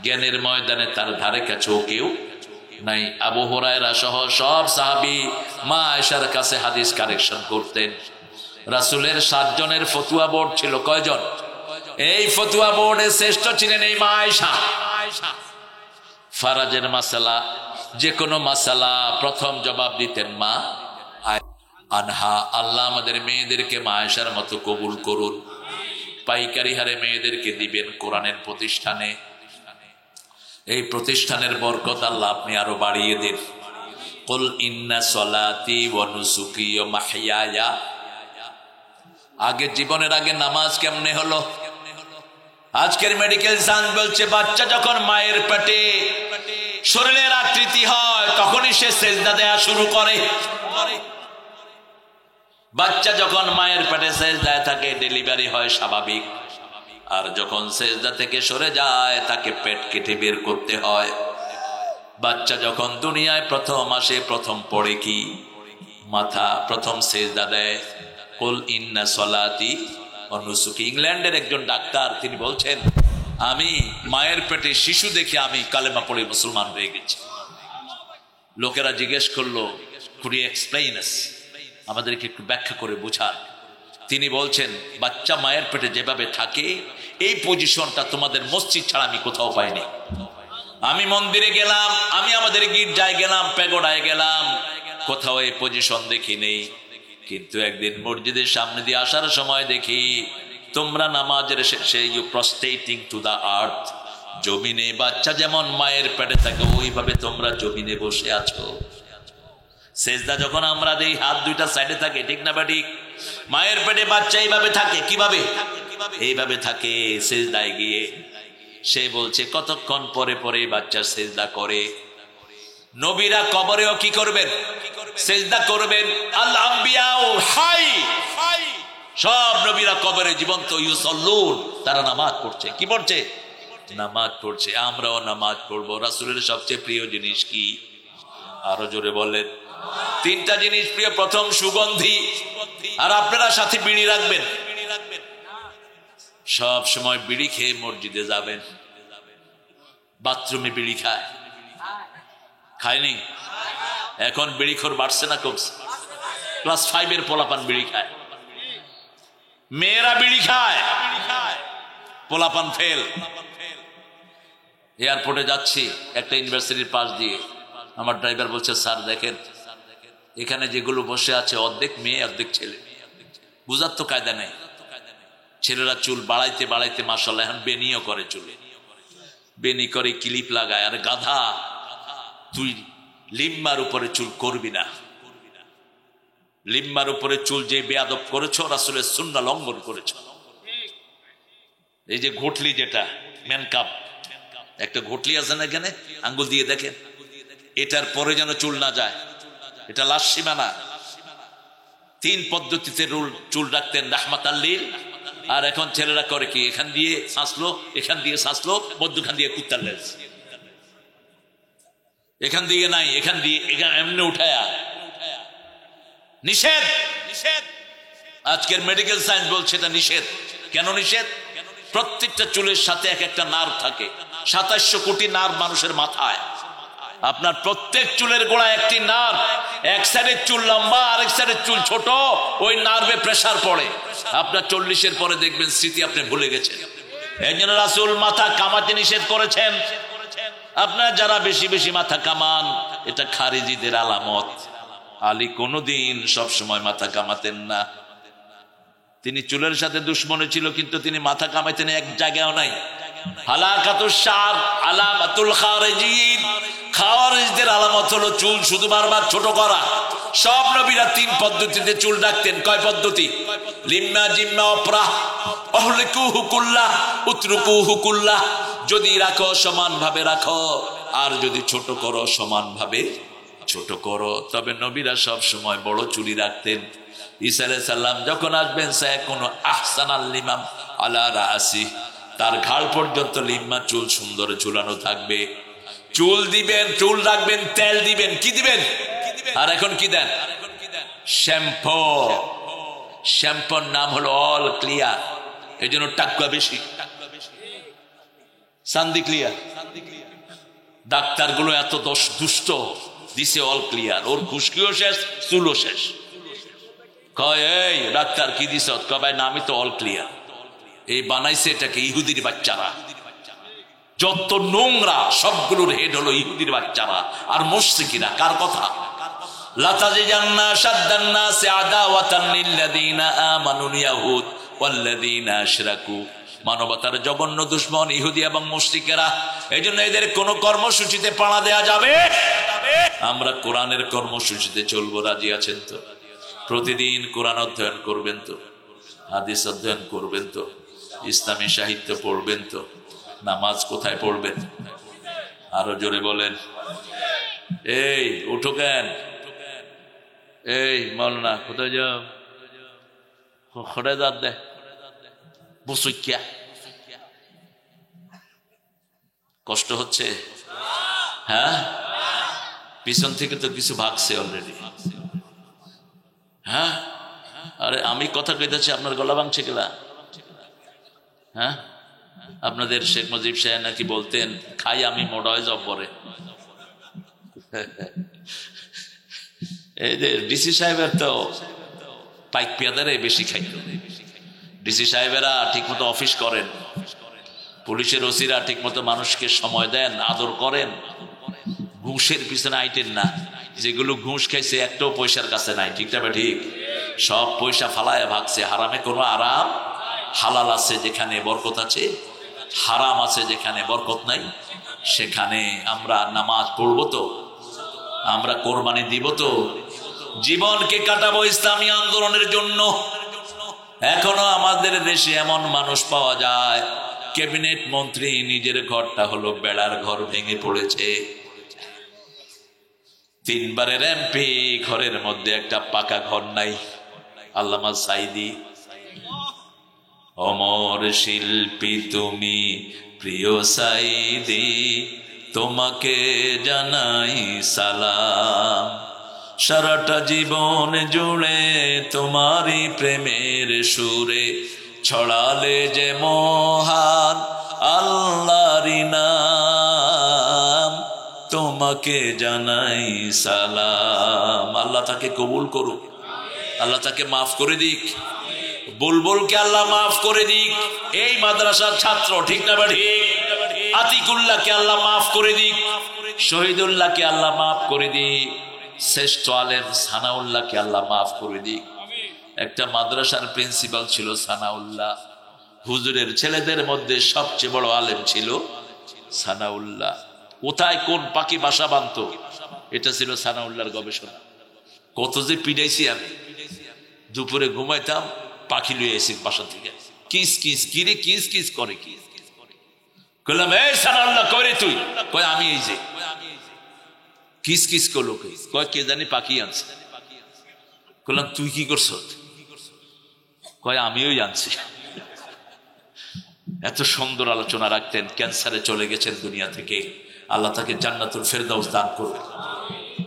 জ্ঞানের ময়দানে তার ধারে কাছেও কেউ নাই। আবু হুরায়রা সহ সব সাহাবী মা আয়েশার কাছে হাদিস কালেকশন করতেন। রাসূলের 7 জনের ফতুয়া বোর্ড ছিল। কয়জন? এই ফতুয়া বোর্ডে শ্রেষ্ঠ ছিলেন এই মা আয়েশা। ফারাজের মাসালা, যে কোনো মাসালা প্রথম জবাব দিতেন মা আনহা। আল্লাহ আমাদের মেয়েদেরকে মা আয়েশার মতো কবুল করুন। পাইকারি হারে মেয়েদেরকে দিবেন কোরআনের প্রতিষ্ঠানে। এই প্রতিষ্ঠানের বরকত আল্লাহ আপনি আরো বাড়িয়ে দিন। কুল ইন্না সলাতি ওয়া নুসুকি ওয়া মাহইয়ায়া। আগে জীবনের আগে নামাজ কেমনে হলো? আজকের মেডিকেল সায়েন্স বলছে বাচ্চা যখন মায়ের পেটে শরীরের আকৃতি হয় তখনই সে সেজদা দেয়া শুরু করে। বাচ্চা যখন মায়ের পেটে সেজদায় থাকে ডেলিভারি হয় স্বাভাবিক, আর যখন সেজদা থেকে সরে যায় তাকে পেট কেটে বের করতে হয়। বাচ্চা যখন দুনিয়ায় প্রথম আসে প্রথম পড়ে কি? মাথা প্রথম সেজদা দেয়। কুল ইন্না সলাতি ওয়া নুসুকি। ইংল্যান্ডের একজন ডাক্তার তিনি বলছেন, আমি মায়ের পেটে শিশু দেখে আমি কালেমা পড়ে মুসলমান হয়ে গেছি। লোকেরা জিজ্ঞেস করলো, কুড ইউ এক্সপ্লেইন আস, আমাদেরকে একটু ব্যাখ্যা করে বুঝান। তিনি বলছেন বাচ্চা মায়ের পেটে যেভাবে থাকে এই পজিশনটা তোমাদের মসজিদ ছাড়া আমি কোথাও পাইনি। আমি মন্দিরে গেলাম, আমি আমাদের গির্জায় গেলাম, প্যাগোডায় গেলাম, কোথাও এই পজিশন দেখি নেই। কিন্তু একদিন মসজিদের সামনে দিয়ে আসার সময় দেখি তোমরা নামাজের শেষে ইউ প্রস্টেটিং টু দা আর্থ, জমিনে বাচ্চা যেমন মায়ের পেটে থাকে ওইভাবে তোমরা জমিনে বসে আছো। সেজদা যখন আমরা দেই হাত দুইটা সাইডে থাকে, ঠিক না ঠিক? মায়ের পেটে বাচ্চা এইভাবে থাকে, কিভাবে? এইভাবে থাকে সেজদায় গিয়ে। সে বলছে কতক্ষণ পরে পরে বাচ্চা সেজদা করে। নবীরা কবরেও কি করবেন? সেজদা করবেন। আল আম্বিয়াউ হাই, সব নবীরা কবরে জীবন্ত, ইউসাল্লুন, তারা নামাজ পড়ছে। কি পড়ছে? নামাজ পড়ছে। আমরাও নামাজ পড়বো। রাসূলের সবচেয়ে প্রিয় জিনিস কি? আরো জোরে বলেন। তিনটা জিনিস প্রিয়। প্রথম সুগন্ধি, আর আপনারা সাথে বিড়ি রাখবেন। সব সময় বিড়ি খেয়ে মসজিদে যাবেন। বাথরুমে বিড়ি খায়, খায়নি? এখন বিড়িখোর বাড়ছে না কমছে? ক্লাস 5 এর পোলাপান বিড়ি খায়, মেয়েরা বিড়ি খায়, পোলাপান ফেল। এয়ারপোর্টে যাচ্ছি একটা ইউনিভার্সিটির পাশ দিয়ে, আমার ড্রাইভার বলছে স্যার দেখেন এখানে যেগুলো বসে আছে অর্ধেক মেয়ে অর্ধেক ছেলে। বুঝার তো কায়দা নেই। ছেলেরা চুল বাড়াইতে বাড়াইতে মাশাআল্লাহ এখন বেনিও করে, চুলে বেনি করে, ক্লিপ লাগায়। আর গাধা, তুই লিম্মার উপরে চুল করবি না। লিম্মার উপরে চুল যে বেয়াদব করেছ, রাসূলের সুন্নাহ লঙ্ঘন করেছ। এই যে ঘটলি, যেটা ম্যানকাপ, একটা ঘটলি আছে না এখানে, আঙ্গুল দিয়ে দেখেন, এটার পরে যেন চুল না যায়। এটা লাশ সীমানা। 3 পদ্ধতিতে চুল রাখতেন রাহমাতাল লিল। আর এখন ছেলেরা করে কি, এখান দিয়ে ছাঁচলো, এখান দিয়ে ছাঁচলো, মধ্যখান দিয়ে কুত্তার লেজ, এখান দিয়ে নাই, এখান দিয়ে এমনি উঠায়া। নিষেধ, নিষেধ। আজকের মেডিকেল সায়েন্স বলছে এটা নিষেধ। কেন নিষেধ? প্রত্যেকটা চুলের সাথে এক একটা নার্ভ থাকে। 2700 কোটি নার্ভ মানুষের মাথায়। আপনার প্রত্যেক চুলের গোড়ায় একটি নার্ভ। এক সাইডের চুল লম্বা, আরেক সাইডের চুল ছোট। ওই নার্ভে প্রেসার পড়ে। আপনার 40-এর পরে দেখবেন স্মৃতি আপনি ভুলে গেছেন। এই জন্য রাসূল মাথা কামাতে নিষেধ করেছেন। আপনার যারা বেশি বেশি মাথা কামান, এটা খারিজিদের আলামত। আলী কোনদিন সব সময় মাথা কামাতেন না। তিনি চুলের সাথে দুশ্মনী ছিল, কিন্তু তিনি মাথা কামাইতেন এক জায়গাও নাই। হালাকাতুশ শার আলামাতুল খারিজিন, খাওয়ারিজদের আলামত হলো চুল শুধু বারবার ছোট করা। সব নবীরা 3 পদ্ধতিতে চুল রাখতেন। কয় পদ্ধতি? লিম্মা, জিম্মা, অপরাহ। অহলিকুহু কুল্লাহ, উতরুকুহু কুল্লাহ। যদি রাখো সমান ভাবে রাখো, আর যদি ছোট করো সমান ভাবে ছোট করো। তবে নবীরা সব সময় বড় চুলি রাখতেন। ঈসা আলাইহিস সালাম যখন আসবেন, সায়াকুনু আহসানাল লিমাম আলা রাসি, তার ঘাড় পর্যন্ত লিম্মা চুল সুন্দর ঝুলানো থাকবে। চুল দিবেন, চুল রাখবেন, তেল দিবেন। কি দিবেন? আর এখন কি দেন? শ্যাম্পু। শ্যাম্পুর নাম হলো অল ক্লিয়ার। এই জন্য টাকা বেশি। সান্দি ক্লিয়ার। ডাক্তারগুলো এত দুষ্ট, দিছে অল ক্লিয়ার। ওর খুশকিও শেষ, চুলও শেষ। কয় এই ডাক্তার কি দিছ? কয় না আমি তো অল ক্লিয়ার। এই বানাইছে এটাকে ইহুদির বাচ্চারা। যত নোংরা সবগুলোর হেড হলো ইহুদির বাচ্চারা আর মুশরিকিরা। কার কথা? লাতাজিদান্না শাদ্দান নাসি আদাওয়াতান লিল্লাযিনা আমানুল ইয়াহুদ ওয়াল্লাযিনা আশরাকু। মানবতার জঘন্য দুশমন ইহুদি এবং মুশরিকেরা। এইজন্য এদের কোন কর্মসূচিতে পাড়া দেয়া যাবে। আমরা কোরআনের কর্মসূচিতে চলবো। রাজি আছেন তো? প্রতিদিন কোরআন অধ্যয়ন করবেন তো? হাদিস অধ্যয়ন করবেন তো? ইসলামী সাহিত্য পড়বেন তো? নামাজ কোথায় পড়বেন? আরো জোরে বলেন। এই উঠো কেন? এই মাওলানা কোথায় যাও? খড়ে দাঁত দে বসুকিয়া। কষ্ট হচ্ছে? হ্যাঁ, পিছন থেকে তো কিছু ভাগছে অলরেডি। হ্যাঁ, আরে আমি কথা কইতেছি, আপনার গলা ভাঙছে গেলা? হ্যাঁ, আপনাদের শেখ মুজিব সাহেব নাকি বলতেন খাই আমি মোড়ায় জব্বরে। এই যে ডিসি সাহেবের তো পাইক পেয়াদারে বেশি খাইত। ডিসি সাহেবেরা ঠিক মতো অফিস করেন, পুলিশের ওসিরা ঠিক মতো মানুষকে সময় দেন, আদর করেন, ঘুষের পিছনে আইটেন না। যেগুলো ঘুষ খাইছে একটাও পয়সার কাছে নাই, ঠিক না ঠিক? সব পয়সা ফালায় ভাগছে। হারামে কোনো আরাম, হালাল আছে যেখানে বরকত আছে, হারাম আছে যেখানে বরকত নাই। সেখানে আমরা নামাজ পড়বো তো, আমরা কোরবানি দিব তো, জীবনকে কাটাবো ইসলামী আন্দোলনের জন্য। এখনো আমাদের দেশে এমন মানুষ পাওয়া যায়, ক্যাবিনেট মন্ত্রী, নিজের ঘরটা হলো বেড়ার ঘর, ভেঙে পড়েছে। 3 বারের এমপি, ঘরের মধ্যে একটা পাকা ঘর নাই। আল্লামা সাইদি, অমর শিল্পী তুমি প্রিয় সাইদি, তোমাকে জানাই সালাম। সারাটা জীবন জুড়ে তোমারই প্রেমের সুরে ছড়ালে যে মহান আল্লাহরই নাম, তোমাকে জানাই সালাম। আল্লাহ তাকে কবুল করুক, আল্লাহ তাকে মাফ করে দিক, বুলবুলকে আল্লাহ মাফ করে দিক। এই মাদ্রাসার ছাত্র, ঠিক না ঠিক? আতিকুল্লাহকে আল্লাহ মাফ করে দিক, শহীদুল্লাহকে আল্লাহ মাফ করে দিক, শ্রেষ্ঠ আলেম সানাউল্লাহকে আল্লাহ মাফ করে দিক। একটা মাদ্রাসার প্রিন্সিপাল ছিল সানাউল্লাহ, হুজুরের ছেলেদের মধ্যে সবচেয়ে বড় আলেম ছিল সানাউল্লাহ। কোথায় কোন পাখি বাসা বাঁধত, এটা ছিল সানাউল্লাহর গবেষণা। কত যে পিড়াইছি আমি, দুপুরে ঘুমাইতাম, পাখি লুয়ে এসে বাসা থেকে কিস কিস কিরে কিস কিস করে, কইলাম এই সানাউল্লাহ করে তুই? কয় আমি এই যে। কিস কিস করলো, কয় কে জানি পাখি আনছে। কইলাম তুই কি করছ? কয় আমিও আনছি। এত সুন্দর আলোচনা রাখতেন। ক্যান্সারে চলে গেছেন দুনিয়া থেকে, আল্লাহ তাকে জান্নাতুল ফেরদাউস দান করবে।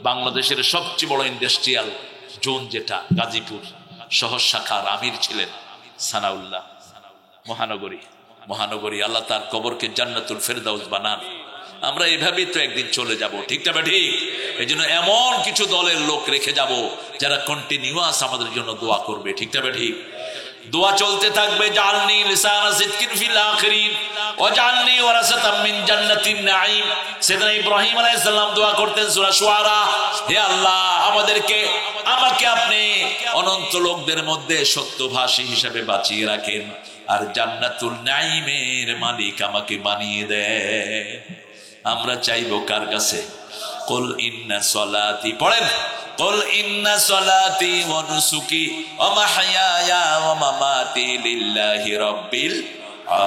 বাংলাদেশের সবচেয়ে বড় ইন্ডাস্ট্রিয়াল জোন যেটা গাজীপুর শহর শাখার আমির ছিলেন সানাউল্লাহ। মহানগরী আল্লাহ তার কবরকে জান্নাতুল ফেরদাউস বানান। আমরা এভাবেই তো একদিন চলে যাব, ঠিক না ঠিক? এই জন্য এমন কিছু দলের লোক রেখে যাব যারা কন্টিনিউয়াস আমাদের জন্য দোয়া করবে, ঠিক না ঠিক? দোয়া চলতে থাকবে, জাআলনি লিসানা সিদকিন ফিল আখিরিন ওয়াজআলনি ওয়ারাসাতাম মিন জান্নাতিন নাঈম। সাইয়েদনা ইব্রাহিম আলাইহিস সালাম দোয়া করতেন সূরা শুআরা, হে আল্লাহ আমাকে আপনি অনন্ত লোকদের মধ্যে সত্যভাষী হিসেবে বাঁচিয়ে রাখেন, আর জান্নাতুল নাঈমের মালিক আমাকে বানিয়ে দেন। আমরা চাইবো কার কাছে? কুল ইন্না সলাতি, পড়েন, কুল ইন্না সলাতি ওয়া নুসুকি ওয়া মাহইয়ায়া ওয়া মামাতি লিল্লাহি রাব্বিল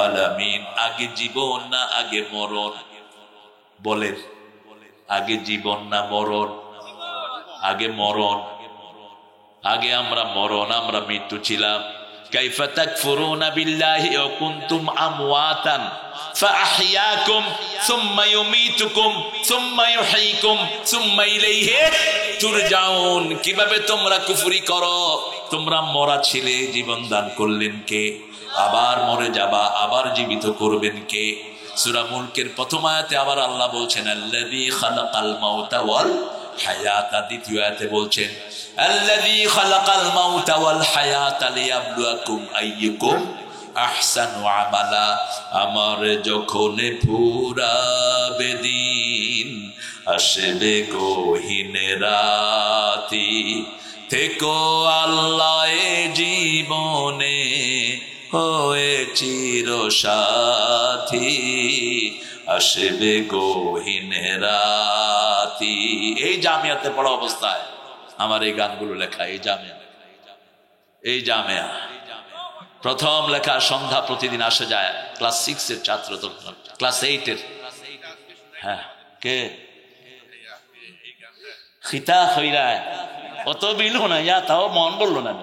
আলামিন। আগে জীবন না আগে মরণ? বলেন, আগে জীবন না মরণ? আগে মরণ, আগে আমরা মরণ, আমরা মৃত্যু ছিলাম। কাইফা তাকফুরুনা বিল্লাহি ওয়া কুনতুম আমওয়াতান ফাআহইয়াকুম সুম্মা ইউমীতুকুম সুম্মা ইউহয়িকুম সুম্মা ইলাইহি তুরজাউন। কিভাবে তোমরা কুফরি করো? তোমরা মরা ছিলে, জীবন দান করলেন কে? আবার মরে যাবা, আবার জীবিত করবেন কে? সূরা মুলকের প্রথম আয়াতে আবার আল্লাহ বলছেন আল্লাযী খালাকাল মাউতা ওয়াল হায়াতা, দ্বিতীয় আয়াতে বলছেন আল্লাযী খালাকাল মাউতা ওয়াল হায়াতা লিয়াবলুয়াকুম আইয়ুকুম আহসানু আমালা। আমার যখন ফুরাবে দিন, আসবে গহীন রাতি, থেকো আল্লাহ এ জীবনে হয়ে চির সাথী, আসবে গহীন রাতি। এই জামিয়াতে পড়া অবস্থায় আমার এই গানগুলো লেখা। এই জামিয়া প্রথম লেখা, সন্ধ্যা প্রতিদিন আসে যায়। ক্লাস 6 এর ছাত্র, তখন ক্লাস 8 এর। হ্যাঁ, কে খিতা হইরা অত বিল না, ইয়া তাও মন বললো না।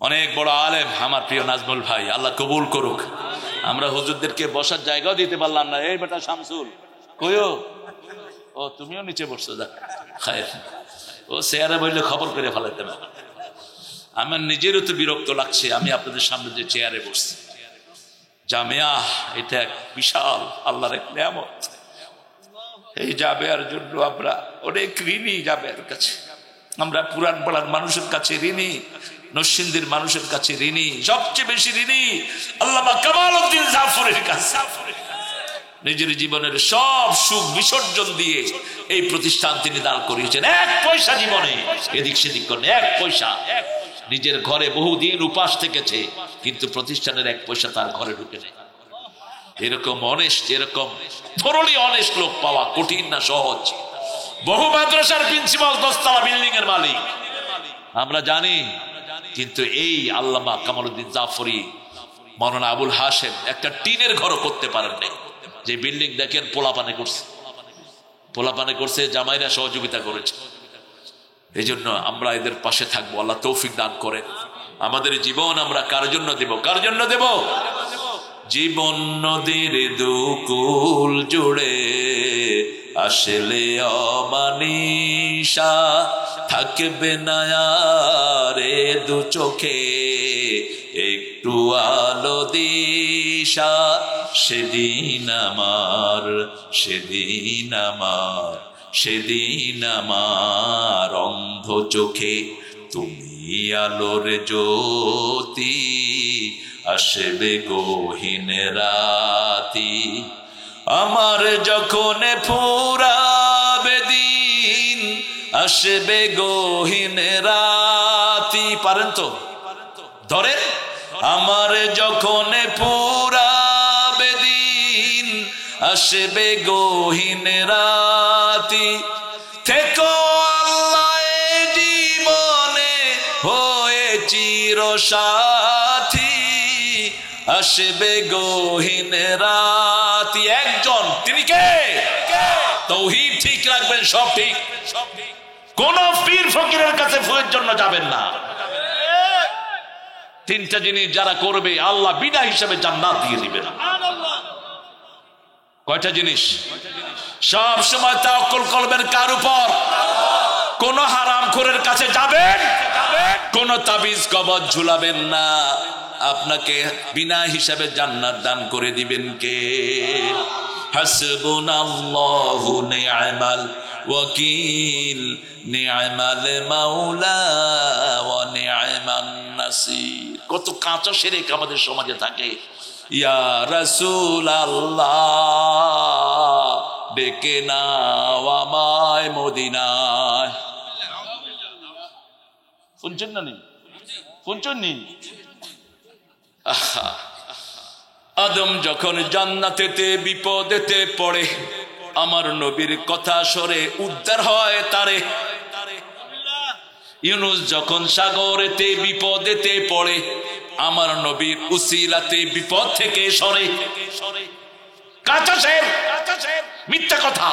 অনেক বড় আলেম আমার প্রিয় নাজমুল ভাই, আল্লাহ কবুল করুক। আমরা হুজুরদেরকে বসার জায়গাও দিতে পারলাম না। এই বেটা শামসুল কইও, ও তুমিও নিচে বসছো, যা খায়। ও চেয়ারে বললে খবর করে ফেলাইতে না। আমার নিজেরও তো বিরক্ত লাগছে, আমি আপনাদের সামনে যে চেয়ারে বসছি। জামিয়া এটা এক বিশাল আল্লাহর এক নিয়ামত। এই জামিয়ার জন্য আমরা অনেক ঋণী জামিয়ার কাছে, আমরা পুরান পাড়ার মানুষের কাছে ঋণী। নরসিংদীর মানুষের কাছে ঋণী, সবচেয়ে বেশি ঋণী আল্লামা কামালউদ্দিন জাফরের কাছে। নিজের জীবনের সব সুখ বিসর্জন দিয়ে এই প্রতিষ্ঠান তিনি দাঁড় করিয়েছেন। এক পয়সা জীবনে এদিক সেদিক করেন, এক পয়সা। নিজের ঘরে বহুদিন উপাস থেকেছে, কিন্তু প্রতিষ্ঠানের এক পয়সা তার ঘরে ঢুকে নেই। এরকম অনেস্ট, এরকম থরলি অনেস্ট লোক পাওয়া কঠিন না সহজ। বহু মাদ্রাসার প্রিন্সিপাল, 10 তলা বিল্ডিং এর মালিক আমরা জানি, কিন্তু এই আল্লামা কামালউদ্দিন জাফরি, মাওলানা আবুল হাশেম একটা টিনের ঘরও করতে পারেন নাই। যে বিল্ডিং দেখেন পোলাপানে করছে, জামাইরা সহযোগিতা করেছে। এই জন্য আমরা এদের পাশে থাকবো। আল্লাহ তৌফিক দান করেন। আমাদের জীবন আমরা কার জন্য দেব? কার জন্য দেব? জীবন নদীর দুকুল জুড়ে আসলে অমানিসা, থাকবে না রে দু চোখে একটু আলো দিশা। সেদিন আমার, সেদিন আমার, সেদিন আমার অন্ধ চোখে তুমি আলোর জ্যোতি, আসবে গহীন রাতি। আমার যখন ফুরাবে দিন, আসবে গহীন রাতি। পারেন তো ধরে? আমার যখন ফুরাবে দিন, আসবে গহীন রাতি। থেকো আল্লাহ জীবনে হয়ে চির সাথী, আসবে গহীন রাতি। একজন, তিনি কে? তাওহীদ ঠিক রাখবেন, সব ঠিক। কোন পীর ফকিরের কাছে ফুয়ের জন্য যাবেন না। তিনটা জিনিস যারা করবে আল্লাহ বিনা হিসাবে জান্নাত দিয়ে দিবেন। কয়টা জিনিস? সব সময় তাওয়াক্কুল করবেন কার উপর? কোন হারামখোরের কাছে যাবেন, কোন তাবিজ কবজ ঝুলাবেন না। আপনাকে বিনা হিসাবে জান্নাত দান করে দিবেন কে? হাসবুনাল্লাহু নি'মাল ওয়াকিল, নি'মাল মাওলা ওয়া নি'মান নাসির। কত কাঁচা শিরক আমাদের সমাজে থাকে। ইয়া রাসূলুল্লাহ ডেকে নাও আমায় মদিনায়। শুনছেন না? নি শুনছেন নি? আদম যখন জান্নাতেতে বিপদেতে পড়ে, আমার নবীর কথা সরে উদ্ধার হয় তারে। ইউনুস যখন সাগরেতে বিপদেতে পড়ে, আমার নবীর উসিলাতে বিপদ থেকে সরে। কাঁচা শের, মিথ্যা কথা।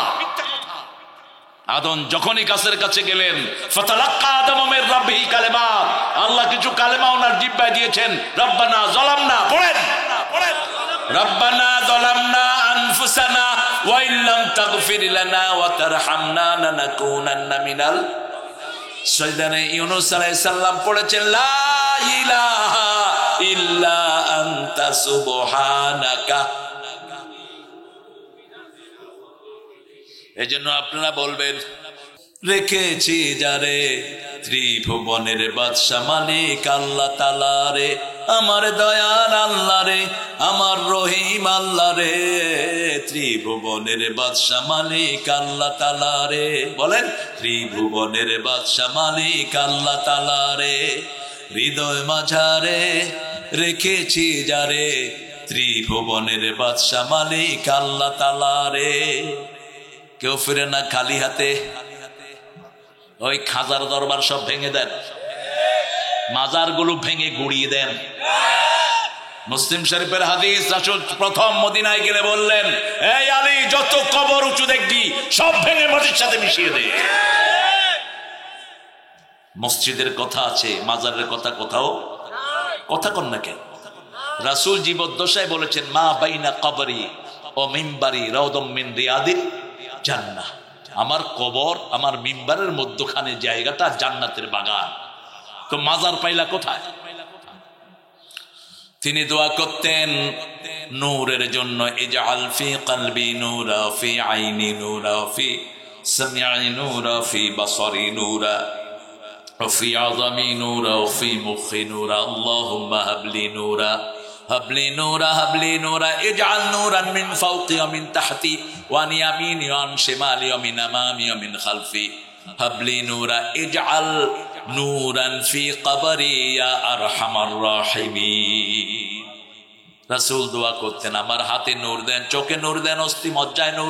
আদম যখনই গাছের কাছে গেলেন, ফাতালাক্কা আদমু মির রাব্বিহি কালিমাত, আল্লাহ কিছু কালেমা ওনার জিহ্বায় দিয়েছেন। রব্বানা যালামনা, পড়েন রব্বানা যালামনা আনফুসানা ওয়া ইল্লাম তাগফির লানা ওয়া তারহামনা লানাকুনান্না মিনাল সালিমিন। ইউনূস আলাইহিস সালাম পড়েছেন লা ইলাহা ইল্লা আনতা সুবহানাকা। এজন্য আপনারা বলবেন, রেখেছি যারে ত্রিভুবনের বাদশা মালিক আল্লাহ তাআলা রে, আমার দয়াল আল্লাহ রে, আমার রহিম আল্লাহ রে, ত্রিভুবনের বাদশা মালিক আল্লাহ তাআলা রে। বলেন, ত্রিভুবনের বাদশা মালিক আল্লাহ তাআলা রে। হৃদয় মাঝারে রেখেছি যারে ত্রিভুবনের বাদশা মালিক আল্লাহ তাআলা রে। কেউ ফিরে না খালি হাতে। ওই খাজার দরবার সব ভেঙে দেন, মাজার গুলো ভেঙে গুড়িয়ে দেন। মুসলিম শরীফের হাদিস, রাসূল প্রথম মদিনায় গেলে বললেন, এই আলী, যত কবর উঁচু দেখবি সব ভেঙে মাটির সাথে মিশিয়ে দে। মসজিদের কথা আছে, মাজারের কথা কোথাও কথা কন না কেন? রাসূল জীবদ্দশায় বলেছেন, মা বাইনা কবরি ও মিম্বারি রাউদাম মিন রিয়াদিল জান্নাহ। আমার কবর আমার মিম্বারের মধ্যখানে জায়গাটা জান্নাতের বাগান। তো মাজার পাইলা কোথায়? তিনি দোয়া করতেন নূরের জন্য, ইজআল ফি কলবি নূরা, ফি আইনি নূরা, ফি সামঈ নূরা, ফি বাসারি নূরা। وفي عظمي نورا وفي مخي نورا اللهم هب لي نورا هب لي نورا هب لي نورا اجعل نورا من فوقي ومن تحتي وعن يميني وعن شمالي ومن امامي ومن خلفي هب لي نورا اجعل نورا في قبري يا ارحم الراحمين। রাসূল দোয়া করতেন আমার হাতে নূর দেন, চোখে নূর দেন, অস্থি মজ্জায় নূর